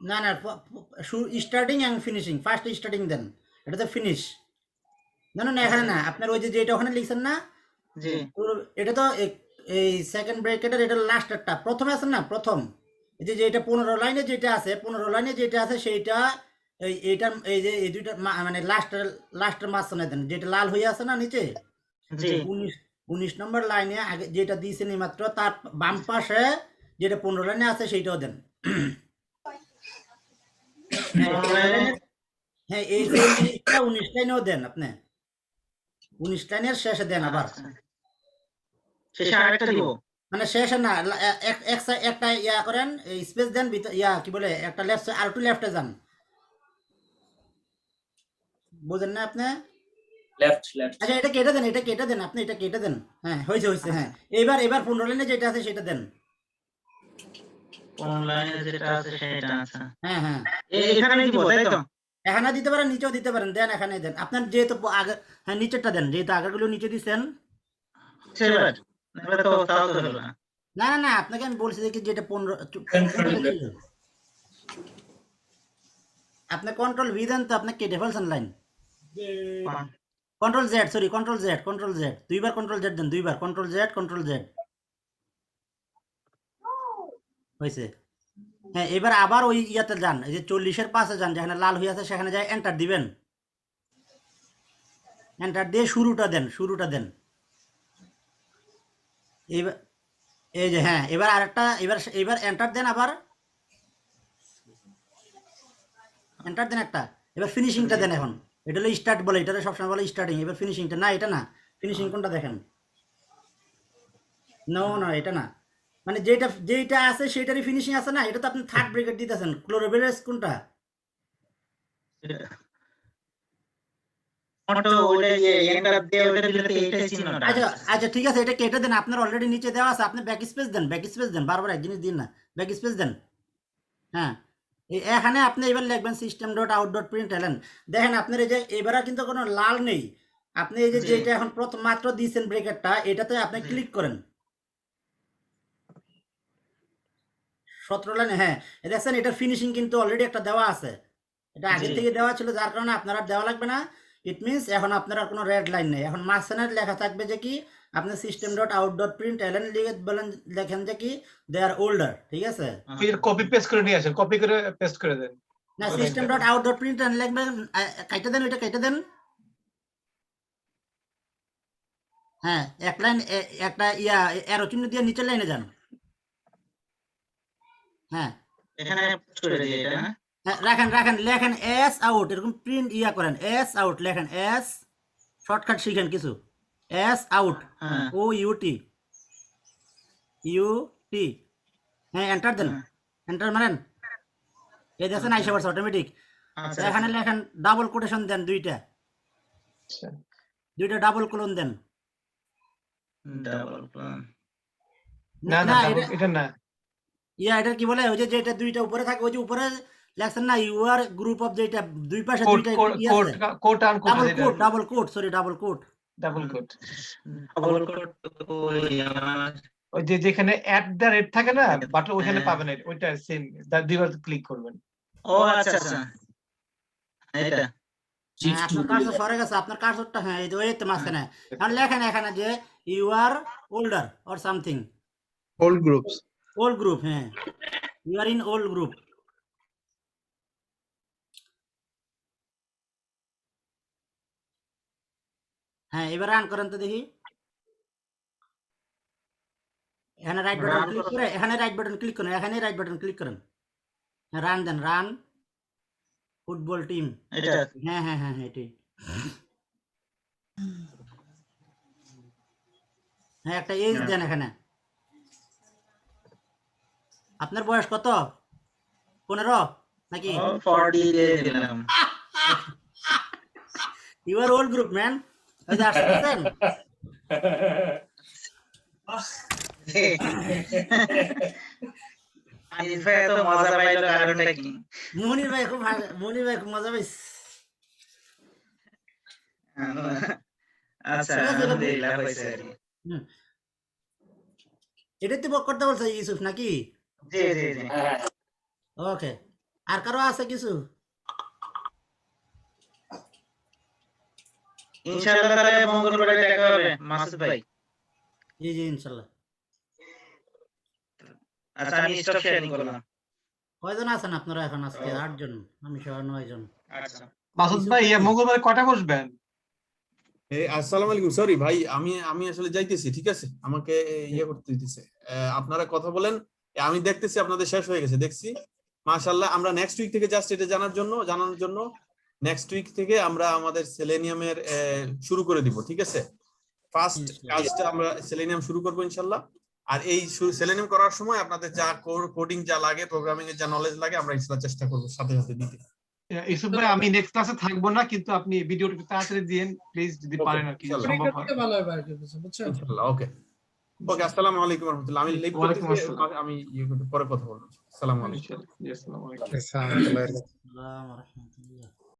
না starting and finishing, first starting দেন, এটা তো ফিনিশ। না এখানে না, আপনার ওই যে যেটা ওখানে লিখছেন না, জি এটা তো এই সেকেন্ড ব্র্যাকেটের এটা লাস্টেরটা, প্রথমে আছে না, প্রথম এই যে যেটা 15 লাইনে যেটা আছে সেইটা এইটার এই যে এই দুইটা মানে লাস্টের মাঝখানে দেন, যেটা লাল হয়ে আছে না নিচে, জি 19 নম্বর লাইনে আগে যেটা দিয়েছেন মাত্র, তার বাম পাশে যেটা 15 লাইনে আছে সেইটাও দেন। হ্যাঁ, এই যে 19 লাইনেও দেন, আপনি 19 লাইনের শেষে দেন আবার। শেষে আরেকটা দিব? মানে শেষে না, একটা ইয়া করেন, স্পেস দেন, কি বলে, একটা লেফট আর একটু লেফটে যান, বুঝেন না আপনি? লেফট আচ্ছা এটা কেটে দেন আপনি, এটা কেটে দেন। হ্যাঁ হয়েছে হ্যাঁ, এবার 15 লাইনে যেটা আছে সেটা দেন। কোন লাইনে যেটা আছে সেটা আছে, হ্যাঁ এখানে দিব তাই তো? এখানে দিতে পারেন, নিচেও দিতে পারেন, দেন এখানে দেন। আপনার যেহেতু আগে, হ্যাঁ নিচেরটা দেন, যেহেতু আগেরগুলো নিচে দিচ্ছেন। এবার তো তাও তো হলো না। না আপনাকে আমি বলছি যে যেটা 15 আপনি কন্ট্রোল ভি দেন, তো আপনি কেটে ফেলছেন লাইন। কন্ট্রোল জেড, দুইবার কন্ট্রোল জেড দেন, দুইবার কন্ট্রোল জেড হয়েছে। হ্যাঁ, এবার আবার ওই ইয়াতে যান, এই যে 40-এর পাশে যান, যেখানে লাল হয়ে আছে সেখানে যায় এন্টার দিবেন, এন্টার দিয়ে শুরুটা দেন। এবার এই যে হ্যাঁ, এবার আরেকটা, এবার এন্টার দেন, আবার এন্টার দেন একটা, এবার ফিনিশিংটা দেন। এখন এটা হলো স্টার্ট বলে, এটা সবসময় বলে স্টার্টিং, এবার ফিনিশিংটা না, এটা না, ফিনিশিং কোনটা দেখেন? না এটা না, মানে যেটা আছে সেটারই ফিনিশিং আছে না, এটা তো আপনি থার্ড ব্রেকেট দিতেছেন। ক্লোরোবেলেস কোনটা? আচ্ছা ঠিক আছে, এটা কেটে দেন, আপনার অলরেডি নিচে দেওয়া আছে, আপনি ব্যাক স্পেস দেন, বারবার এক জিনিস দিন না, ব্যাক স্পেস দেন। হ্যাঁ, এখানে আপনি এবার লিখবেন system.out.println। দেখেন আপনার এই যে এবারে কিন্তু কোনো লাল নেই, আপনি এই যে যেটা এখন প্রথম মাত্র দিয়েছেন ব্রেকেটটা, এটাতে আপনি ক্লিক করেন 17 লাইনে। হ্যাঁ, দেখছেন এটার ফিনিশিং কিন্তু অলরেডি একটা দেওয়া আছে, এটা আগে থেকে দেওয়া ছিল, যার কারণে আপনার আর দেওয়া লাগবে না। ইট মিনস এখন আপনার আর কোনো রেড লাইন নেই। এখন মাঝখানে লেখা থাকবে যে কি, আপনি system.out.println লেখেন যে কি দে আর ওল্ডার, ঠিক আছে? কপি পেস্ট করে নিয়ে আসেন, কপি করে পেস্ট করে দেন। না, system.out.println লিখবেন, কেটে দেন, এটা কেটে দেন। হ্যাঁ, এক লাইন একটা অ্যারো চিহ্ন দিয়ে নিচের লাইনে যান। হ্যাঁ, এখানে করে দিই এটা। রাখেন লেখেন এস আউট, এরকম প্রিন্ট করেন, এস আউট লেখেন, এস শর্টকাট শিখেন কিছু। এস আউট, হ্যাঁ ও ইউটি, ইউটি, হ্যাঁ এন্টার দেন, এন্টার মারেন, এই দেখেন আইসা পড়ছে অটোমেটিক। আচ্ছা এখানে লেখেন ডাবল কোটেশন দেন, দুইটা ডাবল কোলন দেন। ডাবল প্লান না না এটা না, এটা কি বলে, ওই যে যেটা দুইটা উপরে থাকে, ওই যে উপরে লেখছেন না ইউআর গ্রুপ অফ, যেটা দুই পাশে দুইটা কোট আন coat double coat, sorry double coat, double coat. Double coat ওই যে যেখানে অ্যাট দ্য রেট থাকে না বাটন, ওখানে পাবেন ওইটা সেম, দুইবার ক্লিক করবেন। ও আচ্ছা আচ্ছা এটা আপনার কার্সর সরে গেছে, আপনার কার্সরটা, হ্যাঁ এই যে ওই তো মাঝখানে। আর লেখেন এখানে যে you are older or something, old groups. Old group, হ্যাঁ you are in old group. হ্যাঁ এবার রান করেন তো দেখি। এখানে রাইট বাটন ক্লিক করে, এখানে রাইট বাটন ক্লিক করেন, এখানে রাইট বাটন ক্লিক করেন, রান দেন, রান ফুটবল টিম, এটা হ্যাঁ হ্যাঁ হ্যাঁ এটাই। হ্যাঁ একটা এজ দেন এখানে। আপনার বয়স কত? 15 নাকি? 40 দিয়ে দিলাম। You are old group man. ওই যে আসছেন আনিস ভাই এত মজা পাইলো কারণটা কি? মনির ভাই খুব মজা পাইছে। আচ্ছা আলহামদুলিল্লাহ হয়েছে আর কি। এটাই তো করতে বলছে ইউসুফ নাকি? জি জি জি ওকে, আর কারো আছে কিছু? ইনশাআল্লাহ তাহলে মঙ্গলবারে দেখা হবে মাসুদ ভাই। জি জি ইনশাআল্লাহ। আচ্ছা আমি স্টপ শেয়ারিং করলাম। কয়জন আছেন আপনারা এখন আজকে? 8 জন, আমি সহ 9 জন। আচ্ছা মাসুদ ভাই মঙ্গলবার কটা বসবেন? আসসালামু আলাইকুম, সরি ভাই আমি আসলে যাইতেছি, ঠিক আছে, আমাকে ইয়ে করতে দিতেছে। আপনারা কথা বলেন, আমি দেখতেছি আপনাদের শেষ হয়ে গেছে, দেখছি মাশাআল্লাহ। আমরা নেক্সট উইক থেকে জাস্ট এটা জানানোর জন্য নেক্সট উইক থেকে আমরা আমাদের সেলেনিয়ামের শুরু করে দিব, ঠিক আছে। ফার্স্ট কাজটা আমরা সেলেনিয়াম শুরু করব ইনশাআল্লাহ। আর এই সেলেনিয়াম করার সময় আপনাদের যা কোডিং যা লাগে, প্রোগ্রামিং এর যা নলেজ লাগে, আমরা ইনশাআল্লাহ চেষ্টা করব সাথে সাথে দিতে। ইউসুফ ভাই আমি নেক্সট ক্লাসে থাকবো না, কিন্তু আপনি ভিডিওটা একটু তাড়াতাড়ি দিয়েন প্লিজ, যদি পারেন আর কি সম্ভব হয়। ভালো হবে আর কি, বুঝছেন? ইনশাআল্লাহ। ওকে ওকে, আসসালামু আলাইকুম ওয়া রাহমাতুল্লাহ। আমি লিভ ওয়ালাইকুম করতেছি, আসসালাম। আমি পরে কথা বলবো। আসসালামু আলাইকুম। ইনশাআল্লাহ। জি, আসসালামু আলাইকুম। আসসালামু আলাইকুম। আসসালামু আলাইকুম।